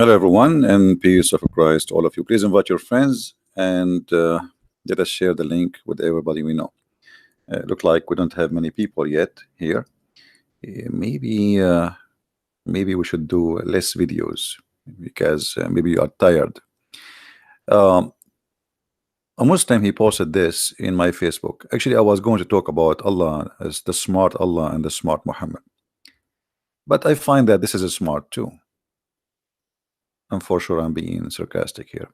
Hello, everyone, and peace of Christ, all of you. Please invite your friends and let us share the link with everybody we know. Look like we don't have many people yet here. Maybe we should do less videos because maybe you are tired. Um, a Muslim he posted this in my Facebook. Actually, I was going to talk about Allah as the smart Allah and the smart Muhammad, but I find that this is a smart too. And for sure, I'm being sarcastic here.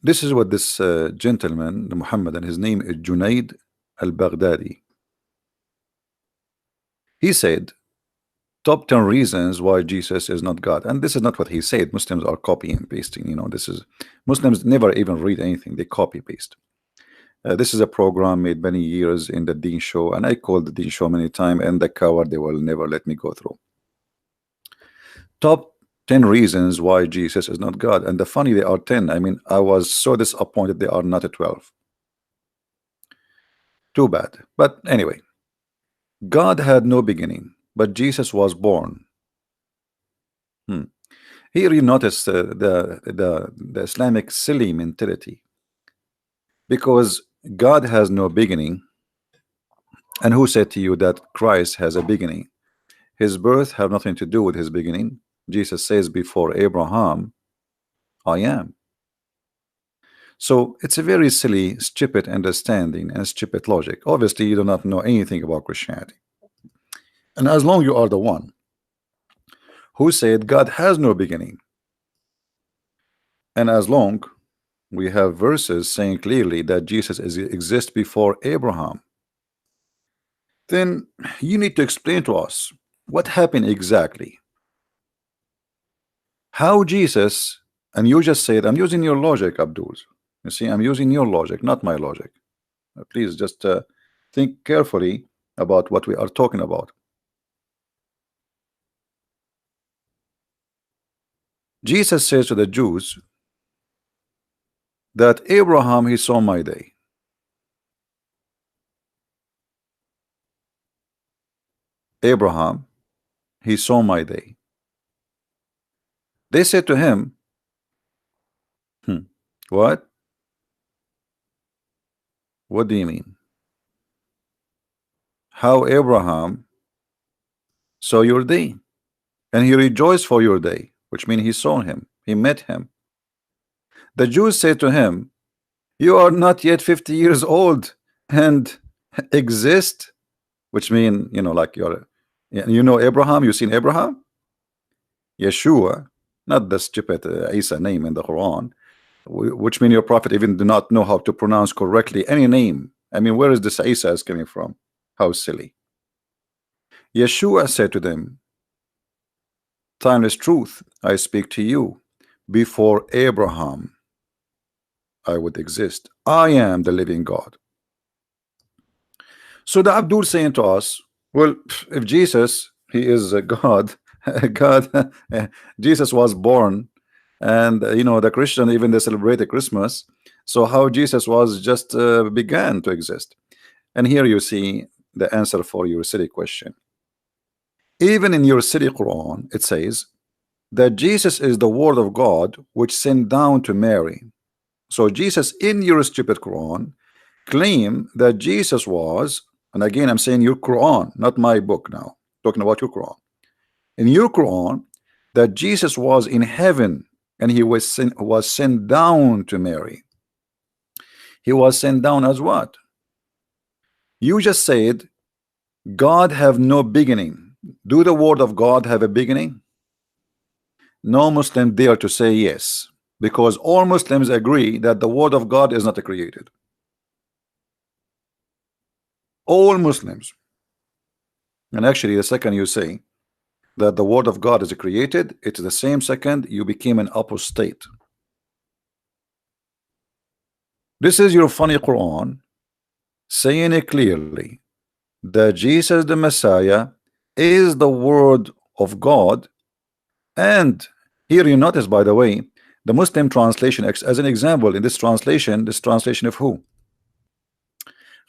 This is what this gentleman, Muhammad, and his name is Junaid al-Baghdadi. He said, top 10 reasons why Jesus is not God. And this is not what he said. Muslims are copying and pasting. This is Muslims never even read anything. They copy paste. This is a program made many years in the Deen Show, and I called the Deen Show many times, and the coward, they will never let me go through. Top 10 reasons why Jesus is not God. And the funny, they are 10. I mean, I was so disappointed they are not a 12. Too bad. But anyway, God had no beginning, but Jesus was born. Here you notice the Islamic silly mentality, because God has no beginning. And who said to you that Christ has a beginning? His birth have nothing to do with his beginning. Jesus says, before Abraham, I am. So it's a very silly, stupid understanding and stupid logic. Obviously, you do not know anything about Christianity. And as long you are the one who said God has no beginning, and as long we have verses saying clearly that Jesus exists before Abraham, then you need to explain to us what happened exactly. How Jesus, and you just said, I'm using your logic, Abdul. You see, I'm using your logic, not my logic. Please just think carefully about what we are talking about. Jesus says to the Jews that Abraham, he saw my day. Abraham, he saw my day. They said to him, what? What do you mean? How Abraham saw your day, and he rejoiced for your day, which means he saw him, he met him. The Jews said to him, you are not yet 50 years old and exist, which mean, like you're, Abraham, you've seen Abraham? Yeshua, not the stupid Isa name in the Quran, which mean your prophet even do not know how to pronounce correctly any name. I mean, where is this Isa is coming from? How silly. Yeshua said to them, timeless truth, I speak to you, before Abraham I would exist. I am the living God. So the Abdul saying to us, well, if Jesus, he is a God, God, Jesus was born, and the Christian, even they celebrate Christmas. So how Jesus was just began to exist. And here you see the answer for your silly question. Even in your silly Quran, it says that Jesus is the word of God which sent down to Mary. So Jesus in your stupid Quran claim that Jesus was, and again I'm saying your Quran, not my book now, talking about your Quran. In your Quran, that Jesus was in heaven and he was sent down to Mary. He was sent down as what? You just said God have no beginning. Do the word of God have a beginning? No Muslim dare to say yes, because all Muslims agree that the word of God is not created. All Muslims. And actually, the second you say that the word of God is created, it's the same second you became an apostate. This is your funny Quran saying it clearly that Jesus the Messiah is the word of God. And here you notice, by the way, the Muslim translation as an example. In this translation of who?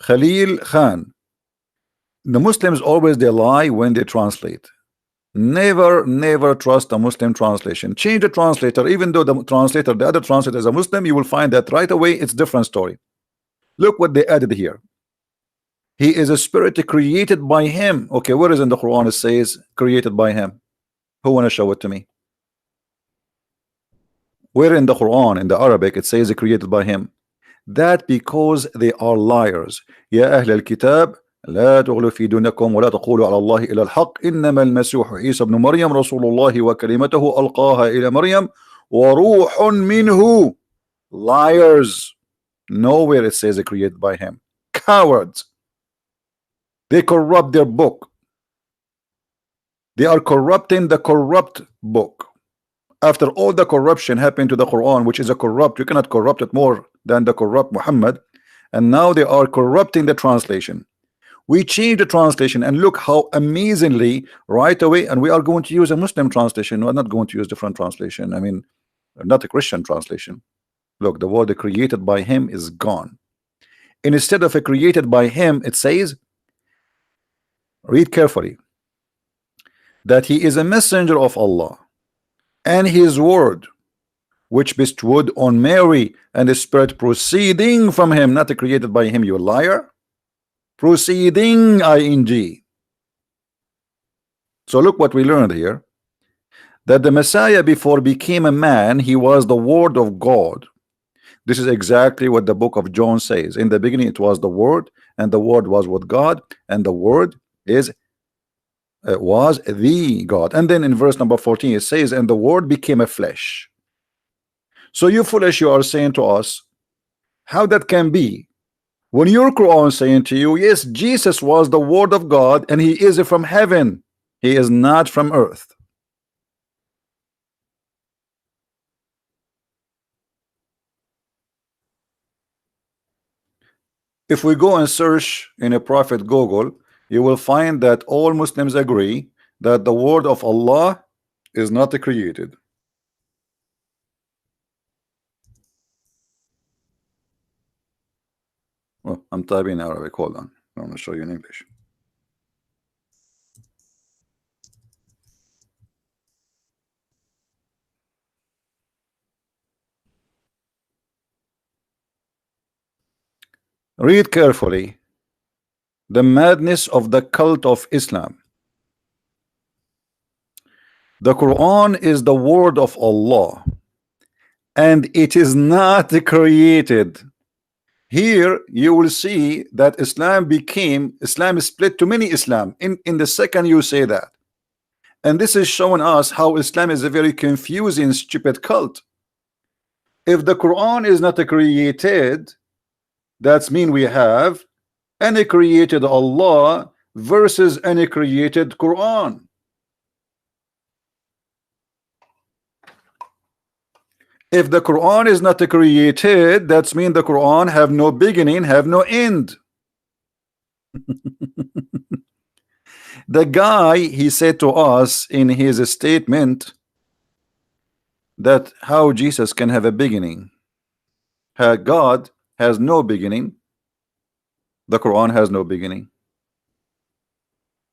Khalil Khan, The Muslims always they lie when they translate. Never trust a Muslim translation. Change the translator, even though the translator, the other translator is a Muslim, you will find that right away it's different story. Look what they added here. He is a spirit created by him. Okay, where is in the Quran it says created by him? Who want to show it to me? Where in the Quran, in the Arabic, it says created by him? That because they are liars. يا أهل الكتاب لا تغلوا في دينكم ولا تقولوا على الله إلا الحق إنما المسيح عيسى ابن مريم رسول الله وكلمته ألقاها إلى مريم وروح منه. Liars. Nowhere it says created by him. Cowards. They corrupt their book. They are corrupting the corrupt book. After all the corruption happened to the Quran, which is a corrupt, you cannot corrupt it more than the corrupt Muhammad, and now they are corrupting the translation. We change the translation and look how amazingly right away, and we are going to use a Muslim translation. We're not going to use different translation. I mean, not a Christian translation. Look, the word created by him is gone. Instead of a created by him, it says, read carefully, that he is a messenger of Allah and his word which bestowed on Mary and the spirit proceeding from him, not created by him, you liar. Proceeding, ing. So look what we learned here, that the Messiah before became a man, he was the word of God. This is exactly what the book of John says. In the beginning it was the word, and the word was with God, and the word is was the God. And then in verse number 14 it says, and the word became a flesh. So you foolish, you are saying to us, how that can be when your Quran is saying to you, yes, Jesus was the word of God and he is from heaven, he is not from earth. If we go and search in a prophet Google, you will find that all Muslims agree that the word of Allah is not created. Well, I'm typing in Arabic. Hold on. I'm going to show you in English. Read carefully. The madness of the cult of Islam. The Quran is the word of Allah and it is not created. Here you will see that Islam is split to many Islam in the second you say that. And this is showing us how Islam is a very confusing, stupid cult. If the Quran is not created, that's mean we have any created Allah versus any created Quran. If the Quran is not created, that's mean the Quran have no beginning, have no end. The guy, he said to us in his statement that how Jesus can have a beginning. God has no beginning. The Quran has no beginning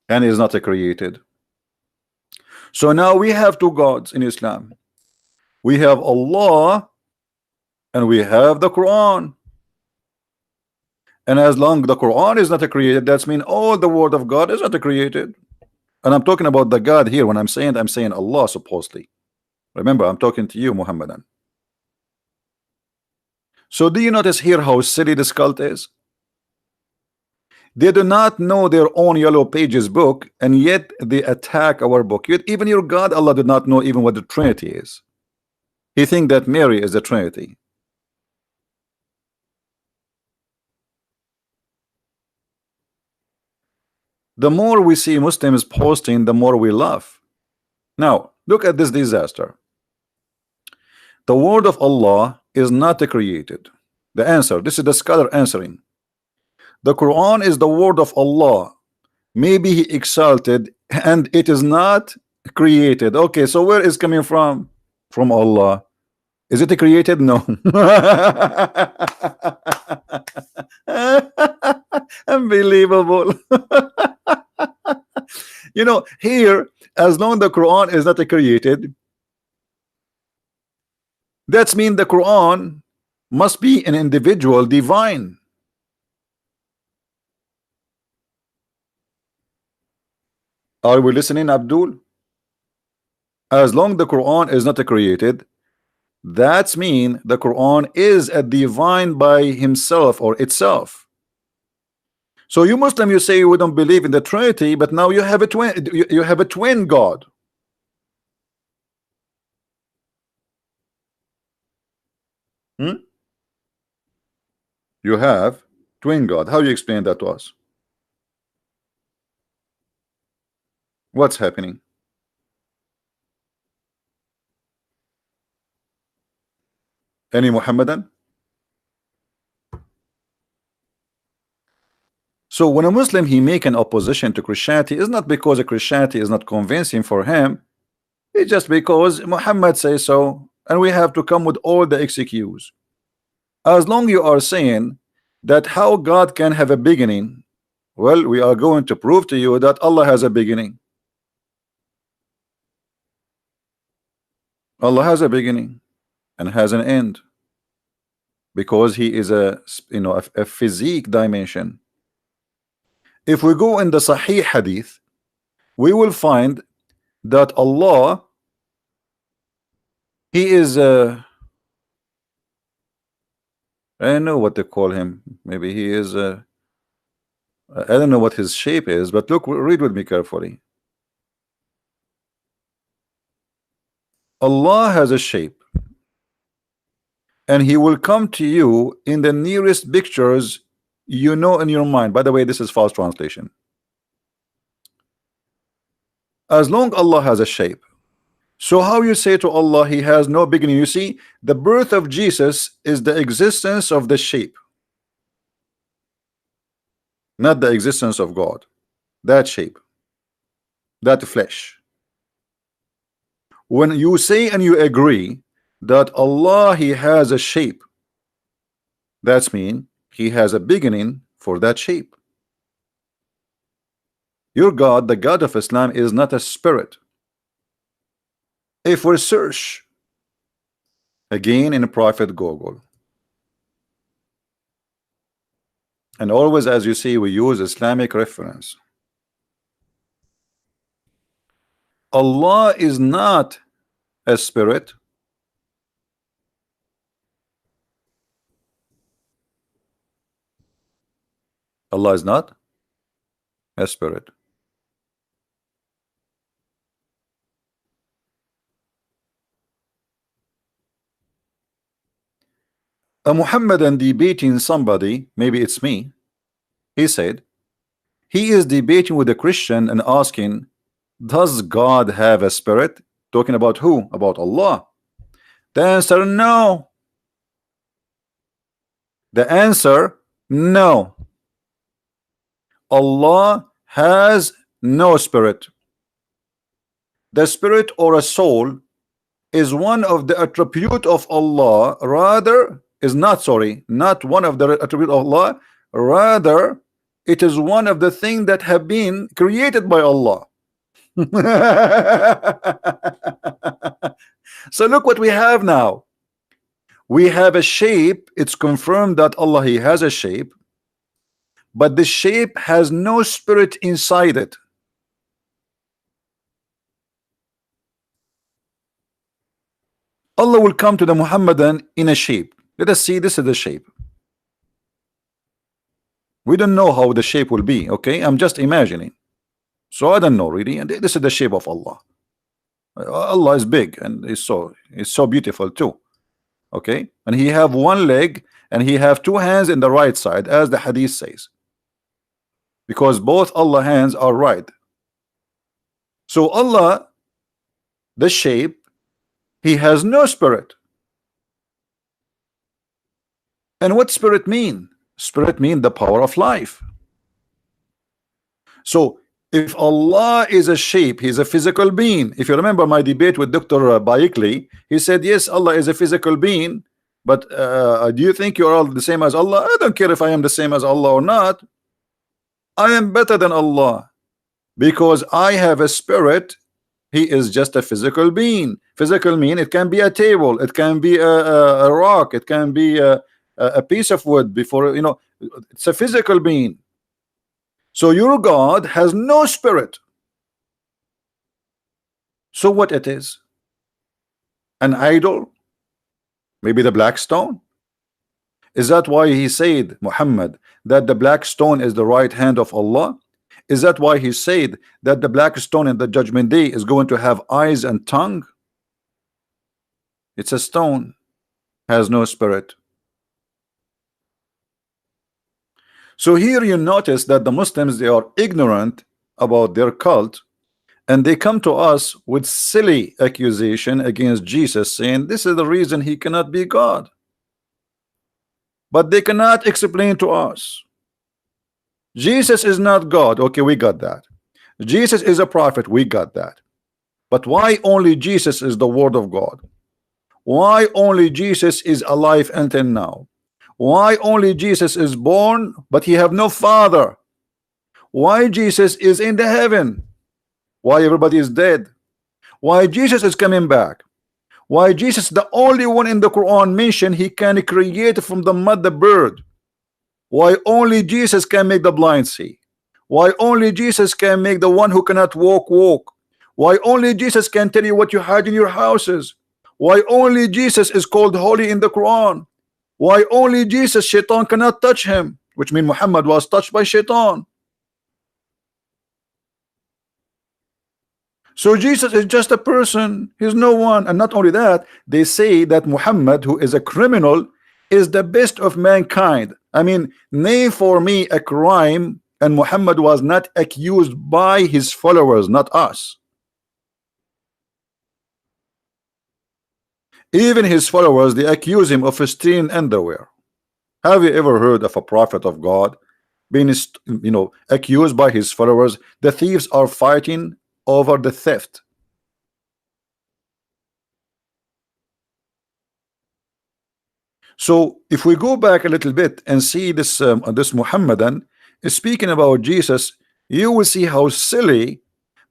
and is not created. So now we have two gods in Islam. We have Allah and we have the Quran. And as long the Quran is not created, that's mean all the word of God is not created. And I'm talking about the God here. When I'm saying Allah supposedly. Remember, I'm talking to you, Muhammadan. So do you notice here how silly this cult is? They do not know their own Yellow Pages book, and yet they attack our book. Yet even your God, Allah, did not know even what the Trinity is. He think that Mary is the Trinity. The more we see Muslims posting, the more we laugh. Now, look at this disaster. The word of Allah is not created. The answer, this is the scholar answering. The Quran is the word of Allah. Maybe he exalted, and it is not created. Okay, so where is coming from? From Allah. Is it created? No. Unbelievable. You know, here, as long the Quran is not created, that's mean the Quran must be an individual divine. Are we listening, Abdul? As long the Quran is not created, that's mean the Quran is a divine by himself or itself. So you Muslim, you say you don't believe in the Trinity, but now you have a twin. You have a twin God. You have twin God. How you explain that to us? What's happening? Any Muhammadan? So when a Muslim he make an opposition to Christianity, is not because a Christianity is not convincing for him. It's just because Muhammad says so, and we have to come with all the excuses. As long you are saying that how God can have a beginning, well, we are going to prove to you that Allah has a beginning. Allah has a beginning and has an end, because he is a a physique dimension. If we go in the Sahih Hadith, we will find that Allah, he is I don't know what they call him. Maybe he is I don't know what his shape is, but look, read with me carefully. Allah has a shape, and he will come to you in the nearest pictures you know in your mind. By the way, this is false translation. As long Allah has a shape, so how you say to Allah he has no beginning? You see, the birth of Jesus is the existence of the shape, not the existence of God. That shape, that flesh. When you say and you agree that Allah he has a shape, that's mean he has a beginning for that shape. Your God, the God of Islam, is not a spirit. If we search again in Prophet Google, and always, as you see, we use Islamic reference. Allah is not a spirit. Allah is not a spirit. A Muhammadan debating somebody, maybe it's me, he said he is debating with a Christian and asking, does God have a spirit? Talking about who? About Allah. The answer, no. The answer, no. Allah has no spirit. The spirit or a soul is one of the attribute of Allah, rather is not, sorry, not one of the attribute of Allah, rather it is one of the things that have been created by Allah. So look what we have now. We have a shape. It's confirmed that Allah he has a shape, but the shape has no spirit inside it. Allah will come to the Muhammadan in a shape. Let us see, this is the shape. We don't know how the shape will be, okay? I'm just imagining. So I don't know really, and this is the shape of Allah. Allah is big and is so beautiful too, okay? And he have one leg and he have two hands in the right side, as the hadith says, because both Allah hands are right. So Allah, the shape, he has no spirit. And what spirit mean? Spirit mean the power of life. So if Allah is a shape, he's a physical being. If you remember my debate with Dr. Baikli, he said yes, Allah is a physical being, but do you think you're all the same as Allah? I don't care if I am the same as Allah or not. I am better than Allah, because I have a spirit. He is just a physical being. Physical mean it can be a table, it can be a rock, it can be a piece of wood. Before, you know, it's a physical being. So your God has no spirit. So what it is? An idol? Maybe the black stone? Is that why he said, Muhammad, that the black stone is the right hand of Allah? Is that why he said that the black stone in the judgment day is going to have eyes and tongue? It's a stone, has no spirit. So here you notice that the Muslims, they are ignorant about their cult, and they come to us with silly accusation against Jesus, saying this is the reason he cannot be God. But they cannot explain to us. Jesus is not God. Okay, we got that. Jesus is a prophet. We got that. But why only Jesus is the word of God? Why only Jesus is alive until now? Why only Jesus is born but he have no father? Why Jesus is in the heaven? Why everybody is dead? Why Jesus is coming back? Why Jesus, the only one in the Quran mentioned he can create from the mud the bird? Why only Jesus can make the blind see? Why only Jesus can make the one who cannot walk walk? Why only Jesus can tell you what you hide in your houses? Why only Jesus is called holy in the Quran? Why only Jesus, Shaitan cannot touch him, which means Muhammad was touched by Shaitan. So Jesus is just a person, he's no one. And not only that, they say that Muhammad, who is a criminal, is the best of mankind. I mean, name for me a crime and Muhammad was not accused by his followers, not us. Even his followers, they accuse him of stealing underwear. Have you ever heard of a prophet of God being, you know, accused by his followers? The thieves are fighting over the theft. So if we go back a little bit and see this this Muhammadan is speaking about Jesus, you will see how silly.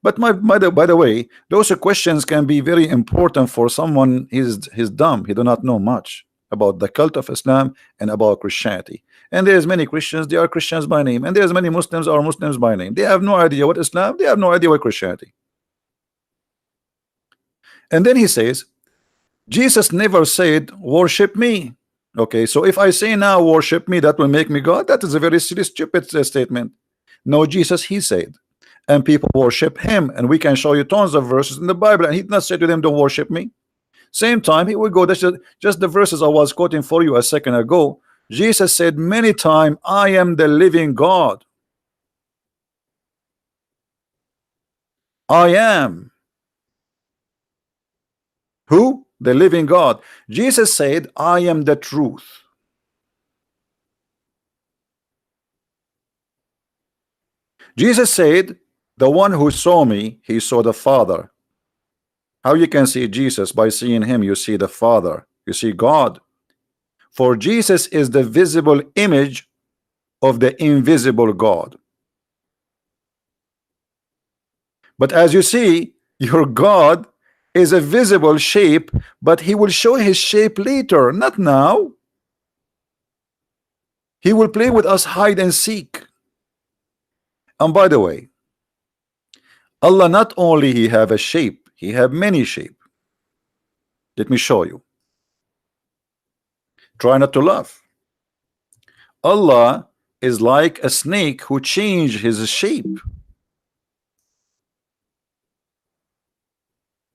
But by the way, those questions can be very important for someone he's dumb. He do not know much about the cult of Islam and about Christianity. And there's many Christians, they are Christians by name, and there's many Muslims are Muslims by name. They have no idea what Islam, they have no idea what Christianity. And then he says, Jesus never said, worship me. Okay, so if I say now worship me, that will make me God. That is a very silly, stupid statement. No, Jesus, he said, and people worship him, and we can show you tons of verses in the Bible, and he did not say to them, don't worship me. Same time, he will go, that's just the verses I was quoting for you a second ago. Jesus said many times, I am the living God. I am. Who? The living God. Jesus said, I am the truth. Jesus said, the one who saw me, he saw the Father. How you can see Jesus? By seeing him, you see the Father, you see God. For Jesus is the visible image of the invisible God. But as you see, your God is a visible shape, but he will show his shape later, not now. He will play with us hide and seek. And by the way, Allah not only he have a shape, he have many shape. Let me show you. Try not to laugh. Allah is like a snake who changed his shape.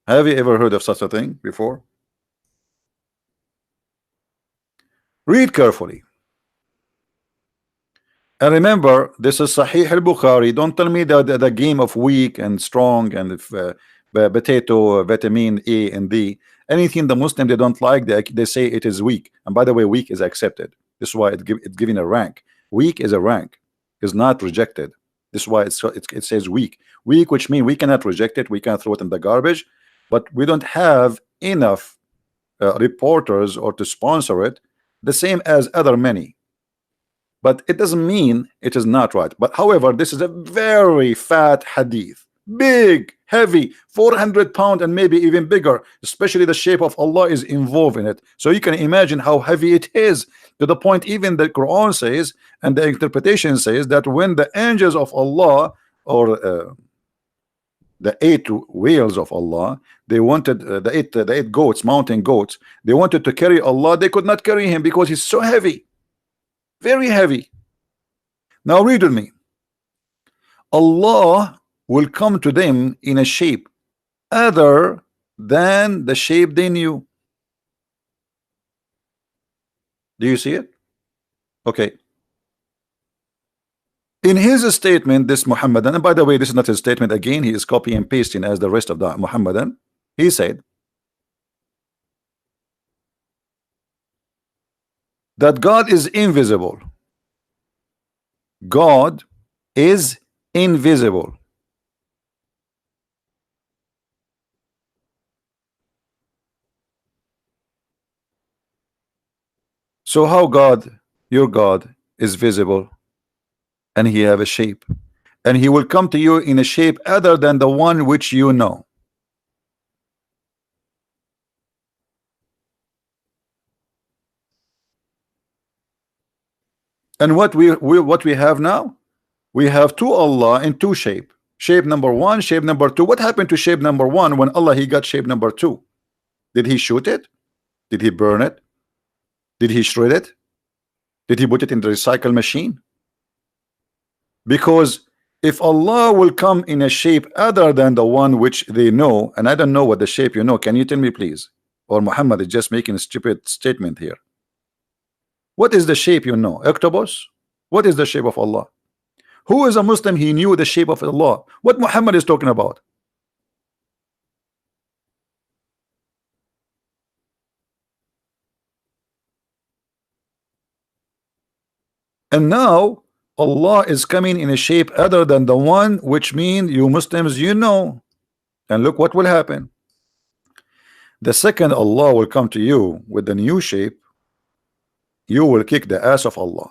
Have you ever heard of such a thing before? Read carefully. And remember, this is Sahih al-Bukhari. Don't tell me that the game of weak and strong and potato, vitamin A and D. Anything the Muslim they don't like, they say it is weak. And by the way, weak is accepted. This is why it's given a rank. Weak is a rank. It's not rejected. This is why it says weak. Weak, which means we cannot reject it. We can't throw it in the garbage. But we don't have enough reporters or to sponsor it, the same as other many. but it doesn't mean it is not right. But however, this is a very fat hadith, big, heavy, 400 pound and maybe even bigger, especially the shape of Allah is involved in it. So you can imagine how heavy it is, to the point even the Quran says and the interpretation says that when the angels of Allah, or the 8 wheels of Allah, they wanted the eight goats, mountain goats, they wanted to carry Allah, they could not carry him because he's so heavy, very heavy. Now read with me. Allah will come to them in a shape other than the shape they knew. Do you see it? Okay. In his statement, this Muhammadan, and by the way, this is not his statement again, he is copy and pasting as the rest of the Muhammadan. He said that God is invisible. God is invisible. So how God, your God, is visible and he have a shape, and he will come to you in a shape other than the one which you know? And what we have now, we have two Allah in two shape. Shape number one, shape number two. What happened to shape number one when Allah he got shape number two? Did he shoot it? Did he burn it? Did he shred it? Did he put it in the recycle machine? Because if Allah will come in a shape other than the one which they know, and I don't know what the shape you know, can you tell me please? Or Muhammad is just making a stupid statement here. What is the shape you know? Octopus? What is the shape of Allah? Who is a Muslim he knew the shape of Allah? What Muhammad is talking about? And now Allah is coming in a shape other than the one which mean you Muslims you know. And look what will happen. The second Allah will come to you with the new shape, you will kick the ass of Allah.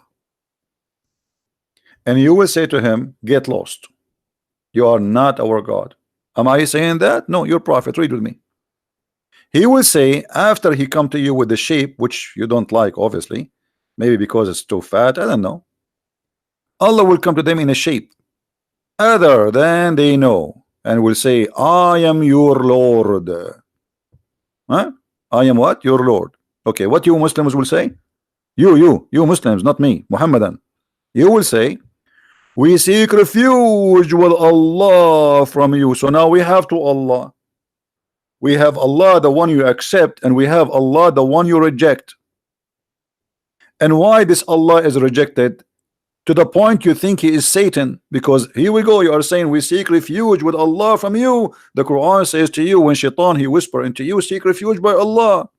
And you will say to him, get lost. You are not our God. Am I saying that? No, your prophet. Read with me. He will say, after he come to you with the shape which you don't like, obviously, maybe because it's too fat, I don't know. Allah will come to them in a shape other than they know, and will say, I am your Lord. Huh? I am what? Your Lord. Okay, what you Muslims will say? You Muslims, not me, Muhammadan. You will say, we seek refuge with Allah from you. So now we have two Allah. We have Allah, the one you accept, and we have Allah, the one you reject. And why this Allah is rejected? To the point you think he is Satan, because here we go, you are saying we seek refuge with Allah from you. The Quran says to you, when shaitan he whisper into you, seek refuge by Allah.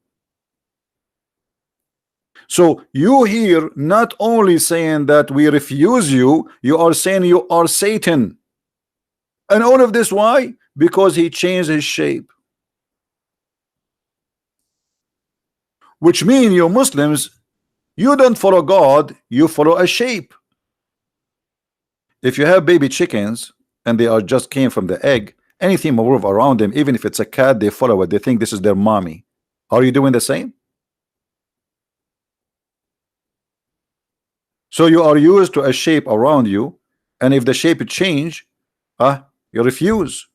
So you here not only saying that we refuse you, you are saying you are Satan. And all of this why? Because he changed his shape. Which means you Muslims, you don't follow God, you follow a shape. If you have baby chickens and they are just came from the egg, anything move around them, even if it's a cat, they follow it. They think this is their mommy. Are you doing the same? So you are used to a shape around you, and if the shape change, you refuse.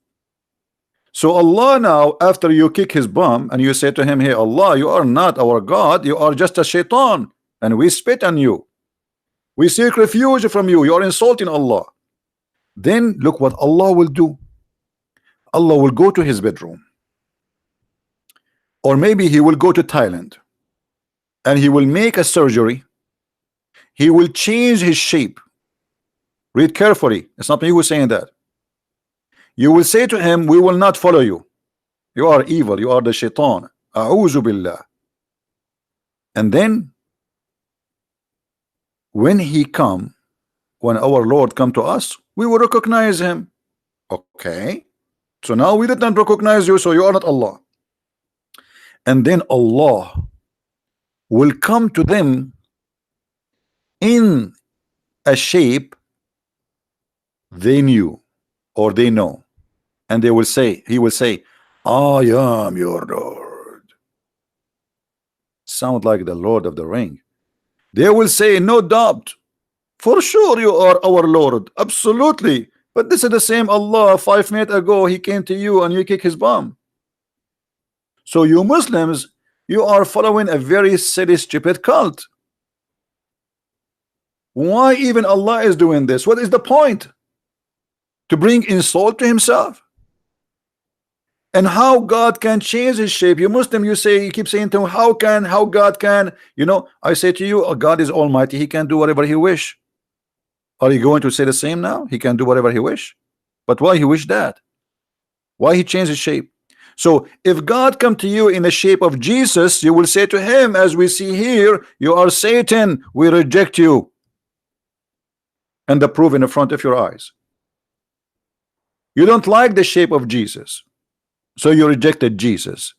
So Allah now, after you kick his bum and you say to him, hey Allah, you are not our God, you are just a shaitan, and we spit on you. We seek refuge from you. You are insulting Allah. Then look what Allah will do. Allah will go to his bedroom, or maybe he will go to Thailand, and he will make a surgery. He will change his shape. Read carefully. It's not me who is saying that. You will say to him, we will not follow you. You are evil. You are the shaitan. A'udhu billah. And then when our Lord come to us, we will recognize him. Okay, so now we did not recognize you, so you are not Allah. And then Allah will come to them in a shape they knew or they know, and they will say, he will say, I am your Lord. Sound like the Lord of the Ring. They will say, no doubt, for sure you are our Lord, absolutely. But this is the same Allah 5 minutes ago he came to you and you kick his bum. So you Muslims, you are following a very silly, stupid cult. Why even Allah is doing this? What is the point? To bring insult to himself? And how God can change his shape? You Muslim, you say, you keep saying to him, how God can, you know, I say to you, oh, God is almighty, he can do whatever he wish. Are you going to say the same now? He can do whatever he wish. But why he wish that? Why he changed his shape? So if God come to you in the shape of Jesus, you will say to him, as we see here, you are Satan, we reject you. And the proof in the front of your eyes. You don't like the shape of Jesus, so you rejected Jesus.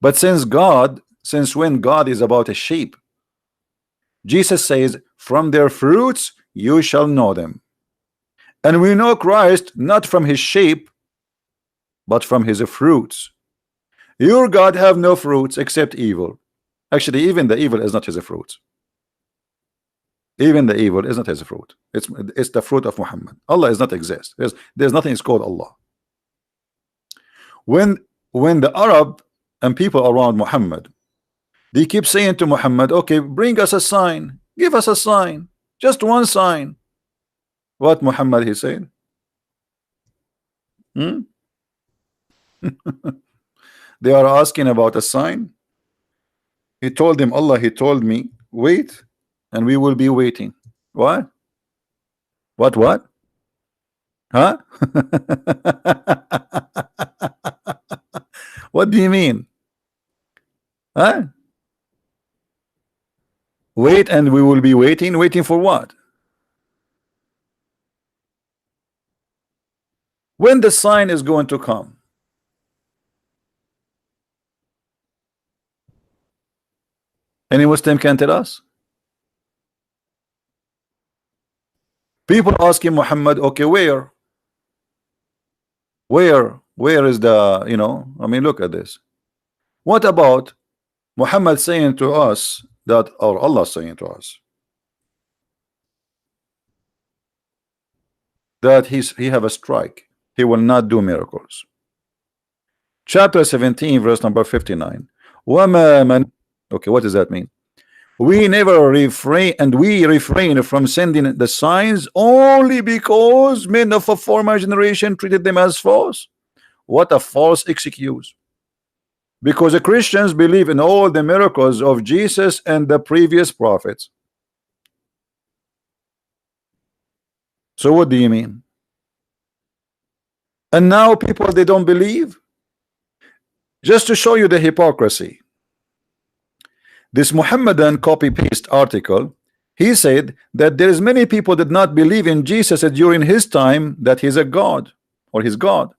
But since when God is about a shape, Jesus says, from their fruits you shall know them. And we know Christ not from his shape, but from his fruits. Your God have no fruits except evil. Actually, even the evil is not his fruit. Even the evil is not his fruit. It's the fruit of Muhammad. Allah does not exist. There's nothing is called Allah. When the Arab and people around Muhammad, they keep saying to Muhammad, okay, bring us a sign, give us a sign, just one sign. What Muhammad he said? They are asking about a sign. He told them, Allah, he told me, wait, and we will be waiting. What? What? Huh? What do you mean? Huh? Wait, and we will be waiting. Waiting for what? When the sign is going to come? Any Muslim can tell us? People asking Muhammad, okay, where is the, you know, I mean, look at this. What about Muhammad saying to us that, or Allah saying to us that he have a strike, he will not do miracles? Chapter 17 verse number 59. Okay, what does that mean? We never refrain, and we refrain from sending the signs only because men of a former generation treated them as false. What a false excuse. Because the Christians believe in all the miracles of Jesus and the previous prophets. So what do you mean? And now people, they don't believe? Just to show you the hypocrisy, this Muhammadan copy-paste article, he said that there is many people did not believe in Jesus during his time, that he's a God or he's God.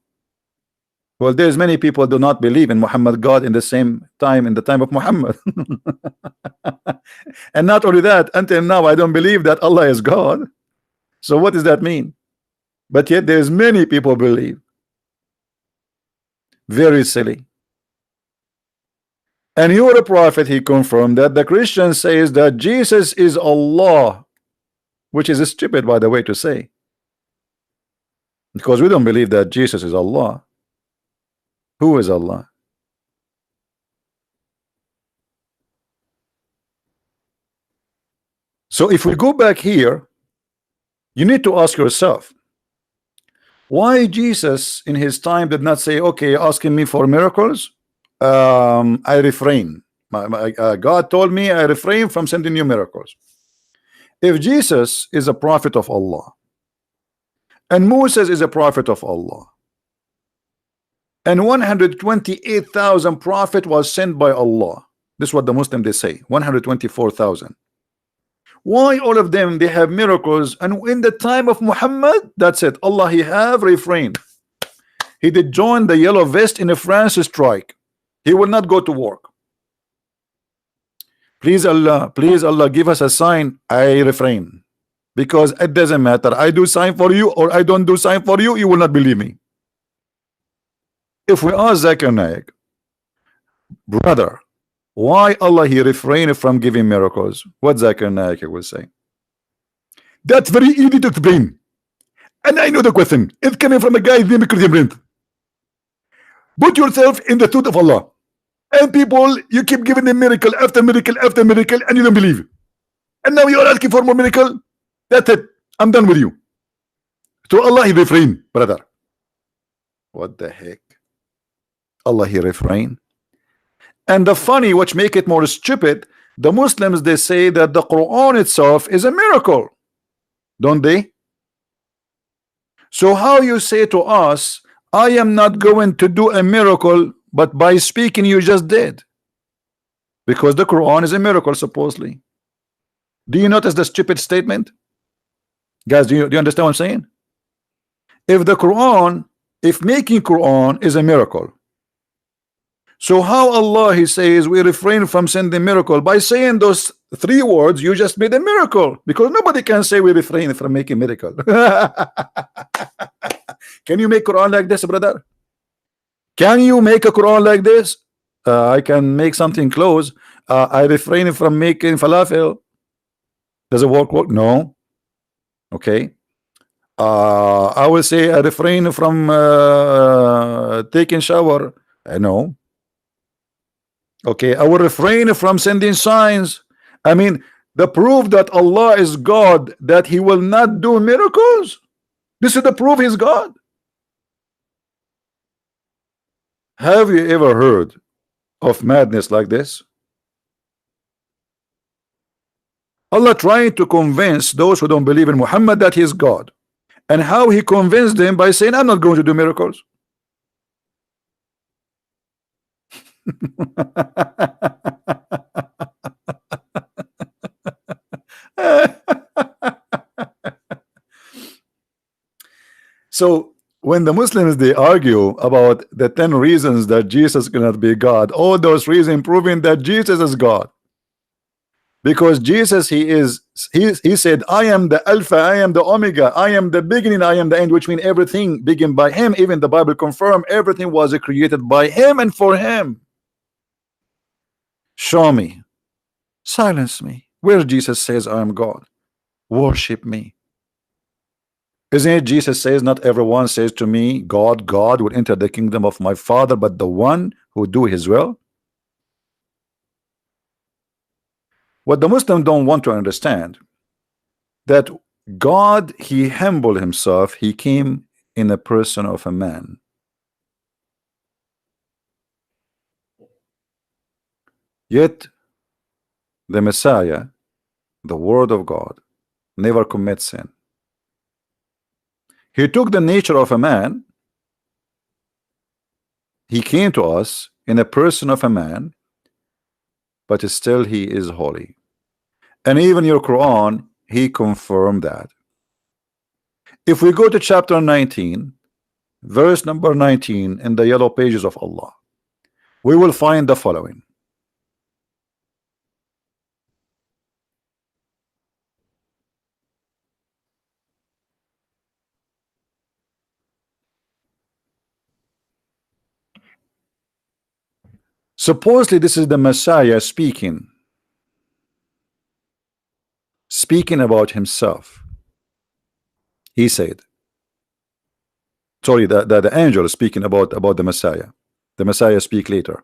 Well, there's many people do not believe in Muhammad God in the same time, in the time of Muhammad. And not only that, until now I don't believe that Allah is God. So what does that mean? But yet there's many people believe. Very silly. And you're a prophet, he confirmed that the Christian says that Jesus is Allah, which is stupid, by the way, to say, because we don't believe that Jesus is Allah. Who is Allah? So if we go back here, you need to ask yourself, why Jesus in his time did not say, okay, asking me for miracles, I refrain. God told me I refrain from sending you miracles. If Jesus is a prophet of Allah and Moses is a prophet of Allah and 128,000 prophet was sent by Allah, this is what the Muslim they say, 124,000. Why all of them they have miracles, and in the time of Muhammad, that's it, Allah he have refrained. He did join the yellow vest in a France strike. He will not go to work. Please Allah, give us a sign. I refrain. because it doesn't matter. I do sign for you or I don't do sign for you, you will not believe me. If we ask Zakir Naik, brother, why Allah he refrained from giving miracles, what Zakir Naik will say? That's very easy to explain. And I know the question. It's coming from a guy named Christian. Put yourself in the suit of Allah. And people, you keep giving them miracle after miracle after miracle, and you don't believe. And now you're asking for more miracle. That's it. I'm done with you. To Allah he refrain, brother. What the heck? Allah he refrain. And the funny, which make it more stupid, the Muslims, they say that the Quran itself is a miracle, don't they? So how you say to us, I am not going to do a miracle, but by speaking you just did, because the Quran is a miracle supposedly. Do you notice the stupid statement, guys? Do you understand what I'm saying? If the Quran, if making Quran is a miracle, so how Allah he says we refrain from sending miracle by saying those 3 words, you just made a miracle, because nobody can say we refrain from making miracle. Can you make Quran like this, brother? Can you make a Quran like this? I can make something close. I refrain from making falafel. Does it work? No. Okay. I will say I refrain from taking shower. No. Okay, I will refrain from sending signs. I mean, the proof that Allah is God, that he will not do miracles. This is the proof he's God. Have you ever heard of madness like this? Allah trying to convince those who don't believe in Muhammad that he is God. And how he convinced them? By saying, I'm not going to do miracles. So when the Muslims they argue about the 10 reasons that Jesus cannot be God, all those reasons proving that Jesus is God, because Jesus he said, I am the Alpha, I am the Omega, I am the beginning, I am the end, which means everything began by him. Even the Bible confirm everything was created by him and for him. Show me, silence me, where Jesus says I am God, worship me. Isn't it Jesus says, not everyone says to me, God, God will enter the kingdom of my Father, but the one who do his will? What the Muslims don't want to understand, that God, he humbled himself, he came in the person of a man. Yet the Messiah, the Word of God, never commits sin. He took the nature of a man. He came to us in a person of a man, but still he is holy. And even your Quran, he confirmed that. If we go to chapter 19, verse number 19 in the yellow pages of Allah, we will find the following. Supposedly this is the Messiah speaking about himself. He said, sorry, the angel is speaking about the Messiah. The Messiah speak later.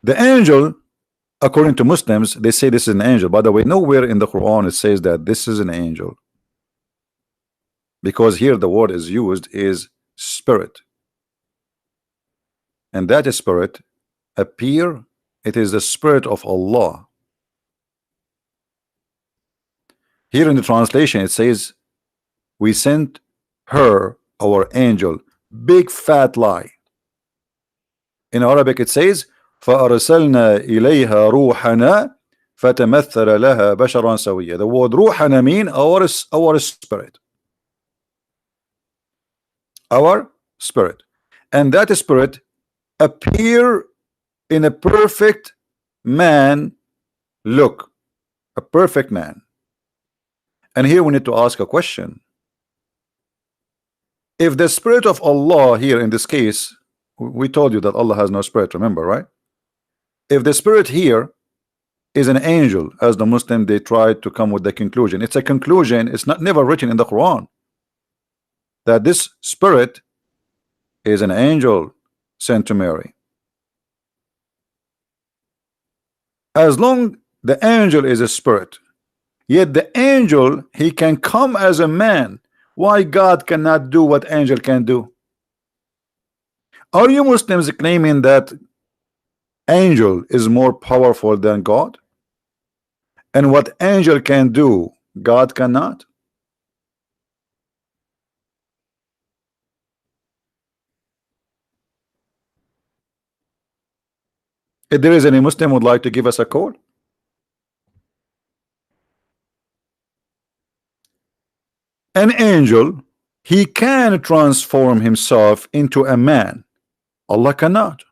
The angel, according to Muslims, they say this is an angel. By the way, nowhere in the Quran it says that this is an angel, because here the word is used is spirit, and that spirit appear, it is the spirit of Allah. Here in the translation it says, we sent her, our angel, big fat lie. In Arabic it says, فَأَرْسَلْنَا إِلَيْهَا رُوحَنَا فَتَمَثَّلَ لَهَا بَشَرًا سَوِيًّا. The word ruhana mean our spirit. Our spirit. And that spirit appear in a perfect man look, a perfect man. And here we need to ask a question. If the spirit of Allah here in this case, we told you that Allah has no spirit, remember, right? If the spirit here is an angel, as the Muslim they try to come with the conclusion, it's a conclusion, it's not never written in the Quran that this spirit is an angel sent to Mary. As long the angel is a spirit, yet the angel, he can come as a man. Why God cannot do what angel can do? Are you Muslims claiming that angel is more powerful than God? And what angel can do, God cannot? If there is any Muslim would like to give us a call. An angel, he can transform himself into a man. Allah cannot.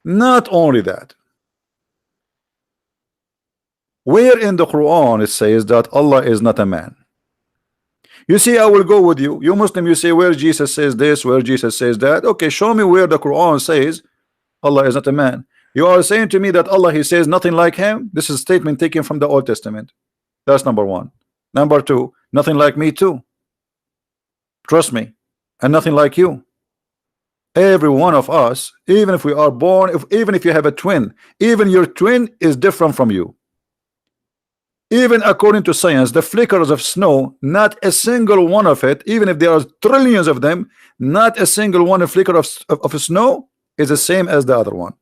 Not only that, where in the Quran it says that Allah is not a man? You see, I will go with you. You Muslim, you say where Jesus says this, where Jesus says that. Okay, show me where the Quran says Allah is not a man. You are saying to me that Allah, he says nothing like him. This is a statement taken from the Old Testament. That's number one. Number two, nothing like me too. Trust me, and nothing like you. Every one of us, even if we are born, even if you have a twin, even your twin is different from you. Even according to science, the flickers of snow, not a single one of it, even if there are trillions of them, not a single one, a flicker of snow is the same as the other one.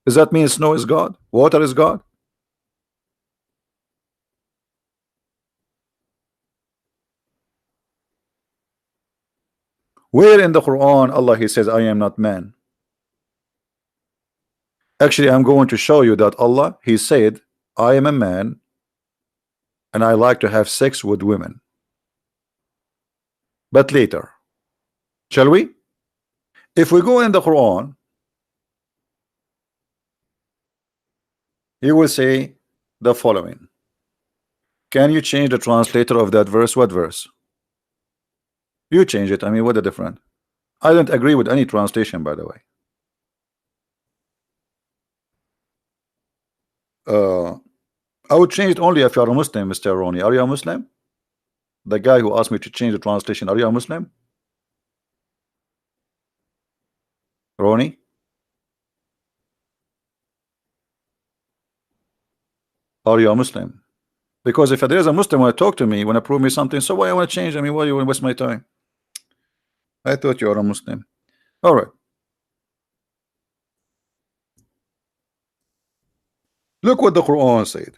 Does that mean snow is God? Water is God? Where in the Quran Allah he says I am not man? Actually, I'm going to show you that Allah he said I am a man and I like to have sex with women. But later, shall we? If we go in the Quran, you will say the following. Can you change the translator of that verse? What verse? You change it. I mean, what the difference? I don't agree with any translation, by the way. I would change it only if you are a Muslim, Mr. Ronnie. Are you a Muslim? The guy who asked me to change the translation, are you a Muslim? Ronnie? Are you a Muslim? Because if there is a Muslim want to talk to me, want to prove me something, so why I want to change? I mean, why you want to waste my time? I thought you are a Muslim. All right. Look what the Quran said.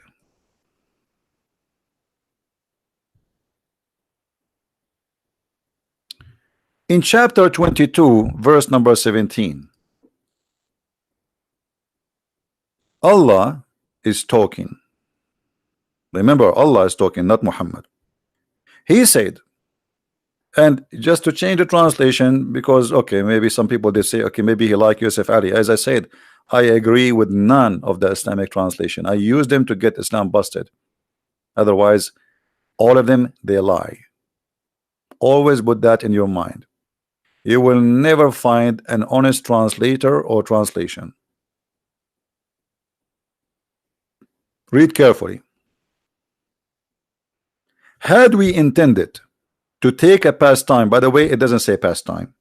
In chapter 22, verse number 17, Allah is talking. Remember, Allah is talking, not Muhammad. He said, and just to change the translation, because okay, maybe some people they say, okay, maybe he like Yusuf Ali. As I said, I agree with none of the Islamic translation. I use them to get Islam busted. Otherwise, all of them they lie. Always put that in your mind. You will never find an honest translator or translation. Read carefully. Had we intended to take a pastime, by the way, it doesn't say pastime.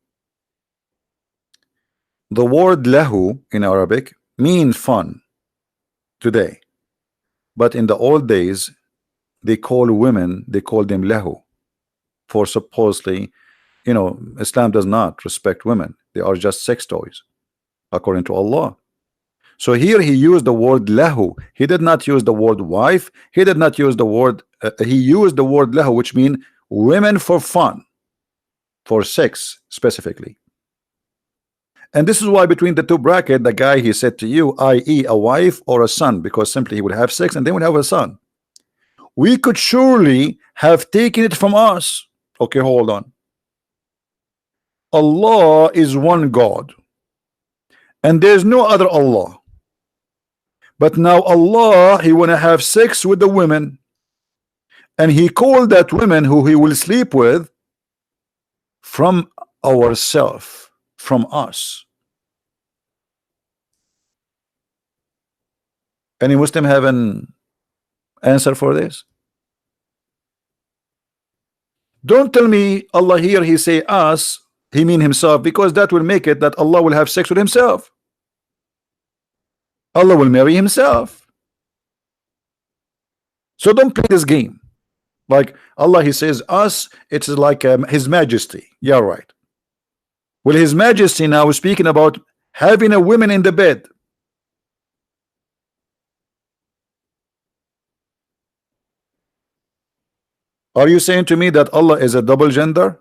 The word lahu in Arabic means fun today, but in the old days they call women, they call them lahu, for supposedly, you know, Islam does not respect women. They are just sex toys according to Allah. So here he used the word lahu. He did not use the word wife. He did not use the word he used the word lahu, which means women for fun, for sex specifically. And this is why between the two bracket, the guy he said to you, i.e. a wife or a son, because simply he would have sex and then would have a son. We could surely have taken it from us. Okay, hold on. Allah is one God and there's no other Allah. But now Allah, he wanna have sex with the women, and he called that women who he will sleep with from ourself, from us. Any Muslim have an answer for this? Don't tell me Allah here he say us, he mean himself, because that will make it that Allah will have sex with himself. Allah will marry himself. So don't play this game. Like Allah, he says us, it's like his majesty. Yeah, right. Well, his majesty now is speaking about having a woman in the bed. Are you saying to me that Allah is a double gender?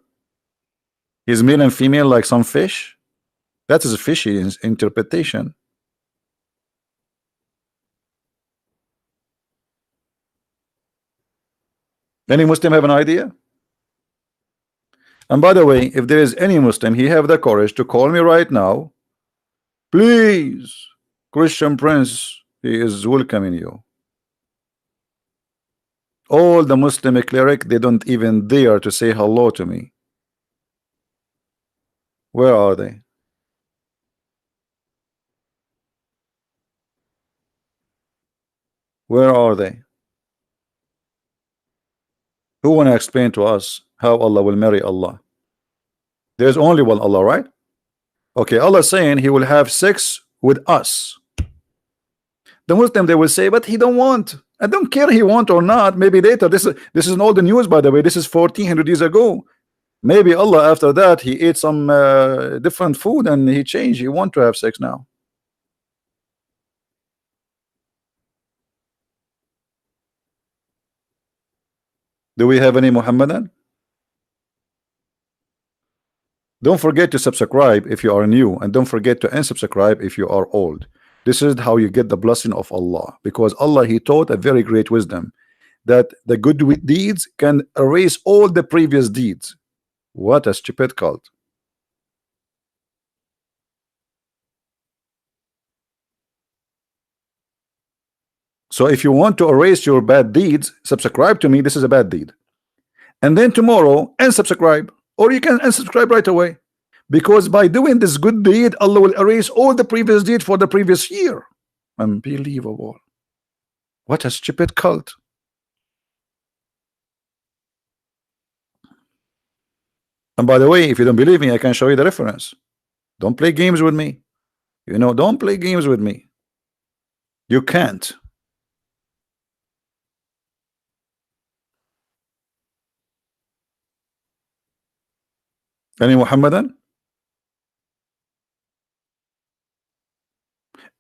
He's male and female like some fish? That is a fishy interpretation. Any Muslim have an idea? And by the way, if there is any Muslim, he have the courage to call me right now. Please, Christian Prince, he is welcoming you. All the Muslim cleric, they don't even dare to say hello to me. Where are they? Where are they? Who want to explain to us how Allah will marry Allah? There's only one Allah, right? Okay, Allah saying he will have sex with us. The Muslim, they will say, but he don't want. I don't care he want or not. Maybe later. This is in all the news, by the way. This is 1400 years ago. Maybe Allah after that he ate some different food and he changed. He want to have sex now. Do we have any Muhammadan? Don't forget to subscribe if you are new, and don't forget to unsubscribe if you are old. This is how you get the blessing of Allah, because Allah he taught a very great wisdom that the good deeds can erase all the previous deeds. What a stupid cult. So if you want to erase your bad deeds, subscribe to me. This is a bad deed. And then tomorrow unsubscribe, or you can unsubscribe right away. Because by doing this good deed, Allah will erase all the previous deed for the previous year. Unbelievable. What a stupid cult. And by the way, if you don't believe me, I can show you the reference. Don't play games with me. You know, don't play games with me. You can't. Any Muhammadan?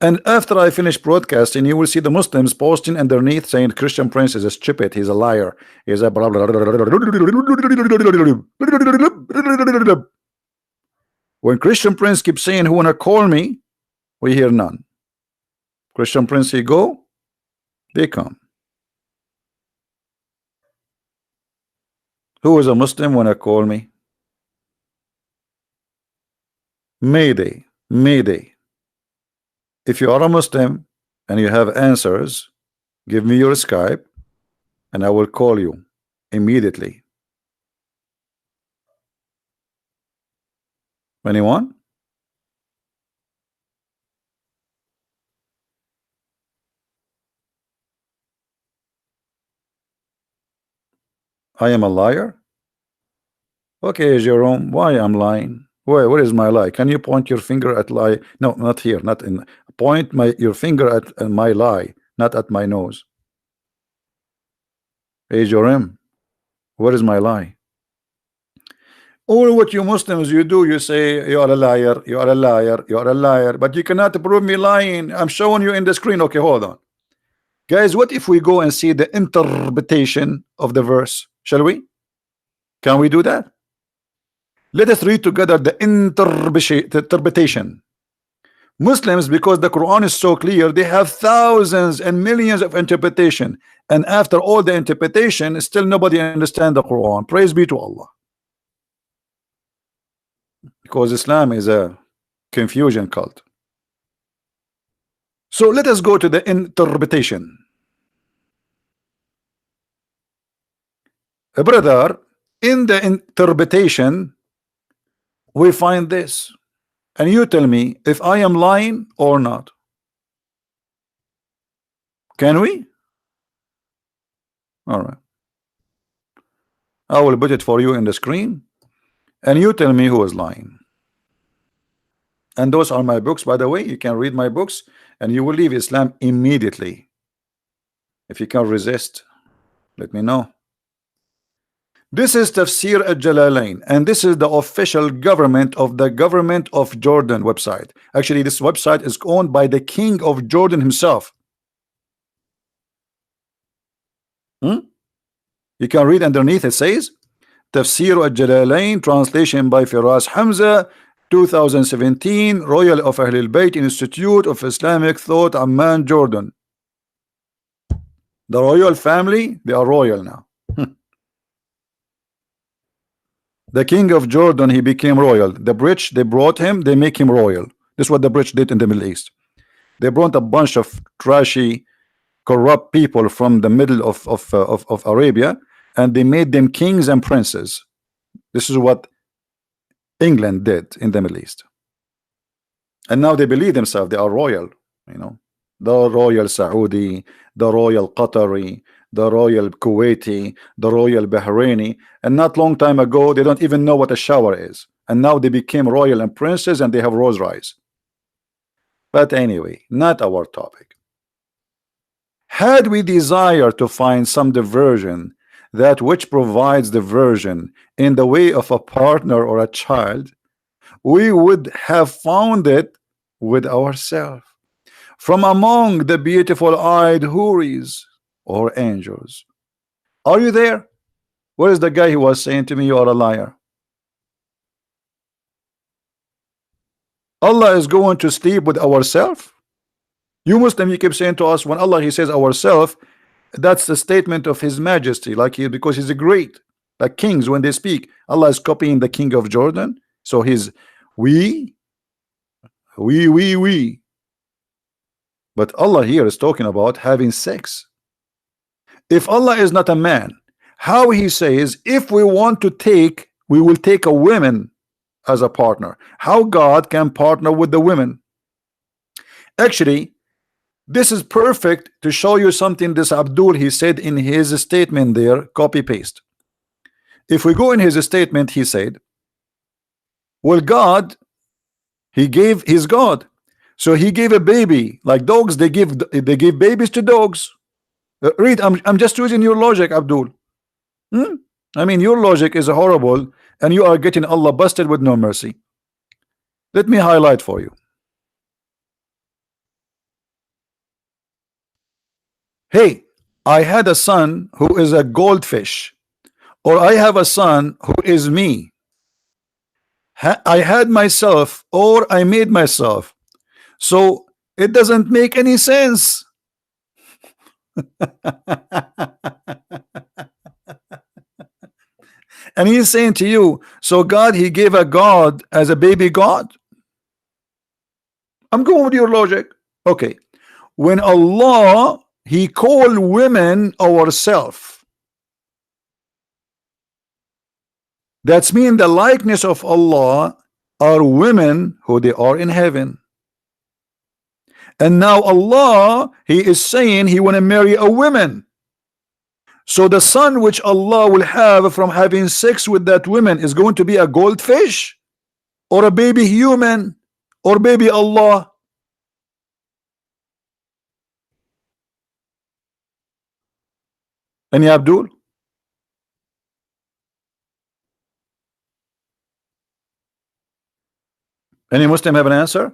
And after I finish broadcasting, you will see the Muslims posting underneath saying Christian Prince is a stupid, he's a liar, he's a blah, blah, blah, blah. When Christian Prince keeps saying who wanna call me, we hear none. Christian Prince he go, they come. Who is a Muslim wanna call me? Mayday, Mayday. If you are a Muslim and you have answers, give me your Skype and I will call you immediately. Anyone? I am a liar? Okay, Jerome, why I'm lying? Where is my lie? Can you point your finger at lie? No, not here, not in. Point your finger at my lie, not at my nose. Hey, Jerome, where is my lie? All what you Muslims you do, you say you are a liar, you are a liar, you are a liar, but you cannot prove me lying. I'm showing you in the screen. Okay, hold on. Guys, what if we go and see the interpretation of the verse? Shall we? Can we do that? Let us read together the interpretation. Muslims, because the Quran is so clear, they have thousands and millions of interpretation, and after all the interpretation, still nobody understands the Quran. Praise be to Allah. Because Islam is a confusion cult. So let us go to the interpretation. Brother, in the interpretation we find this, and you tell me if I am lying or not. Can we? All right, I will put it for you in the screen, and you tell me who is lying. And those are my books, by the way. You can read my books and you will leave Islam immediately. If you can resist, let me know. This is Tafsir al-Jalalain, and this is the official government of Jordan website. Actually, this website is owned by the king of Jordan himself. You can read underneath, it says Tafsir al-Jalalain, translation by Firas Hamza, 2017, Royal of Ahl al-Bayt Institute of Islamic Thought, Amman, Jordan. The royal family, they are royal now. The king of Jordan, he became royal. The British, they brought him, they make him royal. This is what the British did in the Middle East. They brought a bunch of trashy, corrupt people from the middle of Arabia, and they made them kings and princes. This is what England did in the Middle East. And now they believe themselves they are royal, you know, the royal Saudi, the royal Qatari, the royal Kuwaiti, the royal Bahraini, and not long time ago they don't even know what a shower is, and now they became royal and princes and they have Rolls Royce. But anyway, not our topic. Had we desire to find some diversion, that which provides diversion in the way of a partner or a child, we would have found it with ourselves from among the beautiful-eyed houris or angels. Are you there? Where is the guy who was saying to me you are a liar? Allah is going to sleep with ourselves? You Muslim, you keep saying to us when Allah he says ourselves, that's the statement of his majesty, like he, because he's a great, like kings when they speak, Allah is copying the king of Jordan, so he's we. But Allah here is talking about having sex. If Allah is not a man, how he says if we want to take, we will take a woman as a partner? How God can partner with the women? Actually, this is perfect to show you something this Abdul he said in his statement there, copy paste. If we go in his statement, he said, well, God, he gave his God, so he gave a baby like dogs, they give babies to dogs. Read, I'm just using your logic, Abdul. I mean, your logic is horrible and you are getting Allah busted with no mercy. Let me highlight for you. Hey, I had a son who is a goldfish, or I have a son who is me. I had myself, or I made myself. So it doesn't make any sense. And he's saying to you, so God, he gave a God as a baby God? I'm going with your logic. Okay. When Allah, he called women ourself, that's mean the likeness of Allah are women who they are in heaven. And now Allah, he is saying he want to marry a woman. So the son which Allah will have from having sex with that woman is going to be a goldfish, or a baby human, or baby Allah? Any Abdul? Any Muslim have an answer?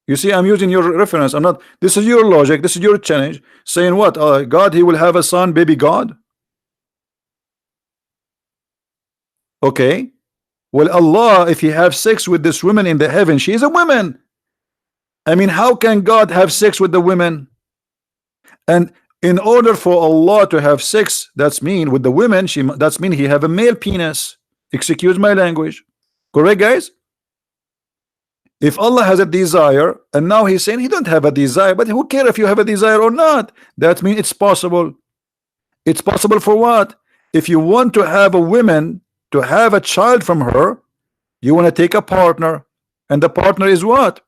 You see, I'm using your reference. I'm not. This is your logic. This is your challenge. Saying what? God, he will have a son, baby God. Okay. Well, Allah, if he have sex with this woman in the heaven, she is a woman. I mean, how can God have sex with the women? And in order for Allah to have sex, that's mean with the women, that's mean he have a male penis. Excuse my language. Correct, guys? If Allah has a desire, and now he's saying he don't have a desire, but who care if you have a desire or not? That means it's possible. It's possible for what? If you want to have a woman to have a child from her, you want to take a partner, and the partner is what?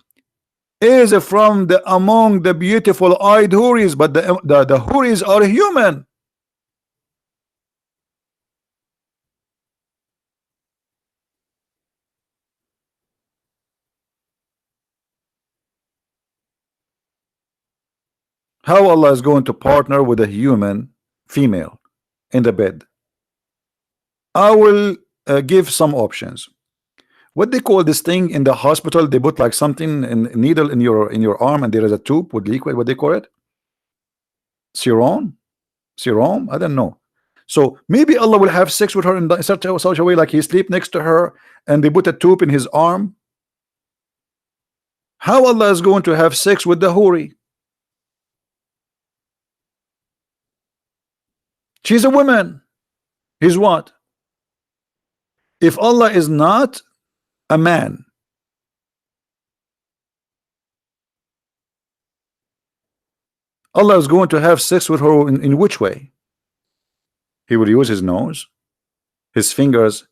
Is from the among the beautiful eyed houris, but the houris are human. How Allah is going to partner with a human female in the bed? I will give some options. What they call this thing in the hospital, they put like something in needle in your arm, and there is a tube with liquid. What they call it? Serum? Serum? I don't know. So maybe Allah will have sex with her in such a way, like he sleep next to her, and they put a tube in his arm. How Allah is going to have sex with the houri? She's a woman. He's what? If Allah is not a man, Allah is going to have sex with her in which way? He will use his nose, his fingers,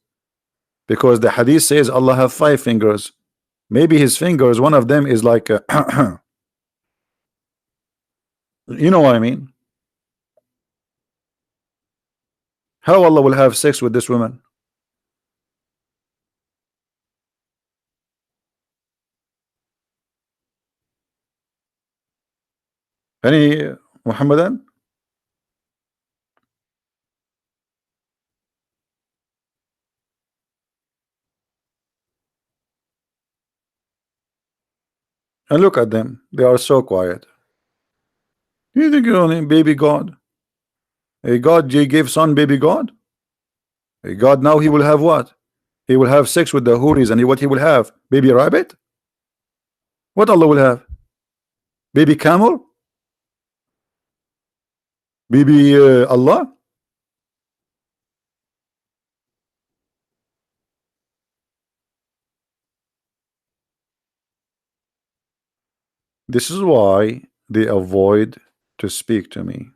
because the hadith says Allah have 5 fingers. Maybe his fingers, one of them is like a you know what I mean? How Allah will have sex with this woman? Any Muhammadan? And look at them, they are so quiet. You think you're only baby God? A God gave son baby God? A God now he will have what? He will have sex with the houris, and what he will have? Baby rabbit? What Allah will have? Baby camel? Baby Allah? This is why they avoid to speak to me.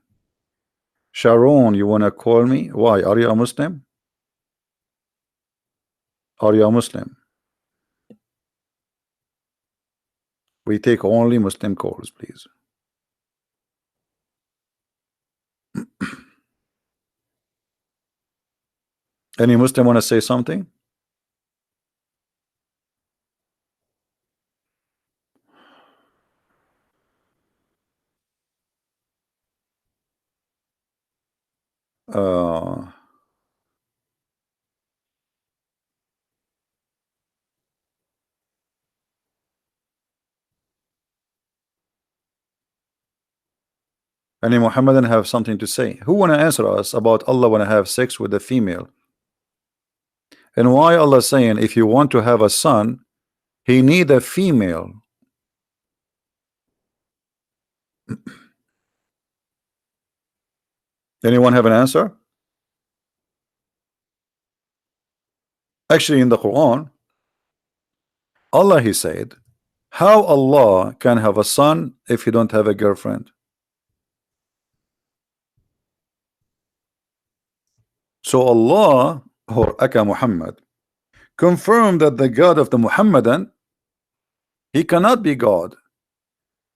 Sharon, you wanna call me? Why? Are you a Muslim? Are you a Muslim? We take only Muslim calls, please. Any Muslim want to say something? Any Muhammadan have something to say? Who want to answer us about Allah want to have sex with a female? And why Allah saying if you want to have a son, he need a female? Anyone have an answer? Actually, in the Quran, Allah he said, how Allah can have a son if he don't have a girlfriend? So Allah or Aka Muhammad confirmed that the God of the Muhammadan, he cannot be God,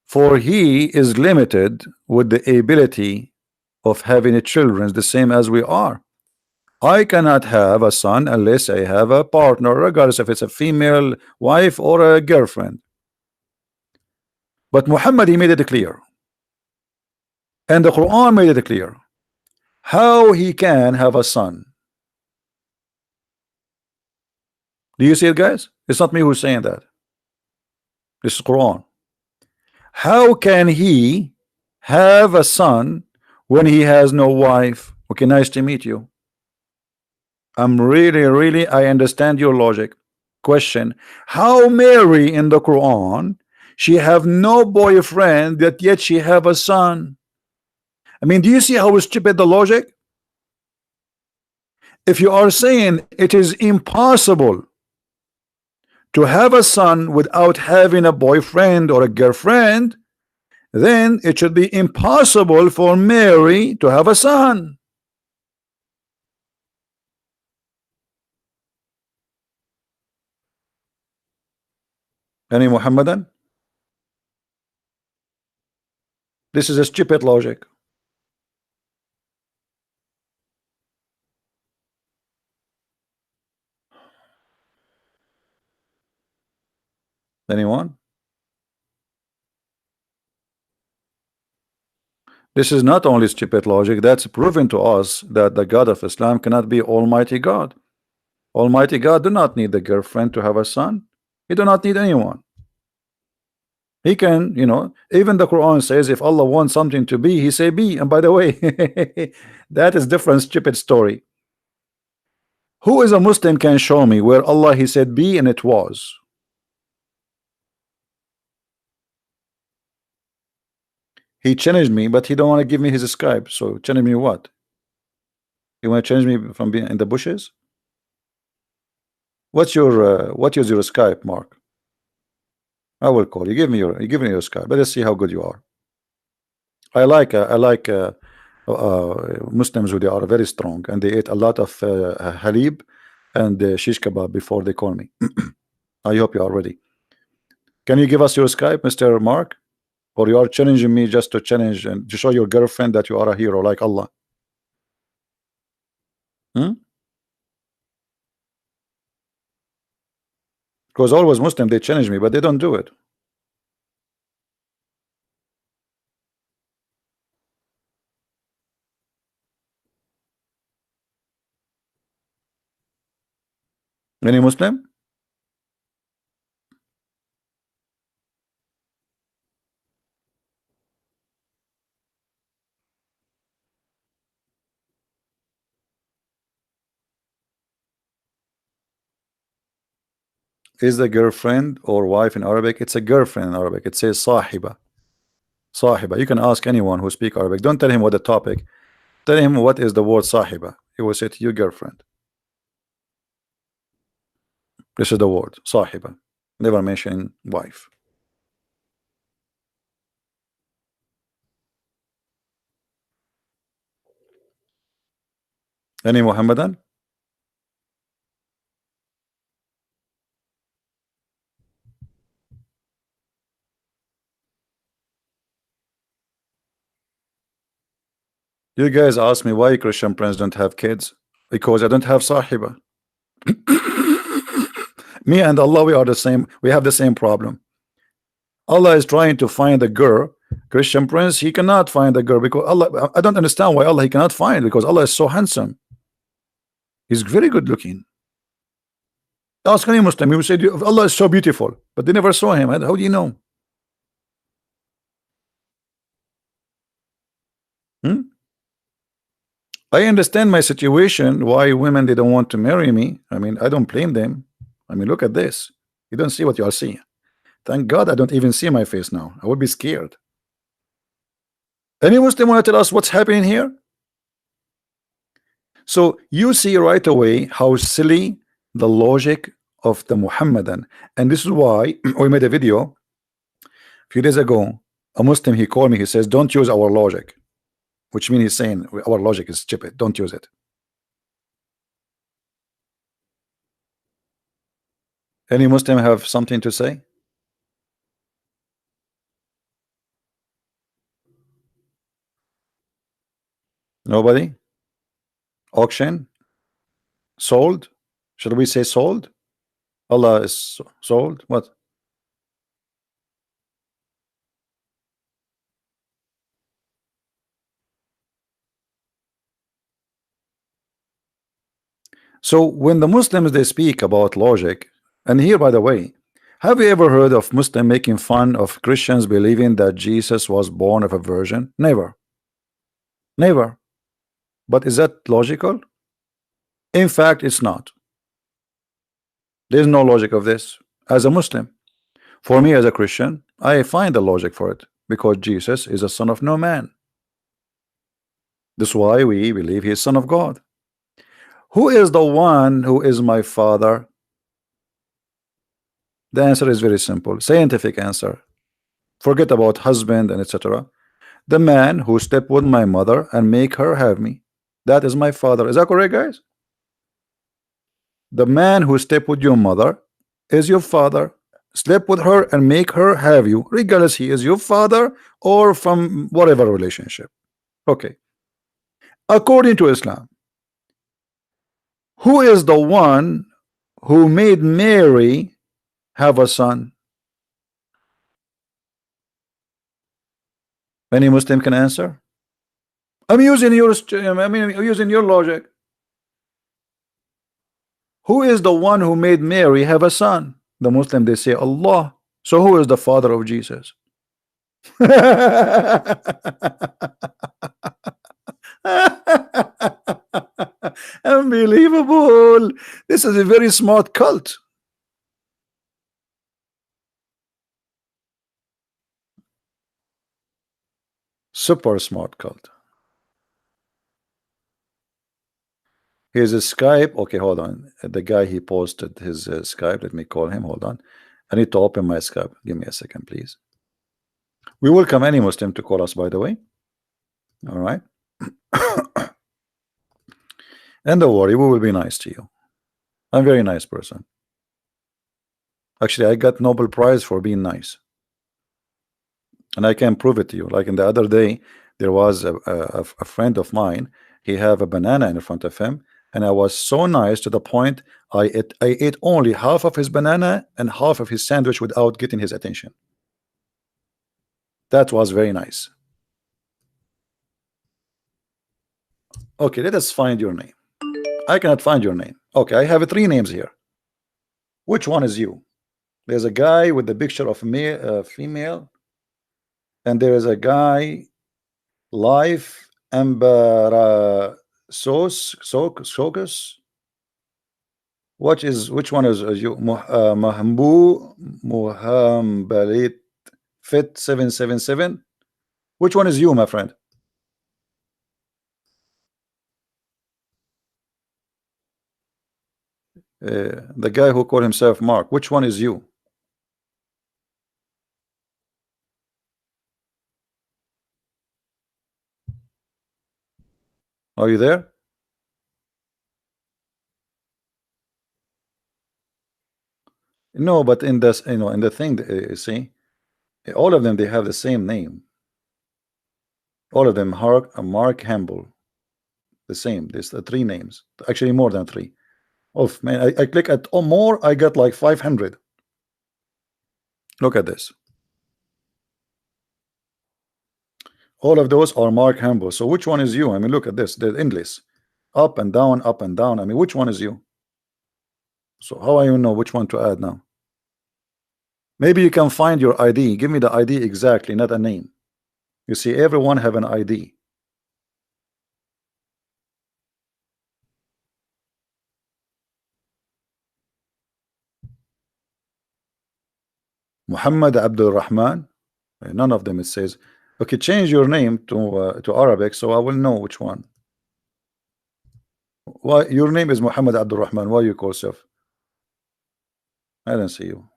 for he is limited with the ability of having children the same as we are. I cannot have a son unless I have a partner, regardless if it's a female wife or a girlfriend. But Muhammad, he made it clear, and the Quran made it clear how he can have a son. Do you see it, guys? It's not me who's saying that. This is Quran. How can he have a son when he has no wife? Okay, nice to meet you. I'm really I understand your logic. Question: how Mary in the Quran, she have no boyfriend, that yet she have a son? I mean, do you see how stupid the logic? If you are saying it is impossible to have a son without having a boyfriend or a girlfriend, then it should be impossible for Mary to have a son. Any Muhammadan? This is a stupid logic. Anyone? This is not only stupid logic, that's proven to us that the God of Islam cannot be Almighty God. Almighty God do not need the girlfriend to have a son. He do not need anyone. He can, even the Quran says if Allah wants something to be, he say be. And by the way, that is different stupid story. Who is a Muslim can show me where Allah he said be and it was? He challenged me, but he don't want to give me his Skype. So challenge me what? You want to challenge me from being in the bushes? What is your Skype, Mark? I will call you. Give me your Skype. Let us see how good you are. I like Muslims who they are very strong and they ate a lot of halib and shish kebab before they call me. I hope you are ready. Can you give us your Skype, Mr. Mark? Or you are challenging me just to challenge and to show your girlfriend that you are a hero like Allah? Because always Muslim they challenge me, but they don't do it. Any Muslim? Is the girlfriend or wife in Arabic? It's a girlfriend in Arabic. It says sahiba. Sahiba. You can ask anyone who speak Arabic. Don't tell him what the topic. Tell him what is the word sahiba. He will say to you girlfriend. This is the word sahiba. Never mention wife. Any Muhammadan? You guys ask me why Christian friends don't have kids. Because I don't have sahiba. Me and Allah, we are the same. We have the same problem. Allah is trying to find a girl. Christian prince, he cannot find a girl because Allah. I don't understand why Allah he cannot find, because Allah is so handsome. He's very good looking. Ask any Muslim, he will say Allah is so beautiful, but they never saw him. How do you know? I understand my situation, why women they don't want to marry me. I mean, I don't blame them. I mean, look at this. You don't see what you are seeing. Thank God I don't even see my face now. I would be scared. Any Muslim want to tell us what's happening here? So you see right away how silly the logic of the Muhammadan, and this is why we made a video a few days ago. A Muslim, he called me, he says don't use our logic, which means he's saying our logic is stupid, don't use it. Any Muslim have something to say? Nobody? Auction? Sold? Should we say sold? Allah is sold? What? So when the Muslims they speak about logic, and here by the way, have you ever heard of Muslim making fun of Christians believing that Jesus was born of a virgin? Never. Never. But is that logical? In fact, it's not. There's no logic of this as a Muslim. For me as a Christian, I find the logic for it because Jesus is a son of no man. That's why we believe he is son of God. Who is the one who is my father? The answer is very simple. Scientific answer. Forget about husband and etc. The man who slept with my mother and make her have me. That is my father. Is that correct, guys? The man who slept with your mother is your father. Sleep with her and make her have you, regardless he is your father or from whatever relationship. Okay. According to Islam, who is the one who made Mary have a son? Any Muslim can answer? I'm using your logic. Who is the one who made Mary have a son? The Muslim, they say Allah. So who is the father of Jesus? Unbelievable. This is a very smart cult. Super smart cult. Here's a Skype. Okay, hold on. The guy, he posted his Skype. Let me call him. Hold on. I need to open my Skype. Give me a second, please. We welcome any Muslim to call us, by the way. All right. And don't worry, we will be nice to you. I'm a very nice person. Actually, I got Nobel Prize for being nice. And I can prove it to you. Like in the other day, there was a friend of mine. He have a banana in front of him. And I was so nice to the point I ate only half of his banana and half of his sandwich without getting his attention. That was very nice. Okay, let us find your name. I cannot find your name. Okay, I have 3 names here. Which one is you? There's a guy with the picture of a female, and there is a guy, Life Embarasos Sokus. Which one is you? Mahambu Muhambalit Fit 777. Which one is you, my friend? The guy who called himself Mark. Which one is you? Are you there? No, but in this, in the thing, see, all of them, they have the same name. All of them, Mark Hamble, the same. There's 3 names, actually more than 3. Oh man, I click at more, I got like 500. Look at this. All of those are Mark Hamble. So which one is you? I mean, look at this. They're endless, up and down, up and down. I mean, which one is you? So how I even know which one to add now? Maybe you can find your ID. Give me the ID exactly, not a name. You see, everyone have an ID. Muhammad Abdul Rahman. None of them it says. Okay, change your name to Arabic so I will know which one. Why your name is Muhammad Abdul Rahman? Why you call yourself? I don't see you.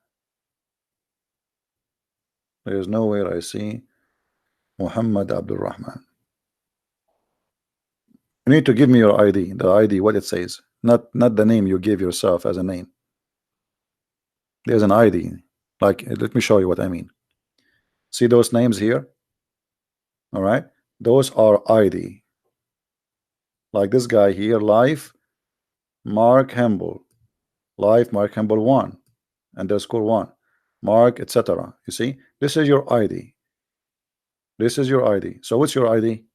There is nowhere I see Muhammad Abdul Rahman. You need to give me your ID. The ID, what it says, not the name you give yourself as a name. There's an ID. Like, let me show you what I mean. See those names here? All right, those are ID. Like this guy here, Life Mark Hamble, Life Mark Hamble 1 _ 1 Mark, etc. You see, this is your ID. This is your ID. So what's your ID?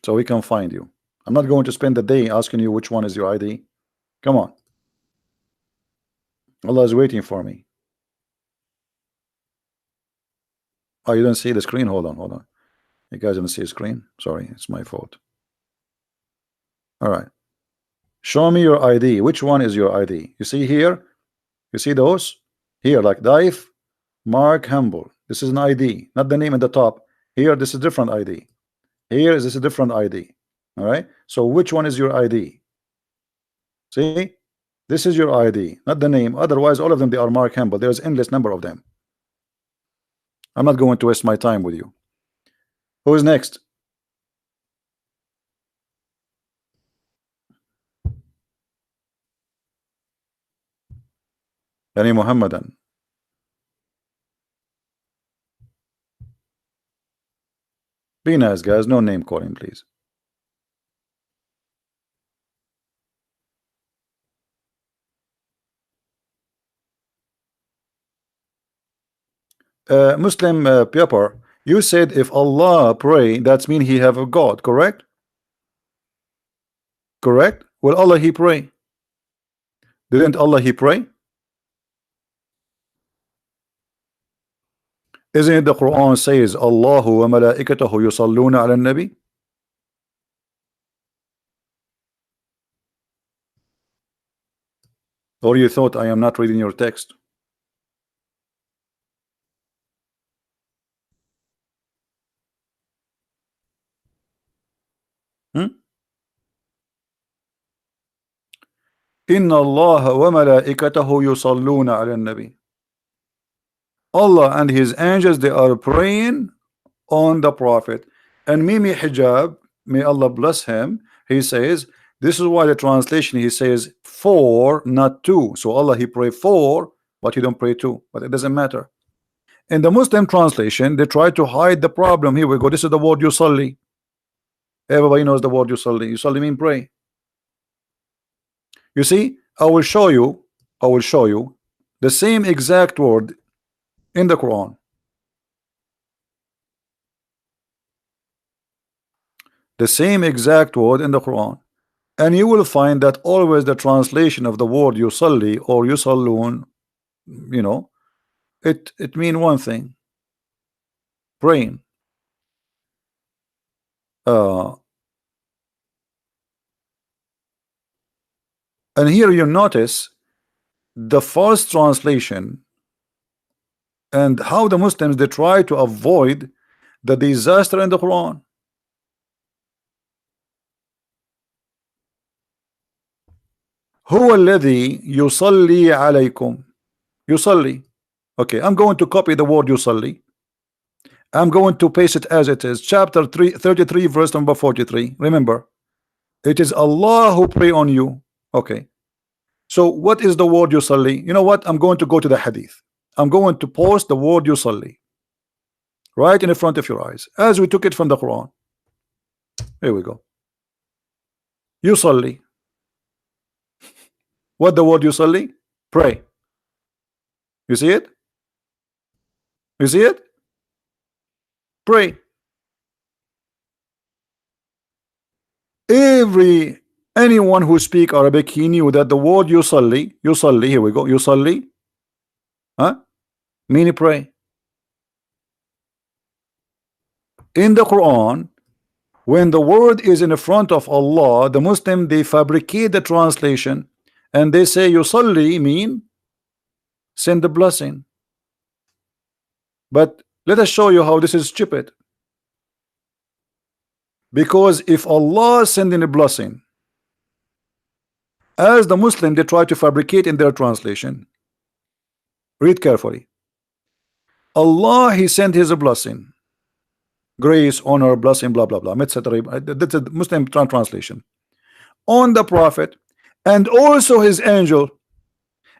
So we can find you. I'm not going to spend the day asking you which one is your ID. Come on. Allah is waiting for me. Oh, you don't see the screen? Hold on. You guys don't see the screen? Sorry, it's my fault. All right. Show me your ID. Which one is your ID? You see here? You see those? Here, like Life Mark Hamble. This is an ID, not the name at the top. Here, this is different ID. Here is this a different ID. All right. So which one is your ID? See? This is your ID, not the name. Otherwise, all of them, they are Mark Hamill. There's endless number of them. I'm not going to waste my time with you. Who is next? Yani Muhammadan. Be nice, guys. No name calling, please. Muslim Pepper, you said if Allah pray, that's mean he have a God, correct? Correct? Will Allah he pray? Didn't Allah he pray? Isn't it the Quran says Allahu wa malaikatahu yusalluna ala nabi? Or you thought I am not reading your text? Inna Allah wa malaikatahu yusalluna ala nabi. Allah and his angels, they are praying on the Prophet. And Mimi Hijab, may Allah bless him, he says, this is why the translation, he says for, not two. So Allah he pray for, but he don't pray two. But it doesn't matter. In the Muslim translation, they try to hide the problem. Here we go. This is the word yusalli. Everybody knows the word yusalli. Yusalli mean pray. You see, I will show you the same exact word in the Quran. The same exact word in the Quran. And you will find that always the translation of the word yusalli or yusallun, you know, it mean one thing. Praying. And here you notice the false translation and how the Muslims, they try to avoid the disaster in the Quran. هو الذي يصلي عليكم. يصلي. Okay, I'm going to copy the word yusalli. I'm going to paste it as it is. Chapter 33, verse number 43. Remember, it is Allah who pray on you. Okay. So what is the word yusalli? You know what? I'm going to go to the hadith. I'm going to post the word yusalli right in front of your eyes, as we took it from the Quran. Here we go. Yusalli. What the word yusalli? Pray. You see it? You see it? Pray. Anyone who speak Arabic, he knew that the word yusalli, here we go, yusalli, meaning pray. In the Quran, when the word is in front of Allah, the Muslim, they fabricate the translation and they say yusalli mean send the blessing. But let us show you how this is stupid. Because if Allah sending a blessing, as the Muslim, they try to fabricate in their translation, read carefully. Allah, he sent his blessing, grace, honor, blessing, blah blah blah, etc. That's a Muslim translation on the Prophet and also his angel,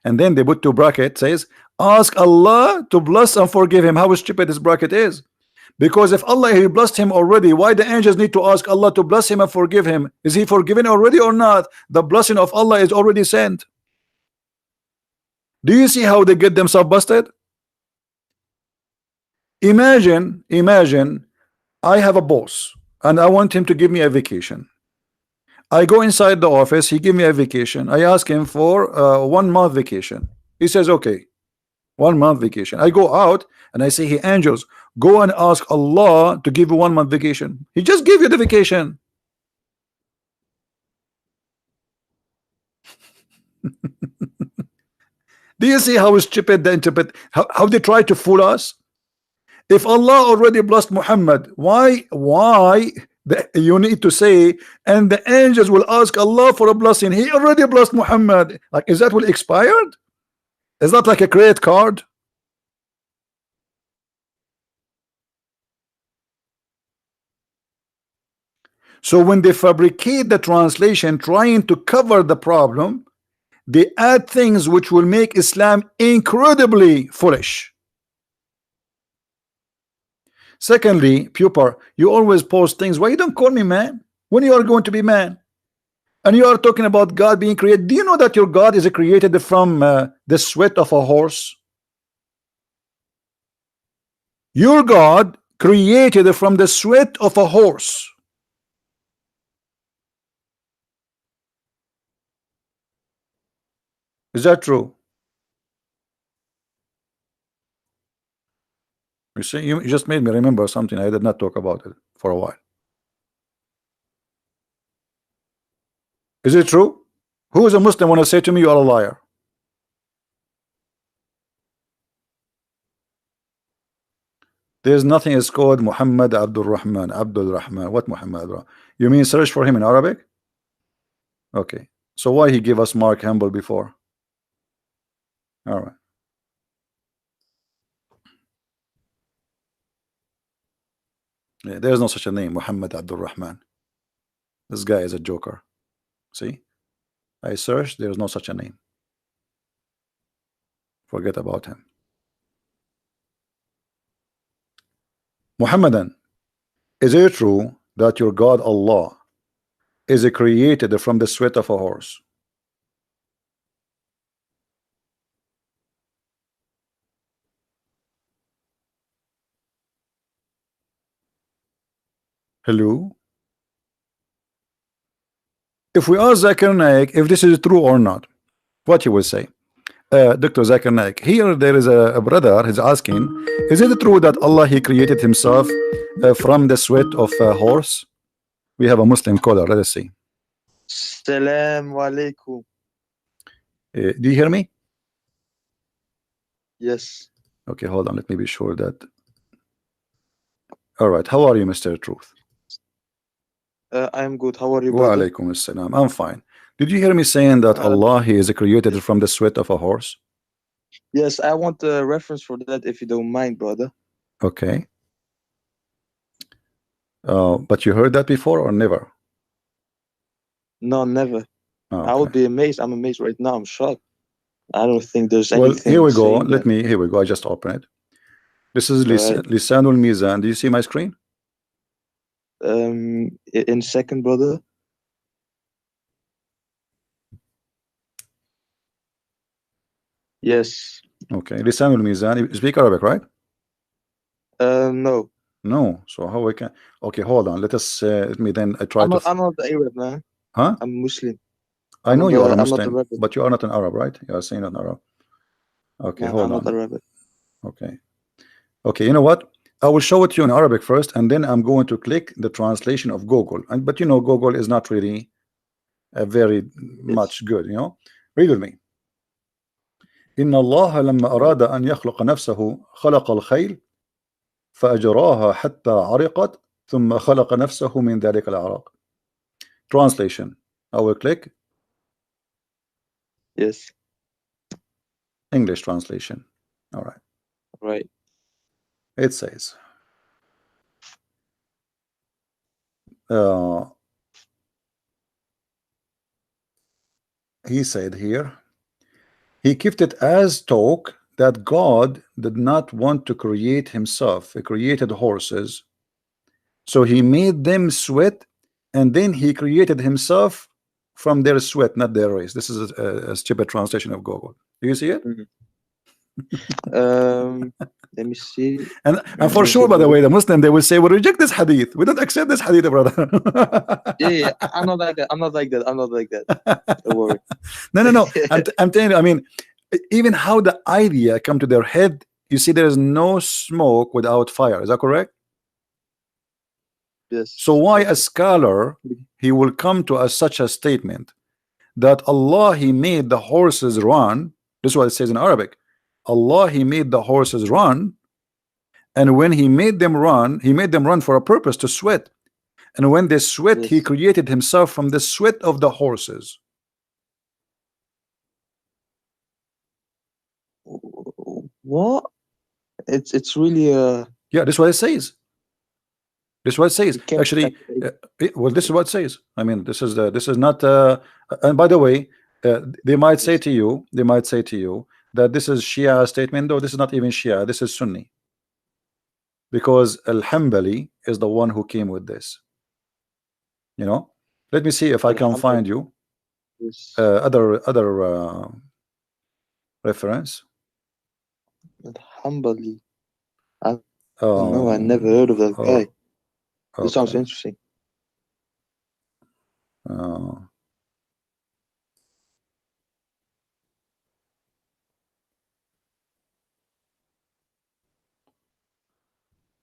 and then they put two brackets, says ask Allah to bless and forgive him. How stupid this bracket is. Because if Allah he blessed him already, why the angels need to ask Allah to bless him and forgive him? Is he forgiven already or not? The blessing of Allah is already sent. Do you see how they get themselves busted? Imagine I have a boss and I want him to give me a vacation. I go inside the office, he give me a vacation. I ask him for 1 month vacation. He says okay, 1 month vacation. I go out and I say, hey angels, go and ask Allah to give you 1 month vacation. He just gave you the vacation. Do you see how stupid they interpret, how they try to fool us? If Allah already blessed Muhammad, why You need to say, and the angels will ask Allah for a blessing. He already blessed Muhammad. Like, is that will expired? Is that like a credit card? So when they fabricate the translation trying to cover the problem, they add things which will make Islam incredibly foolish. Secondly, Puper, you always post things. Why you don't call me man when you are going to be man? And you are talking about God being created. Do you know that your God is created from the sweat of a horse? Your God created from the sweat of a horse. Is that true? You see, you just made me remember something I did not talk about it for a while. Is it true? Who is a Muslim want to say to me you are a liar? There's nothing is called Muhammad Abdul Rahman. Abdul Rahman. What Muhammad? You mean search for him in Arabic? Okay. So why he gave us Mark Hamill before? All right. Yeah, there's no such a name, Muhammad Abdul Rahman. This guy is a joker. See? I searched, there's no such a name. Forget about him. Muhammadan, is it true that your God Allah is created from the sweat of a horse? Hello? If we ask Zakir Naik if this is true or not, what he will say? Dr. Zakir Naik, here there is a brother, he's asking, is it true that Allah he created himself from the sweat of a horse? We have a Muslim caller, let us see. Assalamu alaikum. Do you hear me? Yes. Okay, hold on, let me be sure that. All right, how are you, Mr. Truth? I'm good. How are you, Wa brother? alaikum assalam. I'm fine. Did you hear me saying that Allah he is created from the sweat of a horse? Yes, I want a reference for that if you don't mind, brother. Okay. But you heard that before or never? No, never. Okay. I would be amazed. I'm amazed right now. I'm shocked. I don't think there's Well, anything. here we go. Here we go. I just open it. This is right. Lisanul Mizan. Do you see my screen? In second, brother. Yes. Okay. Lisanul Mizan. You speak Arabic, right? No. No. So how we can? Okay, hold on. Let us. Let me then. I try I'm to. I'm not Arab, man. Huh? I'm Muslim. I know you are a I'm not Muslim, Arab. but you are not an Arab, right? You are saying an Arab. Okay, No, hold I'm on. not Arab. Okay. Okay, you know what? I will show it to you in Arabic first, and then I'm going to click the translation of Google. But you know, Google is not really very much good, you know. Read with me. إن الله لما أراد أن يخلق نفسه خلق الخيل فأجراها حتى عرقت ثم خلق نفسه من ذلك العرق. Translation. I will click. Yes. English translation. All right. Right. It says. He said here. He kept it as talk that God did not want to create himself. He created horses. So he made them sweat, and then he created himself from their sweat, not their race. This is a stupid translation of Google. Do you see it? Let me see. And for sure, by the way, the Muslim, they will say, we reject this hadith. We don't accept this hadith, brother. Yeah, I'm not like that. I'm not like that. Don't worry. No. I'm telling you, I mean, even how the idea come to their head, you see, there is no smoke without fire. Is that correct? Yes. So why a scholar, he will come to such a statement that Allah, he made the horses run. This is what it says in Arabic. Allah, he made the horses run, and when he made them run for a purpose, to sweat. and when they sweat, he Yes. created himself from the sweat of the horses. What? It's really Yeah, this is what it says. This is what it says. you can't Actually, separate. well, this is what it says. I mean, this is not. And by the way, they might say Yes. to you, that this is Shia statement. Though this is not even Shia. This is Sunni, because Al-Hanbali is the one who came with this. You know. Let me see if I can find you Yes. other reference. Humbly. I don't know. I never heard of that guy. This sounds Okay. interesting.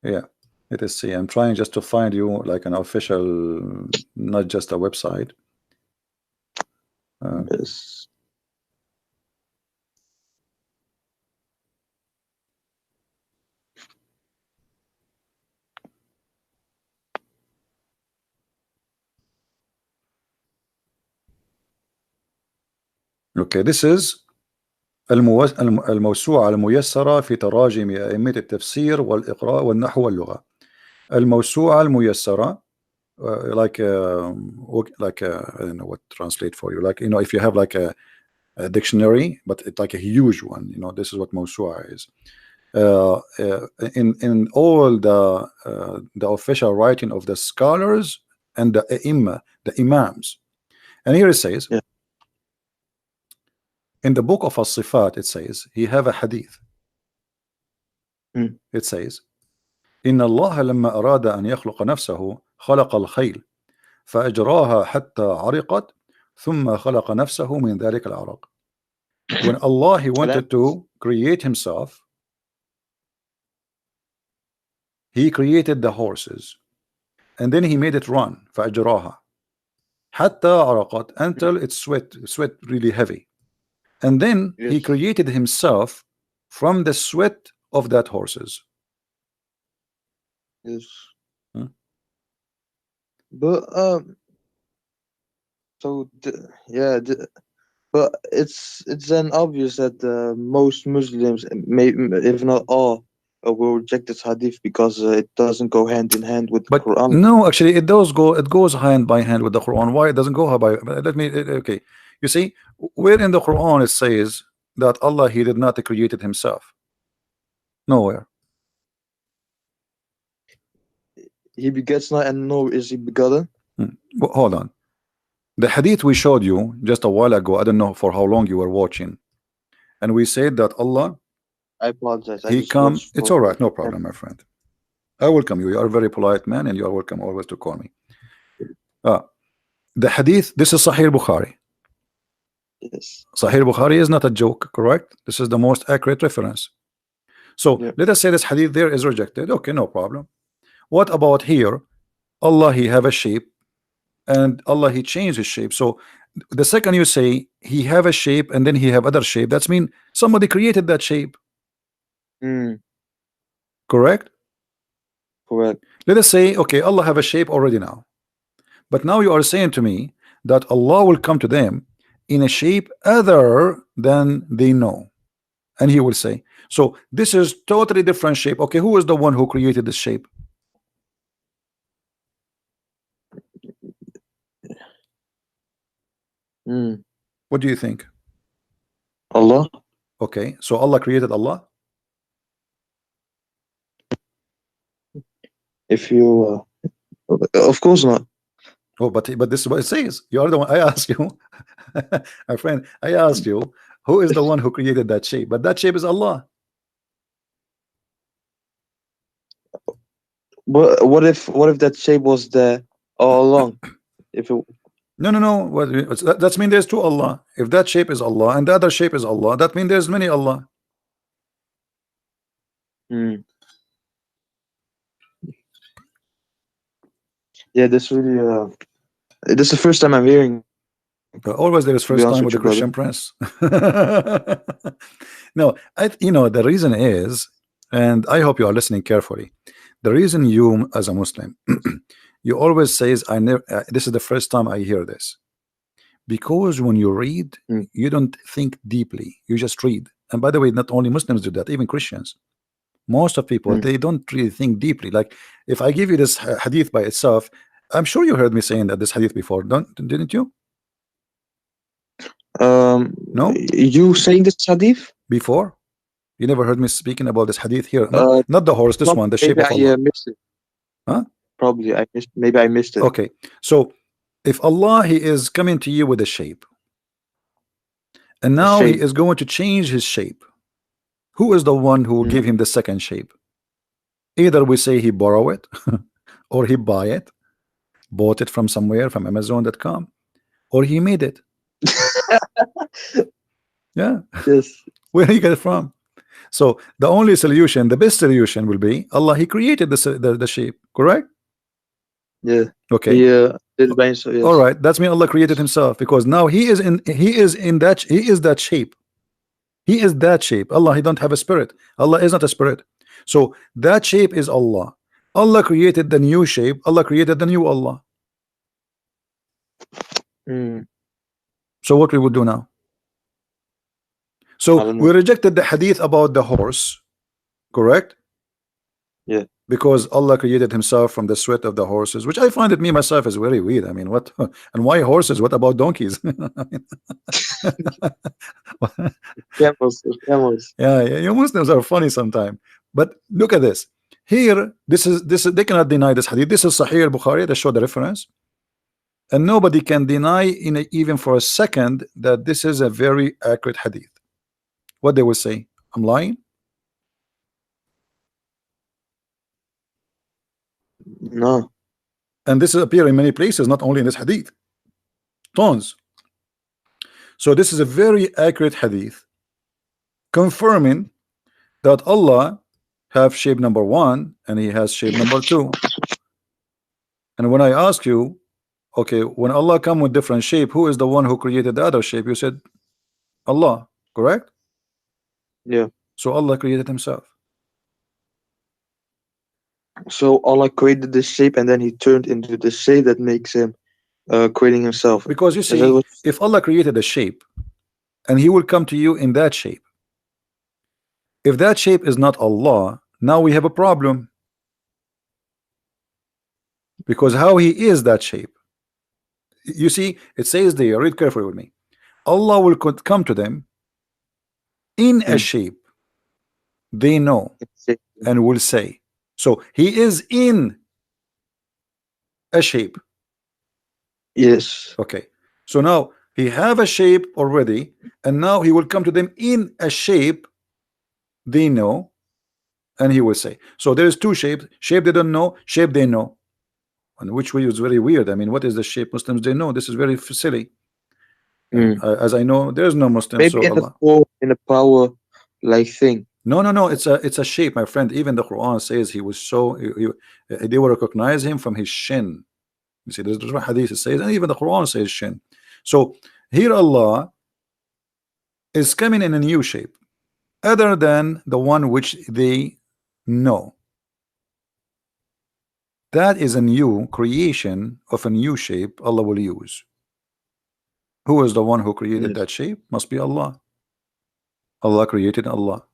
Yeah, let us see. I'm trying just to find you like an official, not just a website. Yes. Okay, this is الموسوعة الميسرة في تراجم أئمة التفسير والإقراء والنحو واللغة. الموسوعة الميسرة, like I don't know what to translate for you. Like, you know, if you have like a dictionary, but it's like a huge one. You know, this is what موسوعة is. In all the official writing of the scholars and the the imams, and here it says, Yeah. in the book of As-Sifat, it says he have a hadith. It says, إن الله لما أراد أن يخلق نفسه خلق الخيل فأجراها حتى عرقت ثم خلق نفسه من ذلك العرق. When Allah, he wanted to create himself, he created the horses, and then he made it run. فأجراها حتى عرقت, until it sweat really heavy, and then he Yes. created himself from the sweat of that horses. Yes. But so yeah, but it's then obvious that most Muslims, if not all, will reject this hadith because it doesn't go hand in hand with the But Quran. no, actually, it does go. It goes hand by hand with the Quran. Why it doesn't go by? Let me. Okay, you see, where in the Quran it says that Allah, he did not create it himself? Nowhere. He begets not, and nor is he begotten. Well, hold on. The hadith we showed you just a while ago, I don't know for how long you were watching, and we said that Allah, I apologize. he come. It's all right, no problem, my friend. I welcome you. You are a very polite man, and you are welcome always to call me. The hadith, this is Sahih Bukhari. Yes. Sahih Bukhari is not a joke, correct? This is the most accurate reference. So let us say this hadith there is rejected. Okay, no problem. What about here? Allah, he have a shape, and Allah, he changed his shape. So the second you say he have a shape and then he have other shape, that's mean somebody created that shape. Correct? Correct. Let us say, okay, Allah have a shape already now, but now you are saying to me that Allah will come to them in a shape other than they know, and he will say, so this is totally different shape. Okay, who is the one who created this shape? What do you think? Allah. Okay, so Allah created Allah? If you of course not. Oh, but this is what it says. You are the one. I ask you, my friend, I asked you, who is the one who created that shape? But that shape is Allah. What if that shape was there all along? If it... No. That's mean there's two Allah. If that shape is Allah and the other shape is Allah, that means there's many Allah. Yeah, this really this is the first time I'm hearing. But always there is first time with the Christian prince. No, the reason is, and I hope you are listening carefully. The reason you, as a Muslim, You always says, I never. This is the first time I hear this, because when you read, Mm. you don't think deeply. You just read. And by the way, not only Muslims do that, even Christians. Most of people, Mm. they don't really think deeply. Like if I give you this hadith by itself, I'm sure you heard me saying that this hadith before, didn't you? No, You saying this hadith? before you never heard me speaking about this hadith here. Not the horse, this Not, one, the shape maybe of Allah. I missed it. Huh? Probably I missed. Maybe I missed it. Okay, so if Allah, He is coming to you with a shape, and now He shape. is going to change His shape, who is the one who will give Him the second shape? Either we say He borrow it, or He bought it from somewhere, from Amazon.com, or He made it. Yeah. Yes. Where do you get it from? So the only solution, the best solution will be Allah, He created the shape, correct? Yeah. Okay. Yeah. Yes. All right. That's mean Allah created Himself, because now He is that shape. He is that shape. Allah, He don't have a spirit. Allah is not a spirit. So that shape is Allah. Allah created the new shape. Allah created the new Allah. Mm. So what we would do now? So we rejected the hadith about the horse, correct? Yeah. Because Allah created Himself from the sweat of the horses, which I find it me myself is very weird. I mean, what and why horses? What about donkeys? Camels. Yeah, you Muslims are funny sometimes. But look at this. Here, this is they cannot deny this hadith. This is Sahih al-Bukhari that show the reference. And nobody can deny even for a second that this is a very accurate hadith. What they will say, I'm lying? No. And this is appear in many places, not only in this hadith. Tons. So this is a very accurate hadith, confirming that Allah have shape number 1 and He has shape number 2. And when I ask you, okay, when Allah come with different shape, who is the one who created the other shape? You said Allah, correct? Yeah. So Allah created Himself. So Allah created this shape, and then He turned into the shape that makes Him creating Himself. Because you see, if Allah created a shape and He will come to you in that shape, if that shape is not Allah, now we have a problem. Because how He is that shape? You see, it says there, read carefully with me. Allah will come to them in a shape they know and will say. So He is in a shape. Yes. Okay. So now He have a shape already, and now He will come to them in a shape they know, and He will say. So there is two shapes: shape they don't know, shape they know. And which way is very weird. I mean, what is the shape Muslims they know? This is very silly. As I know, there's no Muslim. Maybe so in a power like thing. No. It's a shape, my friend. Even the Quran says He was so they will recognize Him from His shin. You see, there's different hadith it says, and even the Quran says shin. So here Allah is coming in a new shape, other than the one which they know. That is a new creation of a new shape Allah will use. Who is the one who created that shape? Must be Allah. Allah created Allah.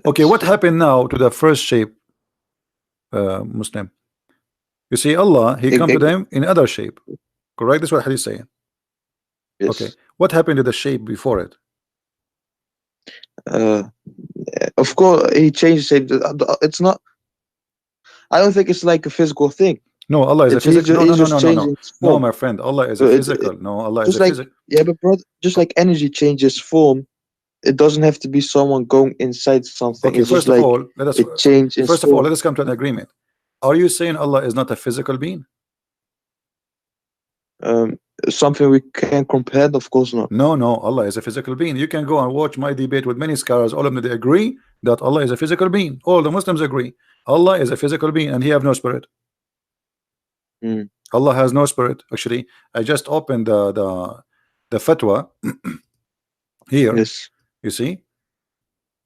Okay, what happened now to the first shape, Muslim? You see, Allah, He come to them in other shape. Correct? That's what Hadith is saying. Yes. Okay, what happened to the shape before it? Of course, He changed shape. It's not. I don't think it's like a physical thing. No, Allah is a physical. No, my friend. Allah is a physical. No, Allah is a physical. Yeah, but brother, just like energy changes form, it doesn't have to be someone going inside something. Okay, it's first just of like all, let us change. First of all, let us come to an agreement. Are you saying Allah is not a physical being? Something we can compare? Of course not. No, Allah is a physical being. You can go and watch my debate with many scholars. All of them, they agree that Allah is a physical being. All the Muslims agree. Allah is a physical being and He have no spirit. Allah has no spirit. Actually, I just opened the fatwa here. Yes. You see,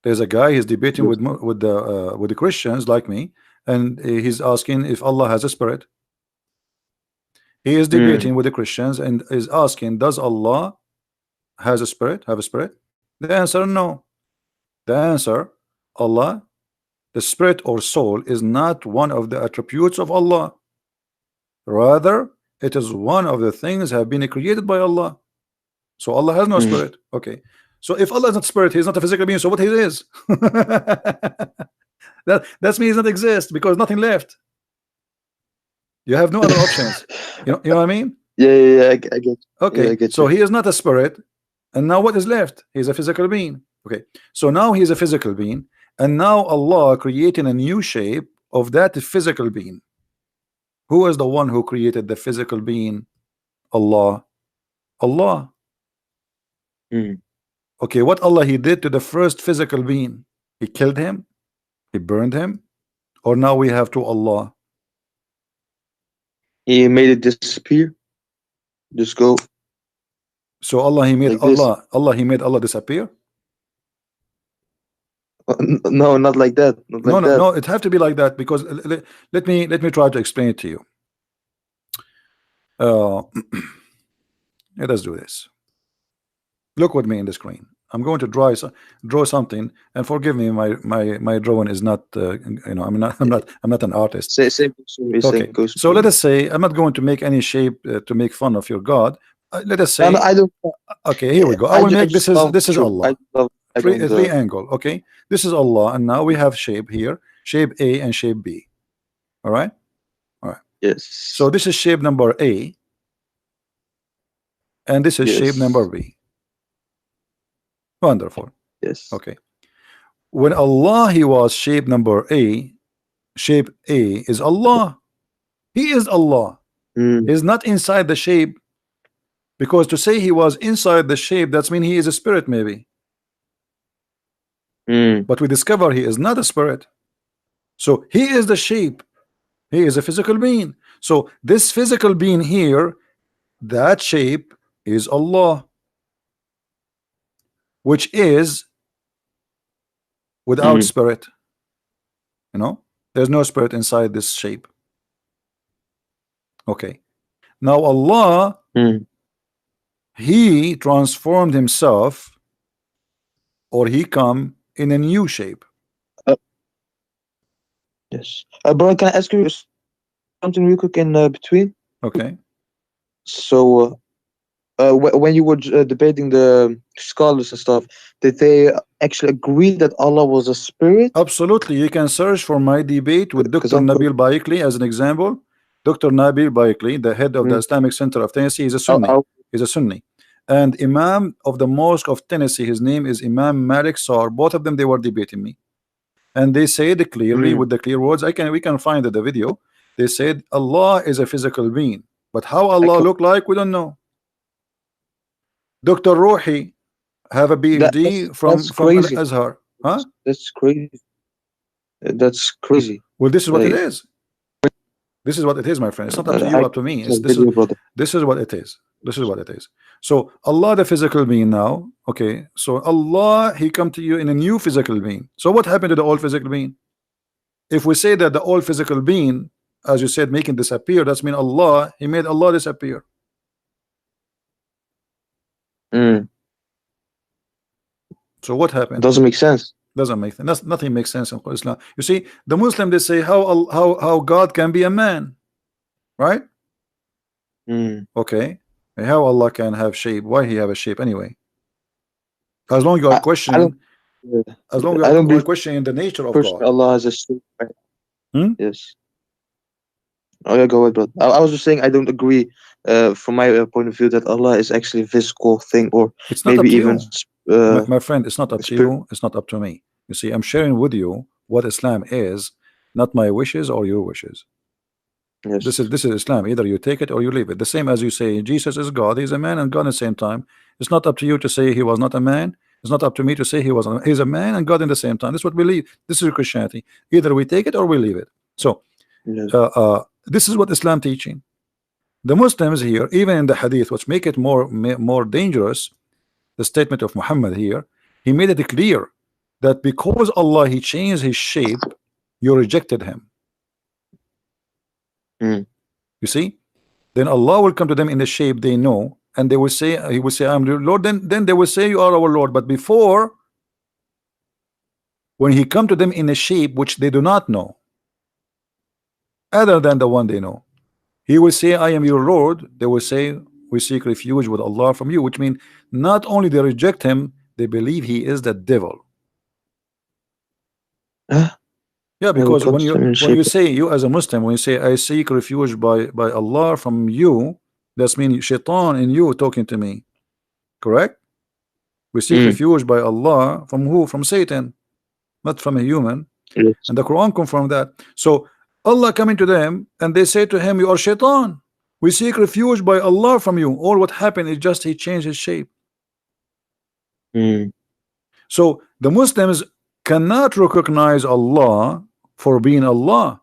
there's a guy, he's debating with the Christians like me, and he's asking if Allah has a spirit. He is debating with the Christians and is asking, does Allah has a spirit, have a spirit? The answer, no. The answer, Allah, the spirit or soul, is not one of the attributes of Allah. Rather, it is one of the things have been created by Allah. So Allah has no spirit. Okay. So if Allah is not spirit, he is not a physical being. So what he is? That's means he does not exist because nothing left. You have no other options. You know what I mean? Yeah, I get. Okay. Yeah, I get So you. he is not a spirit, and now what is left? He's a physical being. Okay. So now he's a physical being, and now Allah creating a new shape of that physical being. Who is the one who created the physical being? Allah. Allah. Okay, what Allah he did to the first physical being? He killed him? He burned him? Or now we have to Allah? He made it disappear. Just go. So Allah he made Like this. Allah he made Allah disappear? No, not like that. Not like that. No, it have to be like that because let me try to explain it to you. Let us do this. Look with me in the screen. I'm going to draw something, and forgive me, my drawing is not you know, I'm not an artist. Same Okay, so let us say I'm not going to make any shape to make fun of your God. Let us say, no, I don't. Okay, here we go. I will make this is Allah. I Triangle. Okay, this is Allah, and now we have shape here, shape A and shape B. All right. Yes. So this is shape number A, and this is shape number B. Wonderful. Yes. Okay. When Allah he was shape number A, shape A is Allah. He is Allah. He's not inside the shape, because to say he was inside the shape, that's mean he is a spirit maybe. But we discover he is not a spirit. So he is the shape. He is a physical being. So this physical being here, that shape is Allah, which is without spirit. You know, there's no spirit inside this shape. Okay. Now Allah, he transformed himself, or he come in a new shape. Yes. Bro, can I ask you something real quick in between? Okay. So when you were debating the scholars and stuff, did they actually agree that Allah was a spirit? Absolutely. You can search for my debate with Dr. Nabil Baikli as an example. Dr. Nabil Baikli, the head of the Islamic Center of Tennessee, is a Sunni. He's a Sunni. And Imam of the Mosque of Tennessee, his name is Imam Malik Sar. Both of them, they were debating me. And they said clearly with the clear words, we can find the video. They said Allah is a physical being. But how Allah look like, we don't know. Dr. Ruhi have a PhD from Al-Azhar. Huh? That's crazy. That's crazy. Well, this is what it is. This is what it is, my friend. It's not up to you, up to me. This is what it is. This is what it is. So Allah, the physical being now. Okay. So Allah, he come to you in a new physical being. So what happened to the old physical being? If we say that the old physical being, as you said, making disappear, that's mean Allah, he made Allah disappear. So what happened? Doesn't make sense. Doesn't make sense. Nothing makes sense in Islam. You see, the Muslim, they say how God can be a man, right? Okay. How Allah can have shape? Why he have a shape anyway? As long as you are questioning, as long as you are questioning the nature of God. Allah has a shape. Yes. Oh yeah, go ahead, bro. I was just saying I don't agree from my point of view that Allah is actually a physical thing, or it's not maybe up to even my friend, it's not up to you, it's not up to me. You see, I'm sharing with you what Islam is, not my wishes or your wishes. Yes. This is Islam. Either you take it or you leave it. The same as you say Jesus is God, he's a man and God at the same time. It's not up to you to say he was not a man. It's not up to me to say he's a man and God in the same time. This is what we believe. This is Christianity. Either we take it or we leave it. So this is what Islam teaching. The Muslims here, even in the hadith, which make it more dangerous, the statement of Muhammad here, he made it clear that because Allah he changed his shape, you rejected him. Mm. You see? Then Allah will come to them in the shape they know, and they will say, He will say, I'm your Lord. Then they will say, You are our Lord. But before, when He come to them in a shape which they do not know, other than the one they know, He will say, I am your Lord. They will say, we seek refuge with Allah from you, which means not only they reject Him, they believe He is the devil. Ah, Yeah, yeah, we because got when them in you shape. say, you as a Muslim, when you say I seek refuge by Allah from you, that's mean shaitan in you talking to me. Correct? We seek Mm. refuge by Allah from who? From Satan, not from a human. Yes. And the Quran confirmed that. So Allah coming to them and they say to him, You are shaitan. We seek refuge by Allah from you. All what happened is just He changed His shape. Mm. So the Muslims cannot recognize Allah for being Allah.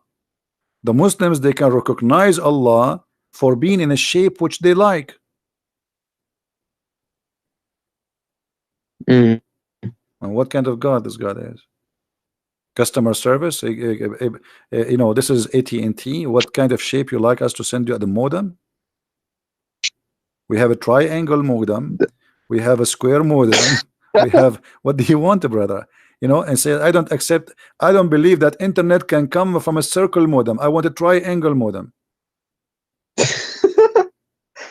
The Muslims, they can recognize Allah for being in a shape which they like. Mm. And what kind of God this God is? Customer service? You know, this is AT&T. What kind of shape you like us to send you at the modem? We have a triangle modem. We have a square modem. We have, what do you want, brother? You know, and say, I don't accept, I don't believe that internet can come from a circle modem. I want a triangle modem.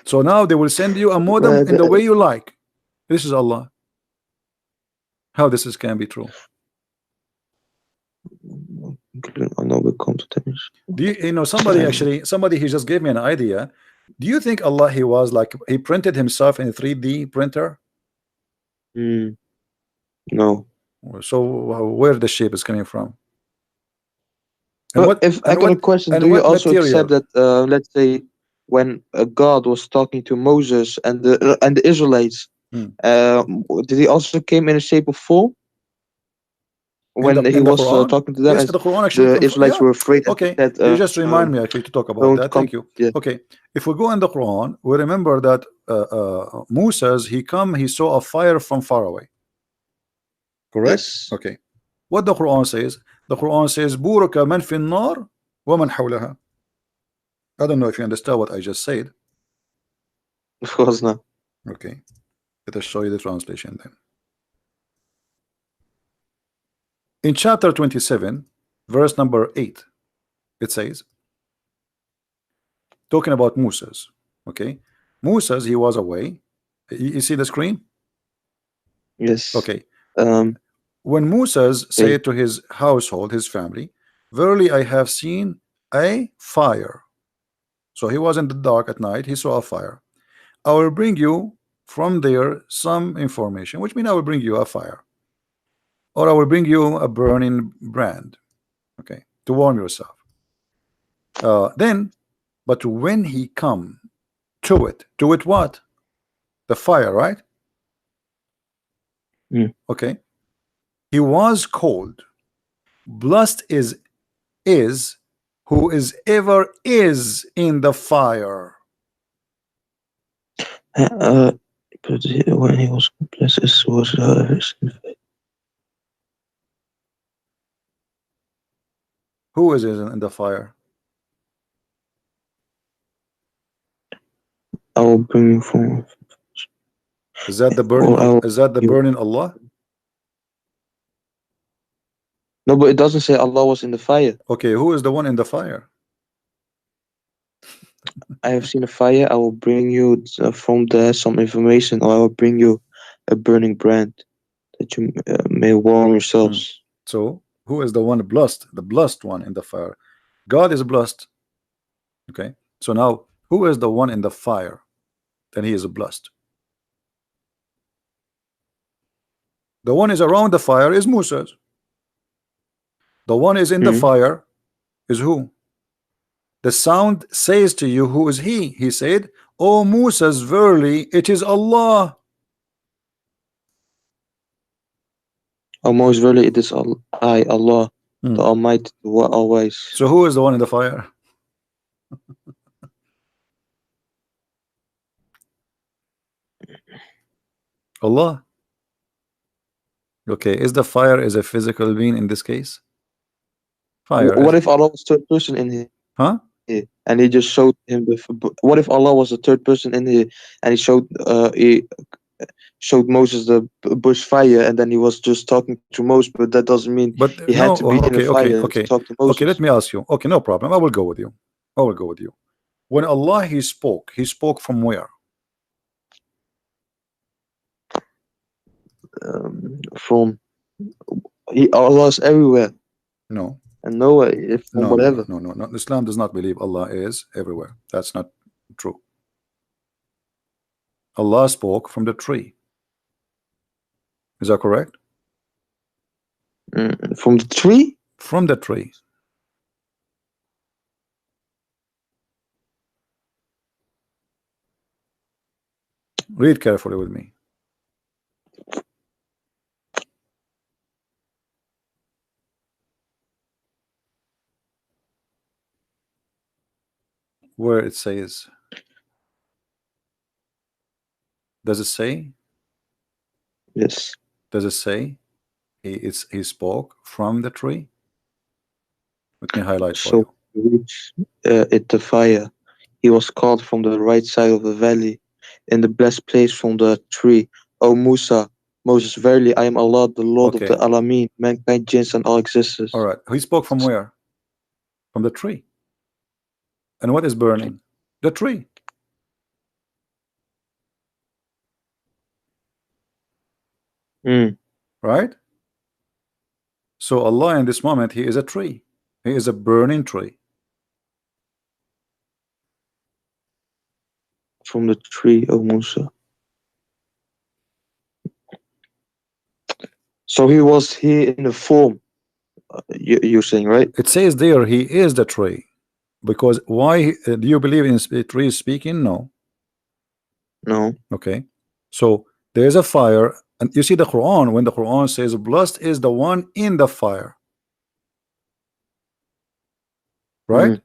So now they will send you a modem in the way you like. This is Allah. How this is can be true? I know we come to them. Do you know somebody somebody he just gave me an idea. Do you think Allah he was like he printed himself in a 3D printer? Mm. No. So where the shape is coming from? And But if I got a question, do you what also accept material? that, let's say, when God was talking to Moses and the Israelites, did he also came in a shape of form when he In the was Quran? talking to them, Yes, as the Quran actually the Israelites yeah. were afraid and Okay, said, you just remind me actually to talk about "Don't that. come." Thank you. Yeah. Okay, if we go in the Quran, we remember that Moses he saw a fire from far away. Correct? Yes. Okay. What the Quran says? The Quran says, "Buraka man fi nar wa man hawlaha." I don't know if you understand what I just said. Of course not. Okay, let us show you the translation then. In chapter 27, verse number 8, it says, talking about Moses. Okay, Moses, he was away. You see the screen? Yes. Okay. Um. When Moses Okay. said to his household, his family, verily I have seen a fire. So he was in the dark at night, he saw a fire. I will bring you from there some information, which means I will bring you a fire, or I will bring you a burning brand, okay, to warm yourself. But when he come to it what? The fire, right? Mm. Okay. He was cold. Blessed is who is ever is in the fire. But when he was blessed, was Who is in the fire? I will bring you from. Is that the burning? Or I will, Is that the you. burning Allah? No, but it doesn't say Allah was in the fire. Okay, who is the one in the fire? I have seen a fire. I will bring you from there some information, or I will bring you a burning brand that you may warm yourselves. So who is the one blessed? The blessed one in the fire. God is blessed. Okay. So now who is the one in the fire? Then he is blessed. The one is around the fire is Moses. The one is in the fire is who? The sound says to you, who is he? He said, O Moses, verily it is Allah. O most verily it is Allah, the Almighty, the Always. So who is the one in the fire? Allah. Okay, is the fire is a physical being in this case? Fire. What if Allah was third person in here? Huh? and he just showed him what if Allah was the third person in here, and he showed Moses the bush fire, and then he was just talking to Moses, but that doesn't mean But he no, had to be in a okay, fire to okay. talk to Okay, let Moses. me ask you. Okay, no problem. I will go with you. I will go with you. When Allah he spoke from where? From Allah's everywhere No, and nowhere, if from no, no, no, whatever. no, no, no. Islam does not believe Allah is everywhere. That's not true. Allah spoke from the tree. Is that correct? From the tree. From the tree. Read carefully with me. Where it says, does it say? Yes. Does it say he spoke from the tree? Let me highlight for So you. he reached it the fire. He was called from the right side of the valley, in the blessed place from the tree. O Musa, Moses, verily I am Allah, the Lord of Okay. the Alameen, mankind, jinns, and all existence. All right. He spoke from where? From the tree. And what is burning? The tree. Right? So Allah in this moment, he is a tree. He is a burning tree. From the tree, O Musa. So he was here in the form, you're saying, right? It says there he is the tree. Because why do you believe in tree speaking? No. No. Okay. So there's a fire, and you see the Quran when the Quran says blessed is the one in the fire. Right?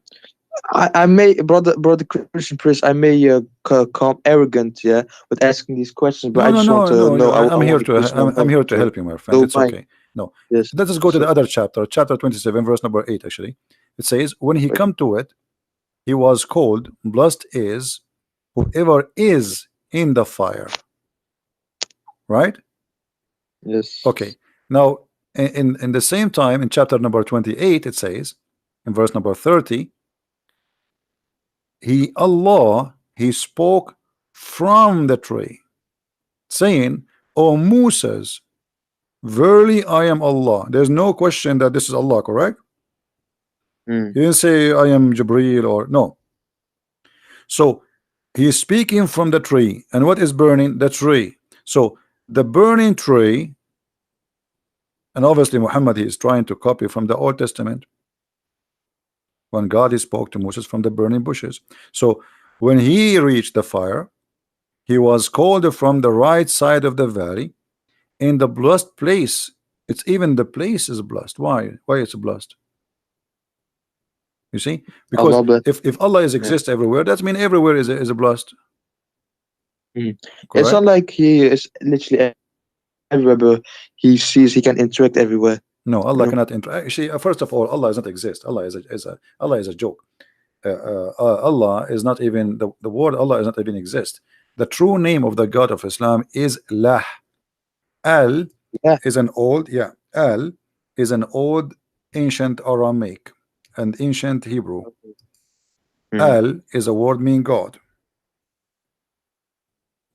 I may, brother Christian Priest, I may come arrogant, yeah, with asking these questions, but I just want to know. I'm I here want to just know I'm here to so help you, my friend. don't It's mind. okay. No, Yes. let us go to So, the other chapter, chapter 27, verse number 8. Actually, it says, when he Right. come to it, he was called blessed is whoever is in the fire. Right? Yes. Okay. Now, in the same time, in chapter number 28, it says, in verse number 30, Allah he spoke from the tree, saying, O Moses, verily I am Allah. There's no question that this is Allah, correct? He didn't say I am Jibreel or no. So he is speaking from the tree, and what is burning? The tree. So the burning tree, and obviously Muhammad he is trying to copy from the Old Testament when God he spoke to Moses from the burning bushes. So when he reached the fire, he was called from the right side of the valley in the blessed place. It's even the place is blessed. Why it's blessed? You see, because Allah bless. if Allah is exists everywhere, that means everywhere is a blessed. It's Correct? not like he is literally everywhere, but he sees he can interact everywhere. No, Allah No. cannot interact. Actually, first of all, Allah does not exist. Allah is a joke. Allah is not even the word Allah is not even exist. The true name of the God of Islam is Lah. Al Yeah. is an old Al is an old ancient Aramaic and ancient Hebrew. Al is a word mean God.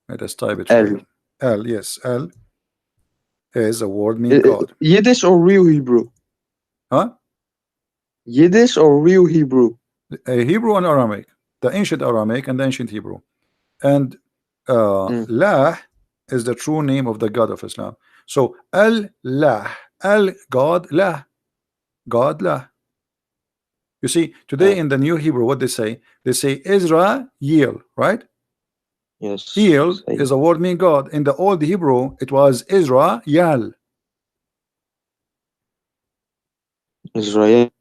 Let us type it for you. Al, yes, Al is a word mean God. Yiddish or real Hebrew? Huh? Yiddish or real Hebrew? Hebrew and Aramaic, the ancient Aramaic and the ancient Hebrew. And Lah is the true name of the God of Islam. So Al-Lah, Al God, Lah, God, Lah. You see, today in the New Hebrew, what they say Israel, right? Yes. El is a word mean God. In the old Hebrew, it was Israel.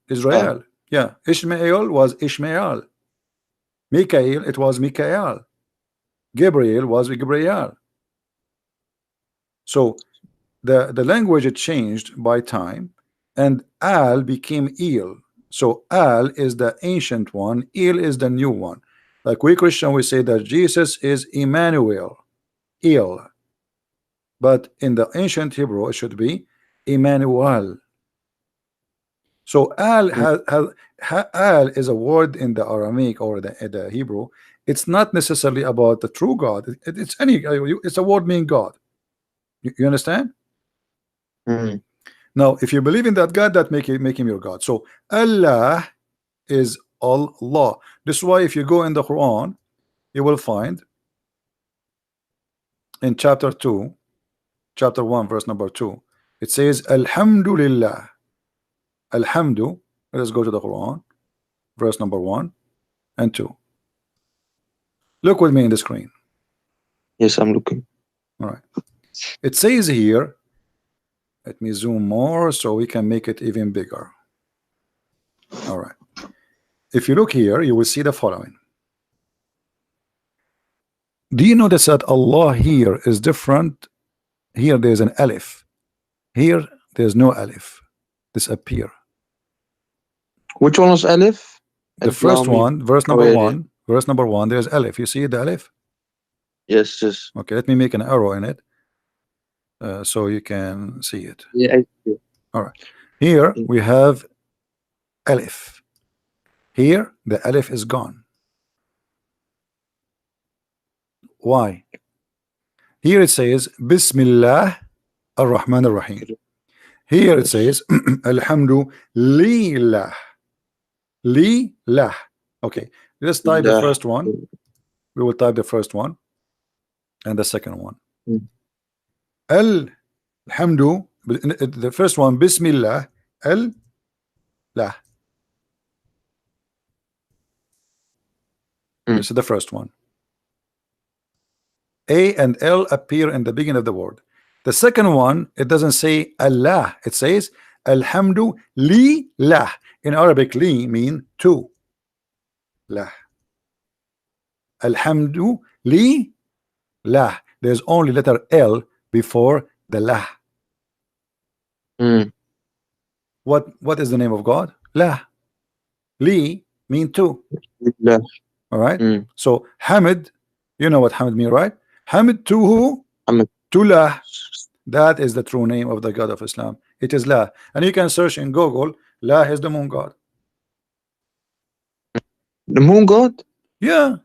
Israel. Yeah. Ishmael was Ishmael. Mikael, it was Mikael. Gabriel was Gabriel. So the language it changed by time, and Al became El. So Al is the ancient one, Il is the new one. Like we Christian, we say that Jesus is Emmanuel, Il, but in the ancient Hebrew it should be Emmanuel. So Al Al is a word in the Aramaic or the Hebrew. It's not necessarily about the true God. It's it's a word meaning God. You understand? Mm. Now, if you believe in that God, that make him your God. So Allah is Allah. This is why if you go in the Quran, you will find in chapter 2, chapter 1, verse number 2, it says Alhamdulillah. Alhamdu. Let us go to the Quran, verse number 1 and 2. Look with me in the screen. Yes, I'm looking. All right. It says here, let me zoom more so we can make it even bigger. All right. If you look here, you will see the following. Do you notice that Allah here is different? Here there's an alif. Here there's no alif. Disappear. Which one was Aleph? The first one, verse number yeah, 1, verse number 1, there's alif. You see the alif? Yes, yes. Okay, let me make an arrow in it so you can see it. Yeah, I see. All right. Here we have alif. Here the alif is gone. Why? Here it says Bismillah ar-Rahman ar-Rahim. Here it says Alhamdu lillah. Lillah. Okay, let's type the first one. We will type the first one and the second one. Alhamdu, the first one, Bismillah, Al-Lah. This is the first one. A and L appear in the beginning of the word. The second one, it doesn't say Allah, it says Alhamdu Lillah. In Arabic, li mean to. Lah. Alhamdu Lillah. There's only letter L before the lah. What is the name of God? Lah. Li mean to. Yeah. All right. So Hamid, you know what Hamid mean, right? Hamid to who? Hamid. To lah. That is the true name of the God of Islam. It is lah. And you can search in Google. Lah is the moon god. The moon god? Yeah.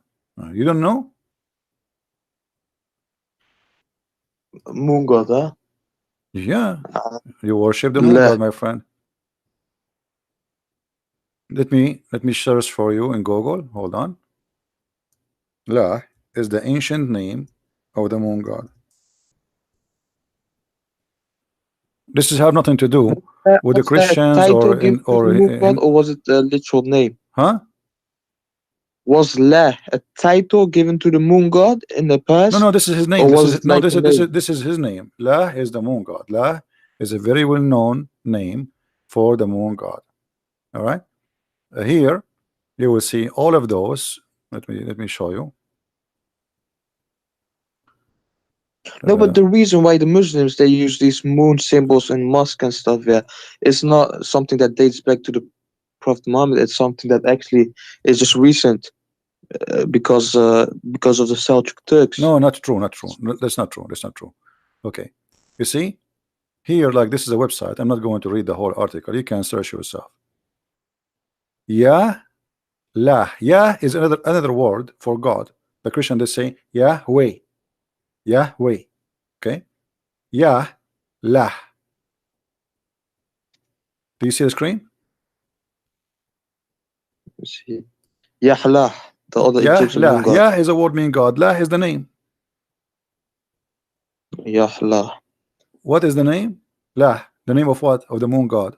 You don't know? Moon god, huh? Yeah. You worship the moon god, my friend. Let me search for you in Google. Hold on. La is the ancient name of the moon god. This has have nothing to do with the Christians or was it a literal name? Huh? Was La a title given to the moon god in the past? No, this is his name. This is his name. La is the moon god. La is a very well-known name for the moon god. All right. Here you will see all of those. Let me show you. No, but the reason why the Muslims they use these moon symbols in mosque and stuff, yeah, it's not something that dates back to the Prophet Muhammad. It's something that actually is just recent because of the Seljuk Turks. No, not true, not true. No, that's not true. That's not true. Okay, you see here, like this is a website. I'm not going to read the whole article. You can search yourself. Ya, la, ya is another word for God. The Christian they say Yahweh. Yahweh. Okay. Yah, lah. Do you see the screen? See. Yahlah, the other Egyptian God. god. Yah is a word meaning God. Lah is the name. Yahlah. What is the name? Lah. The name of what? Of the moon god.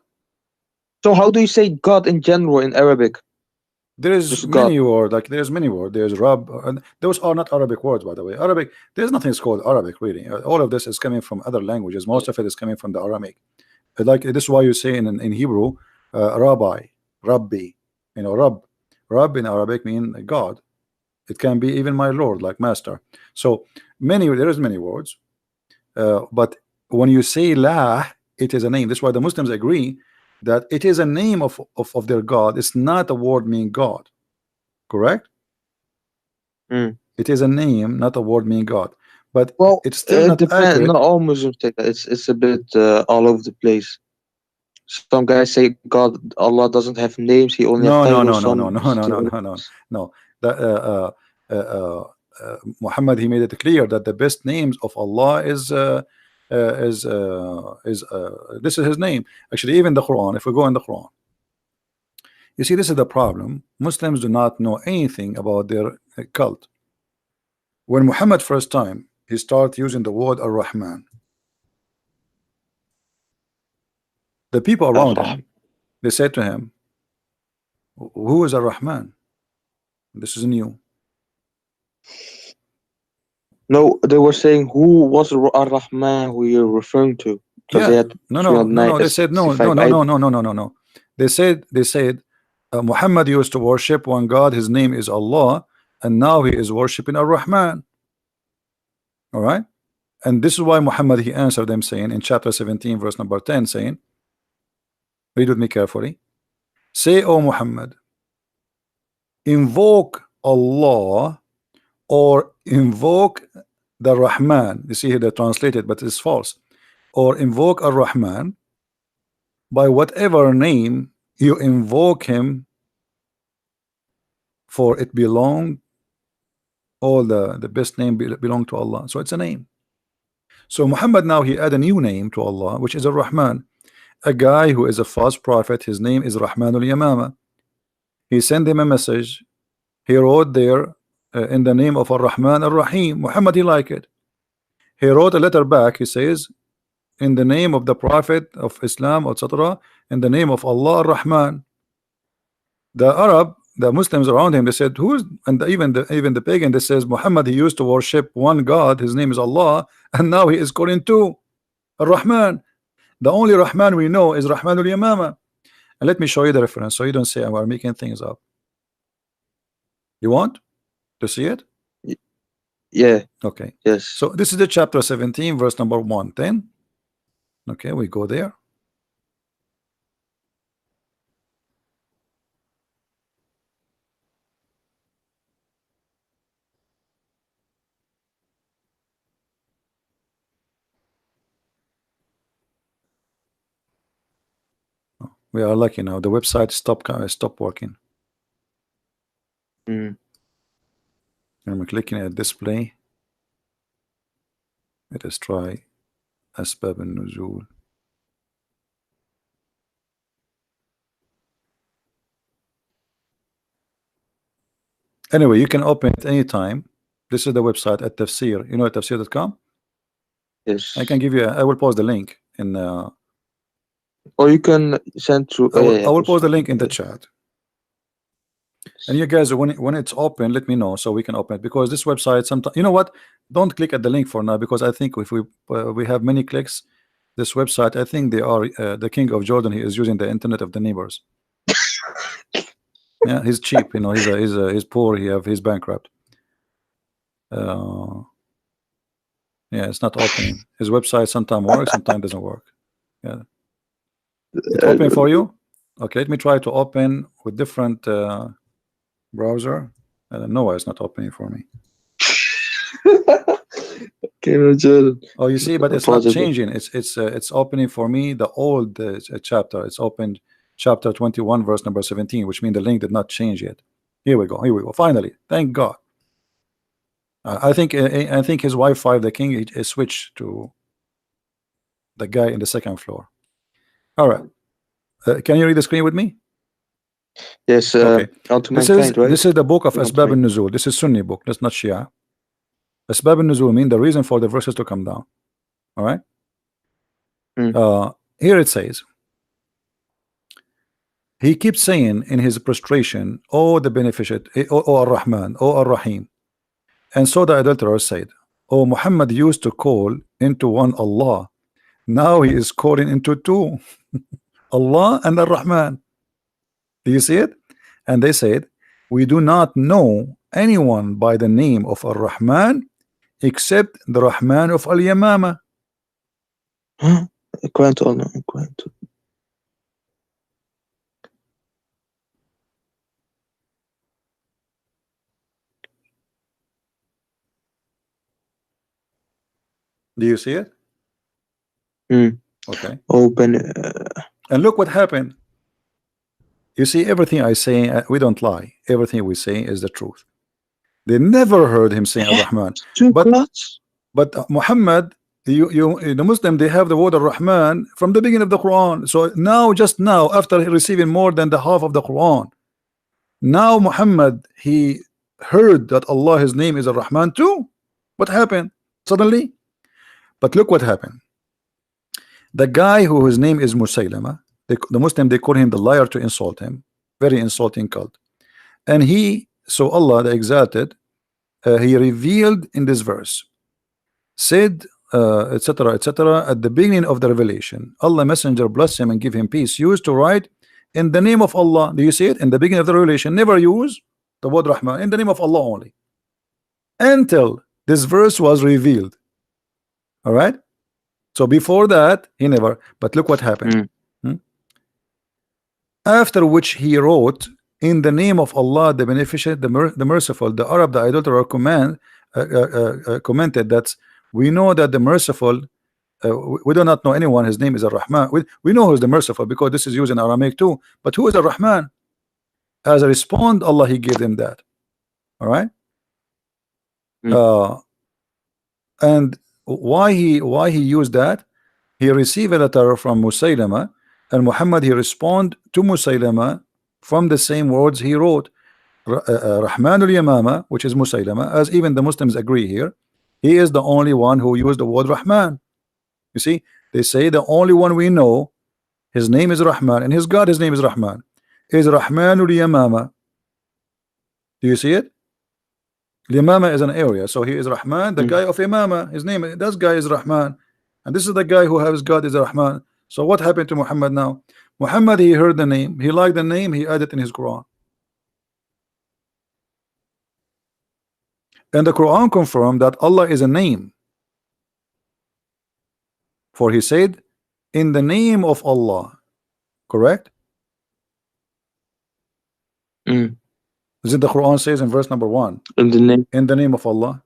So how do you say God in general in Arabic? There is many words, like there's many words. There's Rab, and those are not Arabic words, by the way. Arabic, there's nothing called Arabic, really. All of this is coming from other languages. Most of it is coming from the Aramaic. Like this is why you say in Hebrew, Rabbi, Rabbi, you know, Rab in Arabic mean God. It can be even my Lord, like master. So there is many words, but when you say La, it is a name. That's why the Muslims agree that it is a name of their God. It's not a word meaning God. Correct? Mm. It is a name, not a word meaning God. But Well, it's still it not depends. accurate. Not all Muslims take that. It's a bit all over the place. Some guys say God, Allah doesn't have names. He only have No, no, no, titles. no, no, Some no, no, no, say no, no, no. The, Muhammad, he made it clear that the best names of Allah is this is his name. Actually, even the Quran. If we go in the Quran, you see, this is the problem. Muslims do not know anything about their cult. When Muhammad first time he started using the word Ar-Rahman, the people around him, they said to him, "Who is Ar-Rahman? This is new." No, they were saying who was Ar-Rahman who you're referring to? Because they Yeah, had no. They said no. 365 No. They said Muhammad used to worship one God. His name is Allah, and now he is worshiping Ar-Rahman. All right, and this is why Muhammad he answered them saying in chapter 17 verse number 10 saying, read with me carefully. Say, O Muhammad, invoke Allah or invoke the Rahman. You see here they translated, but it's false. Or invoke Ar-Rahman by whatever name you invoke him, for it belong, all the best name belong to Allah. So it's a name. So Muhammad now he add a new name to Allah, which is Ar-Rahman. A guy who is a false prophet, his name is Rahmanul Yamama. He sent him a message. He wrote there in the name of Ar-Rahman Ar-Rahim. Muhammad he liked it. He wrote a letter back. He says, in the name of the Prophet of Islam, etc., in the name of Allah Ar-Rahman. The Arab, the Muslims around him, they said, who is, and even the pagan, they says Muhammad he used to worship one God, his name is Allah, and now he is calling two Ar-Rahman. The only Rahman we know is Rahmanul Yamama. And let me show you the reference so you don't say we're making things up. You want to see it? Yeah. Okay. Yes. So this is the chapter 17 verse number 110. Okay, we go there. We are lucky now. The website stopped working. Mm. I'm clicking at display. Let us try Asbab al-Nuzul. Anyway, you can open it anytime. This is the website at Tafsir. You know at tafsir.com? Yes. I can give you I will post the link in or you can send through. I will post the link in the chat. And you guys, when it's open, let me know so we can open it, because this website sometimes, you know what, don't click at the link for now, because I think if we have many clicks, this website, I think they are the king of Jordan. He is using the internet of the neighbors. Yeah, he's cheap, you know. He's poor. He's bankrupt. Yeah, it's not opening. His website sometimes works, sometimes doesn't work. Yeah, it's open for you. Okay, let me try to open with different browser. I don't know why it's not opening for me. Oh, you see, but it's not changing. It's opening for me the old chapter. It's opened chapter 21 verse number 17, which means the link did not change yet. Here we go. Finally, thank God. I think his Wi-Fi, the king, is switched to the guy in the second floor. All right. Can you read the screen with me? Yes. Okay. This is the book of Asbab al-Nuzul. This is Sunni book. That's not Shia. Asbab al-Nuzul mean the reason for the verses to come down. All right. Here it says, he keeps saying in his prostration, "Oh, the beneficent, oh Ar-Rahman, oh Ar-Rahim." And so the adulterer said, "Oh, Muhammad used to call into one Allah. Now he is calling into two, Allah and Ar-Rahman." Do you see it? And they said, "We do not know anyone by the name of Ar-Rahman except the Rahman of Al-Yamama." Do you see it? Hmm. Okay. Open. And look what happened. You see, everything I say, we don't lie. Everything we say is the truth. They never heard him saying Ar-Rahman. Two But gods? Muhammad, the Muslim, they have the word Ar-Rahman from the beginning of the Quran. So now, just now, after receiving more than the half of the Quran, now Muhammad, he heard that Allah, his name is Ar-Rahman too. What happened suddenly? But look what happened. The guy who his name is Musaylama, the Muslim, they call him the liar to insult him. Very insulting cult. And so Allah the exalted, he revealed in this verse, said, etc., etc., at the beginning of the revelation, Allah messenger bless him and give him peace, used to write in the name of Allah. Do you see it? In the beginning of the revelation, never use the word Rahman, in the name of Allah only, until this verse was revealed. All right. So before that, he never. But look what happened. After which he wrote, in the name of Allah, the beneficent, the merciful. The Arab, the idolater, commented that we know that the merciful, we do not know anyone, his name is Ar-Rahman. We know who is the merciful because this is used in Aramaic too. But who is Ar-Rahman? As a response, Allah, he gave them that. All right. And why he used that? He received a letter from Musaylama, and Muhammad, he respond to Musaylama from the same words he wrote. Rahmanul Yamama, which is Musaylama, as even the Muslims agree here, he is the only one who used the word Rahman. You see, they say the only one we know, his name is Rahman, and his God, his name is Rahman, is Rahmanul Yamama. Do you see it? Yamama is an area, so he is Rahman, the guy of Yamama. His name, this guy is Rahman, and this is the guy who has God is Rahman. So what happened to Muhammad now? Muhammad, he heard the name, he liked the name, he added in his Quran. And the Quran confirmed that Allah is a name. For he said, in the name of Allah. Correct? Isn't the Quran says in verse number 1? In the name of Allah.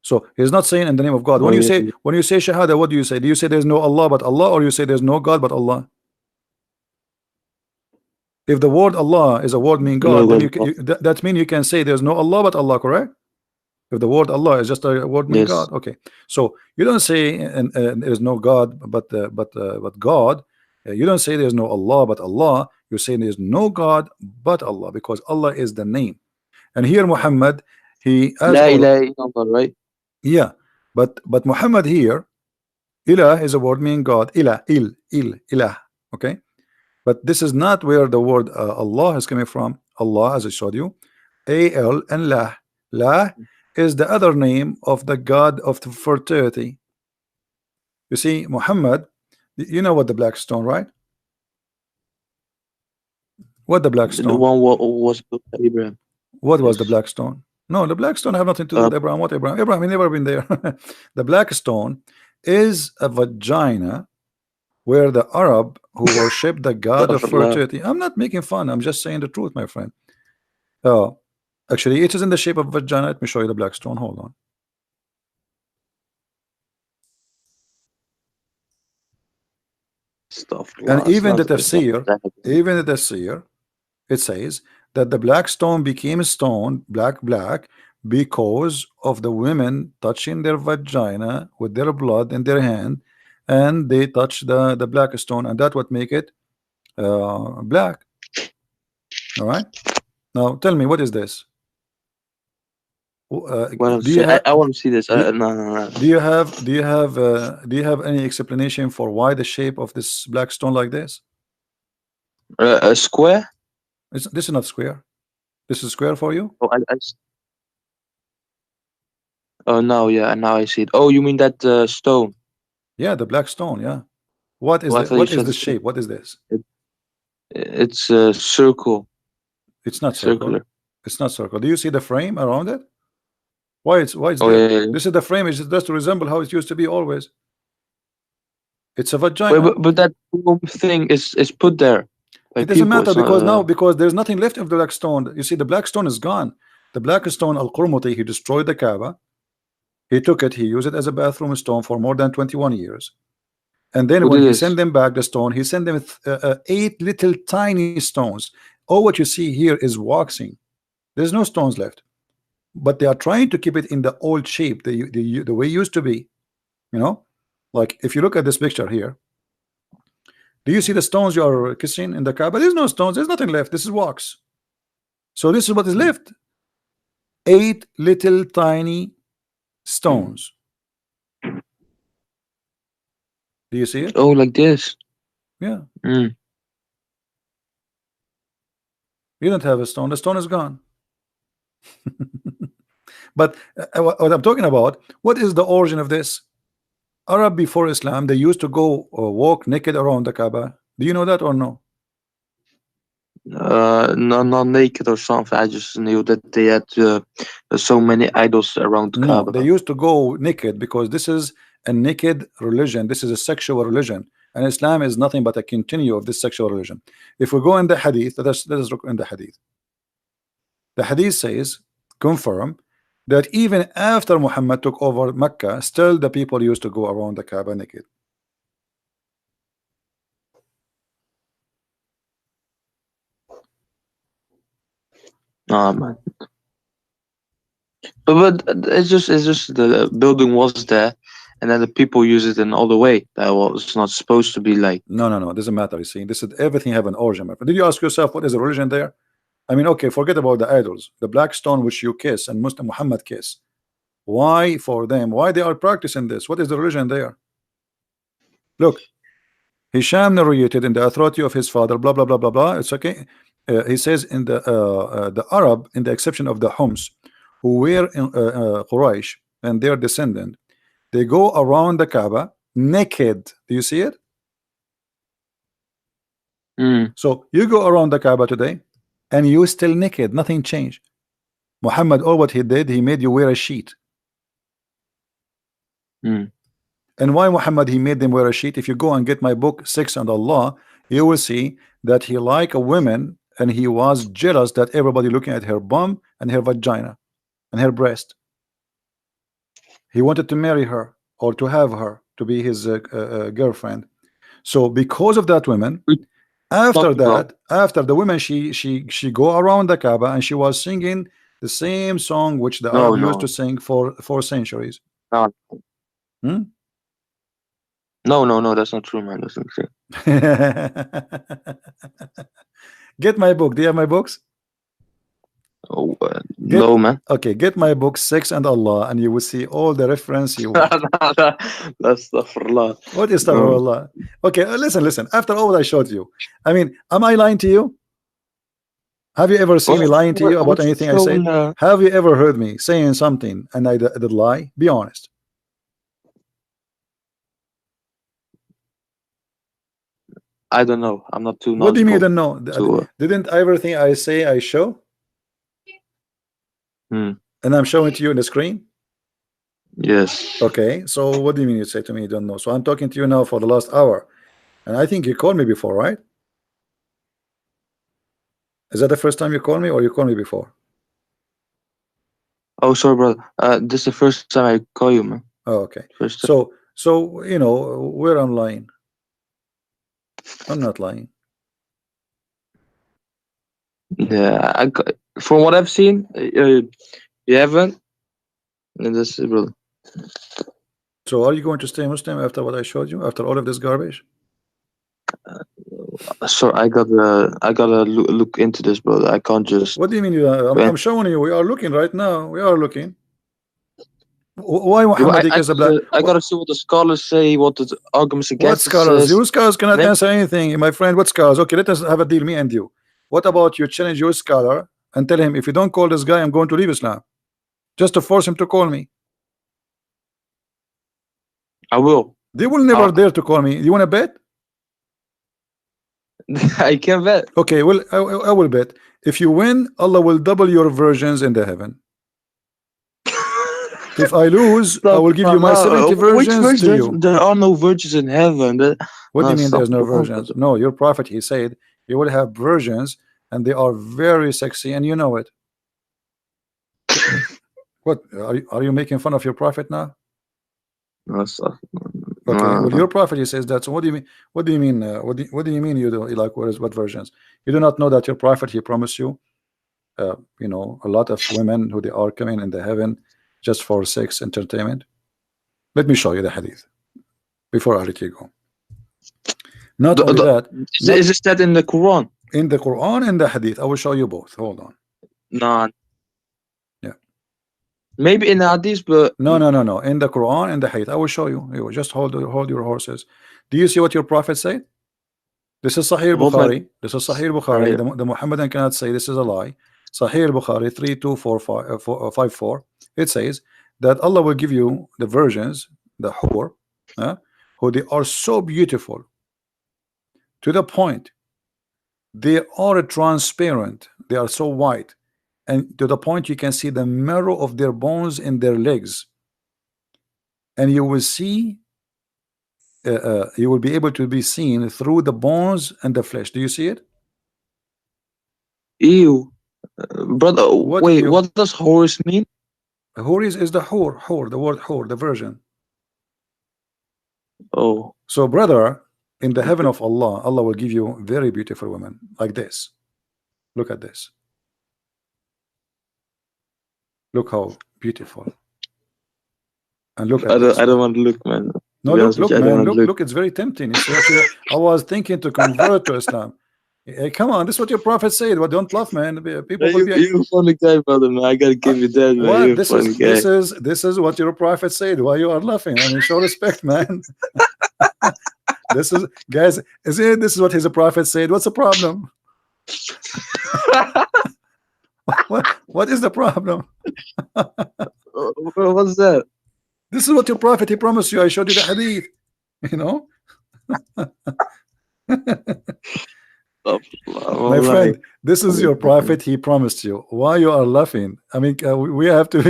So he's not saying in the name of God. When you say Shahada, what do you say? Do you say there's no Allah but Allah, or you say there's no God but Allah? If the word Allah is a word meaning God, then that means you can say there's no Allah but Allah, correct? If the word Allah is just a word meaning God, okay. So you don't say there's no God but God. You don't say there's no Allah but Allah. You say there's no God but Allah, because Allah is the name. And here Muhammad, he La ilaha illallah, right? Yeah, but Muhammad here, Ilah is a word meaning God. Ilah, Ilah. Okay, but this is not where the word Allah is coming from. Allah, as I showed you, A-L and La. La is the other name of the God of the fertility. You see, Muhammad, you know what the black stone, right? What the black stone? The one was Abraham. What was the black stone? No, the black stone have nothing to do with Abraham. What Abraham? Abraham, he never been there. The black stone is a vagina where the Arab who worship the god of fertility. I'm not making fun. I'm just saying the truth, my friend. Actually, it is in the shape of vagina. Let me show you the black stone. Hold on. And even the tafsir, it says that the black stone became a stone, black, because of the women touching their vagina with their blood in their hand, and they touch the black stone, and that what make it black. All right. Now tell me, what is this? I want to see this. No. Do you have any explanation for why the shape of this black stone like this? A square? This is not square. This is square for you? Oh no, yeah, now I see it. Oh, you mean that stone? Yeah, the black stone. Yeah. What is the shape? What is this? It's a circle. It's not circular. It's not circle. Do you see the frame around it? Why it's yeah. This is the frame. It's just to resemble how it used to be always. It's a vagina. Wait, but that thing is put there. It doesn't matter because there's nothing left of the black stone. You see, the black stone is gone. The black stone, Al-Qurmuti, he destroyed the Kaaba. He took it, he used it as a bathroom stone for more than 21 years. And then What when it he is? sent them back the stone, he sent them 8 little tiny stones. All what you see here is waxing. There's no stones left. But they are trying to keep it in the old shape, the way it used to be. You know, like if you look at this picture here, do you see the stones you are kissing in the Kaaba? There's no stones, there's nothing left. This is wax. So this is what is left. 8 little tiny stones. Do you see it? Oh, like this. Yeah. Mm. You don't have a stone. The stone is gone. But what I'm talking about, what is the origin of this? Arab before Islam, they used to go walk naked around the Kaaba. Do you know that or no? Not naked or something. I just knew that they had so many idols around the No, Kaaba. they used to go naked because this is a naked religion. This is a sexual religion, and Islam is nothing but a continue of this sexual religion. If we go in the Hadith, let us look in the Hadith. The Hadith says, confirm that even after Muhammad took over Mecca, still the people used to go around the Kaaba naked. Oh man. But it's just the building was there, and then the people use it in all the way. That was not supposed to be like. No, it doesn't matter. You see, this is everything have an origin. My friend. Did you ask yourself what is the religion there? I mean, okay, forget about the idols, the black stone which you kiss and Muslim Muhammad kiss. Why for them? Why they are practicing this? What is the religion there? Look, Hisham narrated in the authority of his father, blah blah blah blah blah. It's okay. He says in the Arab, in the exception of the Homs, who were in Quraysh and their descendant, they go around the Kaaba naked. Do you see it? So you go around the Kaaba today, and you still naked. Nothing changed. Muhammad, all what he did, he made you wear a sheet. And why Muhammad he made them wear a sheet? If you go and get my book 6 and Allah, you will see that he like a woman, and he was jealous that everybody looking at her bum and her vagina and her breast. He wanted to marry her or to have her to be his girlfriend. So because of that woman, after that, after the woman, she go around the Kaaba and she was singing the same song which the Arab used to sing for centuries. No, that's not true, man. That's not true. Get my book. Do you have my books? Oh, no, man. Okay, get my book 6 and Allah, and you will see all the reference you want. Astaghfirullah. What is astaghfirullah? Okay, listen. After all I showed you, I mean, am I lying to you? Have you ever seen me lying to you about anything I said? Have you ever heard me saying something and I did lie? Be honest. I don't know. I'm not too knowledgeable. What do you mean you don't know? Didn't everything I say I show? And I'm showing to you on the screen? Yes. Okay, so what do you mean you say to me you don't know? So I'm talking to you now for the last hour, and I think you called me before, right? Is that the first time you called me, or you called me before? Oh, sorry, brother. This is the first time I call you, man. Oh, okay. So you know where I'm lying. I'm not lying. Yeah, from what I've seen, you haven't. And this is brother. So are you going to stay Muslim after what I showed you? After all of this garbage? So I gotta look into this, brother. I can't just. What do you mean? I'm showing you. We are looking right now. We are looking. Why Muhammad is a black? I gotta see what the scholars say. What the arguments against? What scholars? You scholars cannot answer anything, my friend. What scholars? Okay, let us have a deal, me and you. What about you challenge your scholar and tell him, if you don't call this guy, I'm going to leave Islam, just to force him to call me. I will. They will never dare to call me. You want to bet? I can bet. Okay, well, I will bet. If you win, Allah will double your virgins in the heaven. If I lose, I will give you my 70 virgins to you. There are no virgins in heaven. What do you mean there's no virgins? No, your prophet, he said, you will have virgins, and they are very sexy, and you know it. What are you making fun of your prophet now? No, stuff. Okay, well, No. your prophet, he says that. So what do you mean? What do you mean? What do you mean? You do like what versions? You do not know that your prophet, he promised you, you know, a lot of women who they are coming in the heaven just for sex entertainment. Let me show you the hadith before I let you go. Not The- only the- that, Is this that in the Quran? in the Quran and the hadith, I will show you both. Hold on. No. Yeah. Maybe in the Hadith, but No. In the Quran and the hadith, I will show you. You just hold your horses. Do you see what your prophet said? This is Sahih Hold my- Bukhari. This is Sahih Bukhari. The Muhammadan cannot say this is a lie. Sahih Bukhari 3254. It says that Allah will give you the virgins, the hur, who they are so beautiful to the point they are transparent. They are so white, and to the point you can see the marrow of their bones in their legs, and you will see. You will be able to be seen through the bones and the flesh. Do you see it? ew. Brother, What wait, ew? what does horse mean? Hur is the hur, the word hur, the virgin. Oh, So, brother, in the heaven of Allah, Allah will give you very beautiful women like this. Look at this. Look how beautiful. And look at this. I don't want to look, man. No, To be look, honest with look, you, I don't man, want to look, it's very tempting. It's actually, I was thinking to convert to Islam. Hey, come on, this is what your prophet said. Well, don't laugh, man. People Yeah, will be. you're a funny guy, brother, man. I gotta give you that, man. What? You're a funny guy. This is what your prophet said. Why you are laughing? I mean, show respect, man. This is, guys, is it? This is what his prophet said. What's the problem? What is the problem? What's that? This is what your prophet, he promised you. I showed you the hadith. You know, my friend, this is your prophet. He promised you. Why you are laughing? I mean, we have to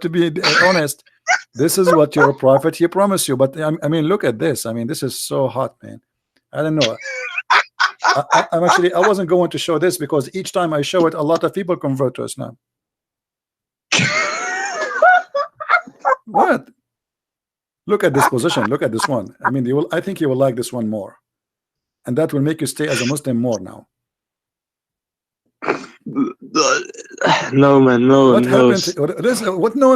be honest. This is what your prophet, he promised you. But I mean, look at this. I mean, this is so hot, man. I don't know. I'm actually, I wasn't going to show this because each time I show it, a lot of people convert to Islam. What? Look at this position. Look at this one. I mean, you will. I think you will like this one more, and that will make you stay as a Muslim more now. No, man, no. What no. happened? What? No.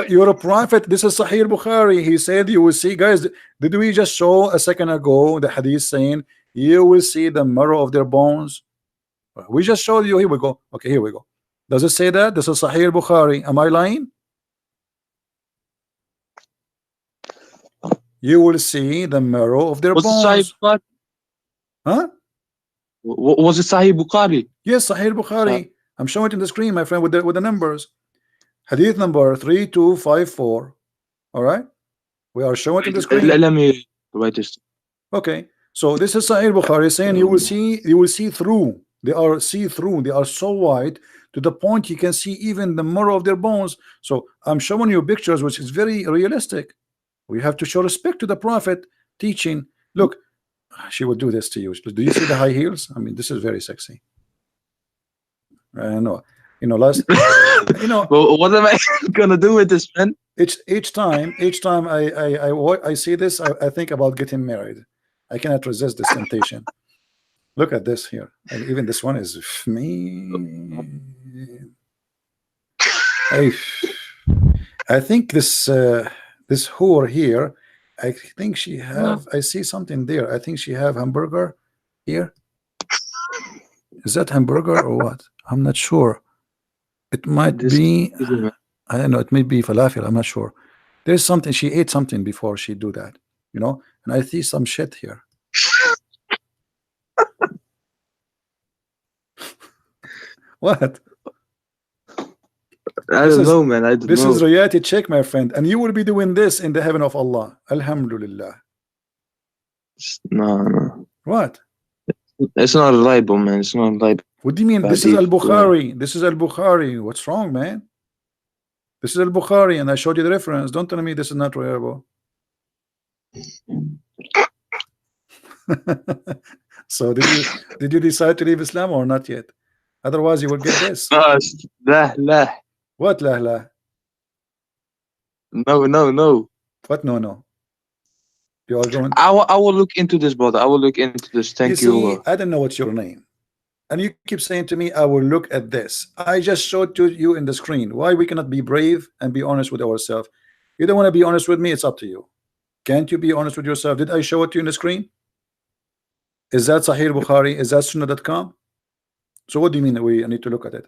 You're a prophet. This is Sahih Bukhari. He said you will see, guys. Did we just show a second ago the hadith saying you will see the marrow of their bones? We just showed you. Here we go. Okay, here we go. Does it say that? This is Sahih Bukhari. Am I lying? You will see the marrow of their Was bones. it Sahih Bukhari? Huh? Was it Sahih Bukhari? Yes, Sahih Bukhari. I'm showing it in the screen, my friend, with the numbers. Hadith number 3254. All right, we are showing it in the screen. Let me write this. Okay, so this is Sahih Bukhari saying you will see through. They are see-through. They are so wide to the point you can see even the marrow of their bones. So I'm showing you pictures, which is very realistic. We have to show respect to the prophet teaching. Look, she would do this to you. Do you see the high heels? I mean, this is very sexy. I know. You know, last. You know. Well, what am I gonna do with this, man? Each time I see this, I think about getting married. I cannot resist this temptation. Look at this here. And even this one is me. I think this whore here, I think she have, I see something there. I think she have hamburger here. Is that hamburger or what? I'm not sure. It might be, I don't know, it may be falafel, I'm not sure. There's something, she ate something before she do that, you know, and I see some shit here. What? I don't know, man. I don't this know. is reality check, my friend, and you will be doing this in the heaven of Allah. Alhamdulillah. No. What? It's not reliable, man. It's not reliable. What do you mean? This is Al-Bukhari. This is Al-Bukhari. What's wrong, man? This is Al-Bukhari, and I showed you the reference. Don't tell me this is not reliable. So did you decide to leave Islam or not yet? Otherwise, you will get this. لا. What la la? No, no, no. What no no? You are going. I will look into this, brother. I will look into this. You Thank you. see, I don't know what's your name, and you keep saying to me, "I will look at this." I just showed to you in the screen. Why we cannot be brave and be honest with ourselves? You don't want to be honest with me. It's up to you. Can't you be honest with yourself? Did I show it to you in the screen? Is that Sahih Bukhari? Is that Sunnah.com? So what do you mean we need to look at it?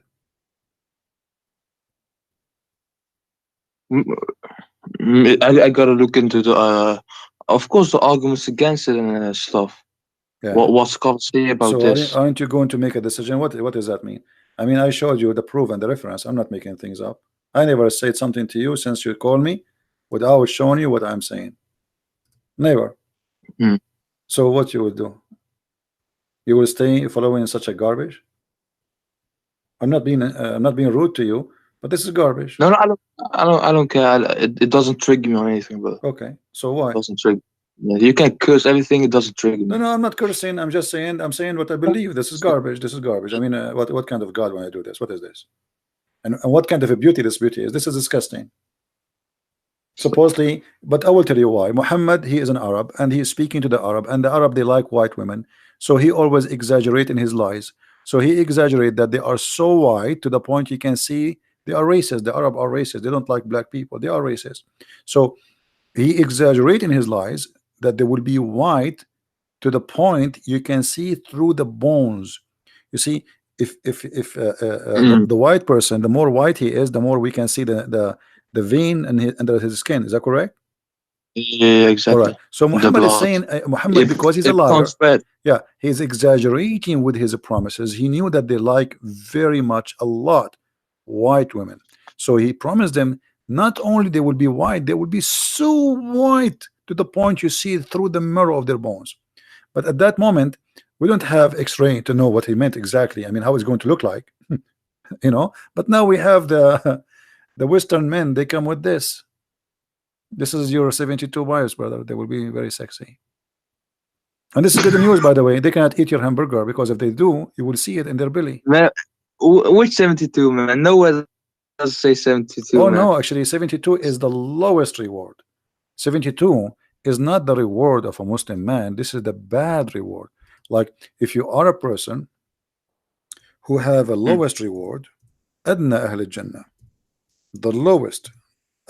I gotta look into the of course, the arguments against it and stuff. Yeah. What scholars say about So this? aren't you going to make a decision? What does that mean? I mean, I showed you the proof and the reference. I'm not making things up. I never said something to you since you called me without showing you what I'm saying. Never. Hmm. So what you will do? You will stay following such a garbage? I'm not being rude to you, but this is garbage. No, I don't care. It doesn't trigger me or anything, but Okay. So why? it doesn't trigger. Yeah, you can curse everything. It doesn't trigger me. No, I'm not cursing. I'm just saying. I'm saying what I believe. This is garbage. This is garbage. I mean, what kind of God when I do this? What is this? And what kind of a beauty this beauty is? This is disgusting. Supposedly, but I will tell you why. Muhammad, he is an Arab, and he is speaking to the Arab, and the Arab, they like white women, so he always exaggerate in his lies. So he exaggerate that they are so white to the point you can see they are racist. The Arab are racist. They don't like black people. They are racist. So he exaggerate in his lies that they will be white to the point you can see through the bones. You see, if the white person, the more white he is, the more we can see the vein under his skin. Is that correct? Yeah, exactly. All right. So Muhammad is saying Muhammad, because he's a liar. Yeah, he's exaggerating with his promises. He knew that they like very much a lot white women. So he promised them not only they will be white, they will be so white to the point you see through the marrow of their bones. But at that moment, we don't have X-ray to know what he meant exactly. I mean, how it's going to look like, you know. But now we have the Western men. They come with this. This is your 72 wives, brother. They will be very sexy. And this is good news, by the way. They cannot eat your hamburger, because if they do, you will see it in their belly. Man, which 72, man? Nowhere does say 72. Oh man. no, actually 72 is the lowest reward. 72 is not the reward of a Muslim man. This is the bad reward. Like if you are a person who have a lowest reward, adna ahl al-jannah, the lowest.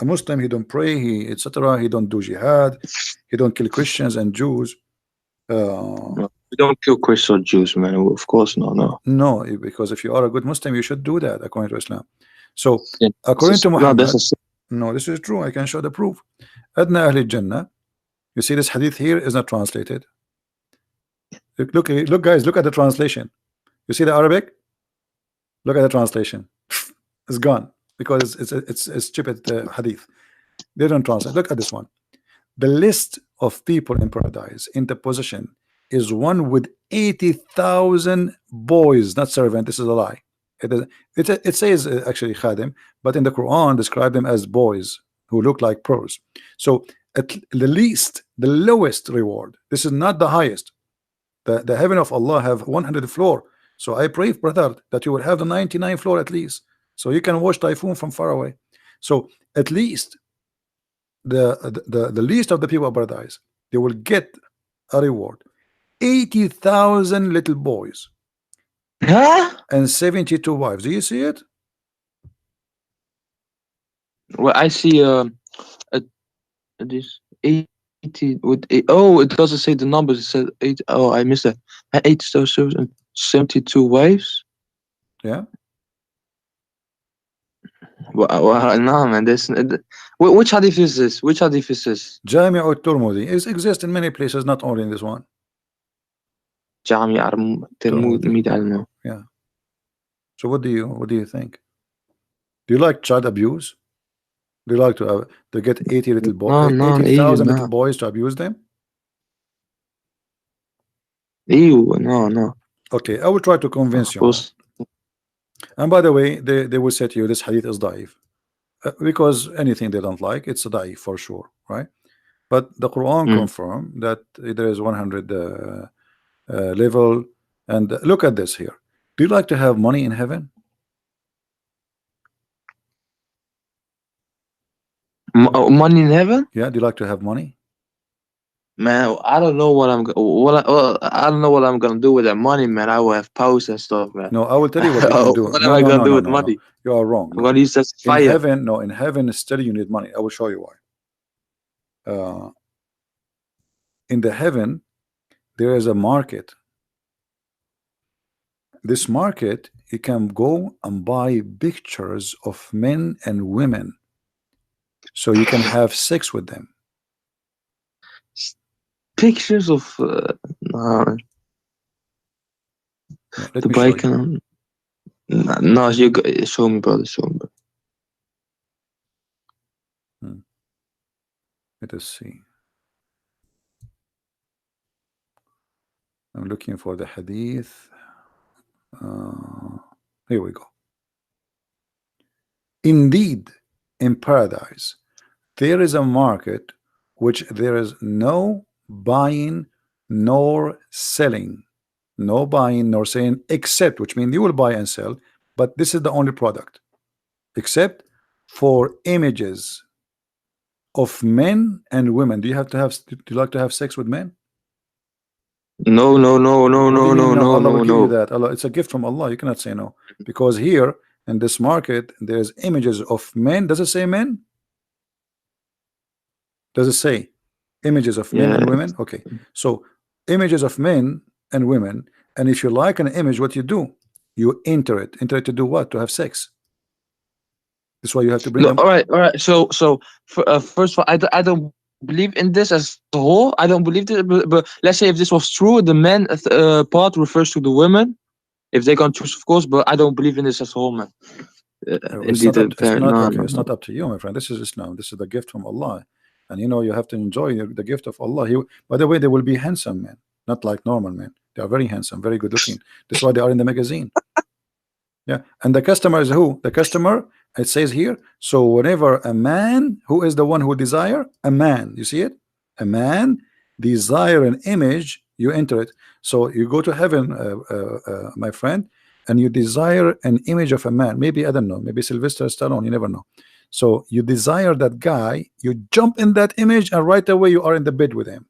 A Muslim, he don't pray, he etc. He don't do jihad, he don't kill Christians and Jews. No, we don't kill Christian or Jews, man. Of course, no, because if you are a good Muslim, you should do that according to Islam. So Yeah, according to no, Muhammad, that's no, this is true. I can show the proof. Adna ahl al-jannah. You see, this hadith here is not translated. Look, guys, look at the translation. You see the Arabic? Look at the translation. It's gone because it's stupid hadith. They don't translate. Look at this one. The list of people in paradise in the position is one with 80,000 boys, not servant. This is a lie. It says actually khadim, but in the Quran describe them as boys who look like pearls. So at the least, the lowest reward. This is not the highest. The heaven of Allah have 100 floor. So I pray, brother, that you will have the 99 floor at least, so you can watch typhoon from far away. So at least the least of the people of paradise, they will get a reward. 80,000 little boys and 72 wives. Do you see it? Well, I see this 80 with oh, it doesn't say the numbers. It said 8. Oh, I missed that. 8 stars and 72 wives. Yeah. Well, no, man. This which hadith is this? Which hadith is this? Jami' al-Tirmidhi exists in many places, not only in this one. Jami' al-Tirmidhi, I don't know. Yeah. So what do you think? Do you like child abuse? Do you like to get 80 little boys, 80,000 little boys to abuse them? Ew, no. Okay, I will try to convince you. And by the way, they will say to you this hadith is daif, because anything they don't like, it's a daif for sure, right? But the Quran confirm that there is 100 level. And look at this here. Do you like to have money in heaven? Money in heaven? Yeah, do you like to have money? Man, I don't know what I don't know what I'm gonna do with that money, man. I will have powers and stuff, man. No, I will tell you what you can do. What am No, I no, gonna no, do no, with no, no. money? You are wrong. I'm No. gonna use that In fire. heaven, no, in heaven still you need money. I will show you why. In the heaven, there is a market. This market, you can go and buy pictures of men and women, so you can have sex with them. Pictures of no, Yeah, let the me show bike you. and no, you show me, brother. Show me. Let us see. I'm looking for the hadith. Here we go. Indeed, in paradise, there is a market which there is no buying nor selling. No buying nor selling, except, which means you will buy and sell, but this is the only product, except for images of men and women. Do you like to have sex with men? No, no, no, no, What do no, you mean no, no? no, Allah will no, give you no. that. Allah, it's a gift from Allah. You cannot say no, because here in this market there's images of men. Does it say men? Does it say images of men Yeah, and women? Okay, so images of men and women, and if you like an image, what you do? You enter it. Enter it to do what? To have sex. That's why you have to bring no. them. All right. So first of all, I don't believe in this as a whole. I don't believe this. But let's say if this was true, the men part refers to the women. If they can choose, of course. But I don't believe in this as a whole, man. It's Indeed, not up. It's not no, okay. no, It's no. not up to you, my friend. This is Islam. This is the gift from Allah, and you know you have to enjoy the gift of Allah. By the way, they will be handsome men, not like normal men. They are very handsome, very good looking. That's why they are in the magazine. Yeah, and the customer is who? The customer. It says here. So whenever a man, who is the one who desire? A man. You see it? A man desire an image. You enter it. So you go to heaven, my friend, and you desire an image of a man. Maybe I don't know. Maybe Sylvester Stallone. You never know. So you desire that guy. You jump in that image, and right away you are in the bed with him.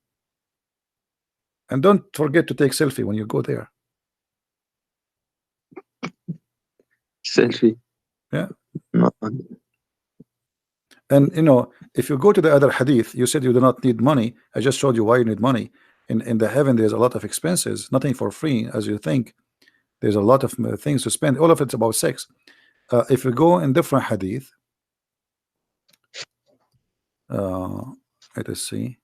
And don't forget to take selfie when you go there. Selfie. Yeah. No. And you know, if you go to the other hadith, you said you do not need money. I just showed you why you need money. In the heaven, there's a lot of expenses, nothing for free as you think. There's a lot of things to spend. All of it's about sex. If you go in different hadith, let us see.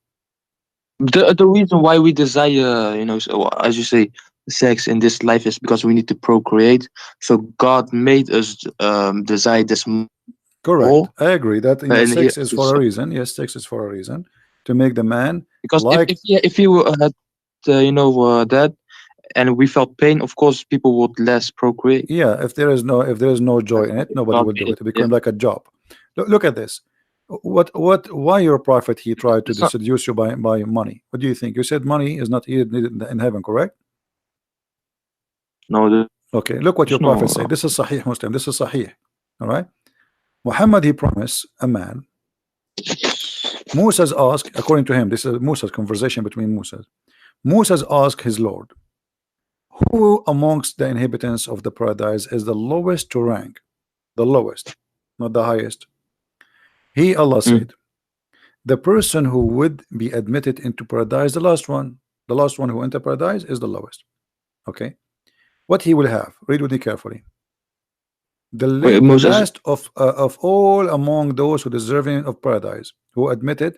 The reason why we desire, so, as you say, sex in this life is because we need to procreate. So God made us desire this Correct. more. I agree that And he, sex is for a reason. Yes, sex is for a reason to make the man because like. if he had that and we felt pain, of course people would less procreate. Yeah, if there is no joy That's in why it, nobody God will made do it. it. It becomes like a job. Look at this. Why your prophet he tried to It's not, seduce you by money? What do you think? You said money is not needed in heaven, correct? no, Okay, look what your there's prophet no. said. This is Sahih Muslim. This is Sahih. All right. Muhammad he promised a man. Moses asked, according to him, this is Moses' conversation between Moses. Moses asked his Lord, who amongst the inhabitants of the paradise is the lowest to rank? The lowest, not the highest. He, Allah said, the person who would be admitted into paradise, the last one who entered paradise is the lowest. Okay, what he will have, read with me carefully. The Wait, the Moses. last of all among those who deserving of paradise, who admitted,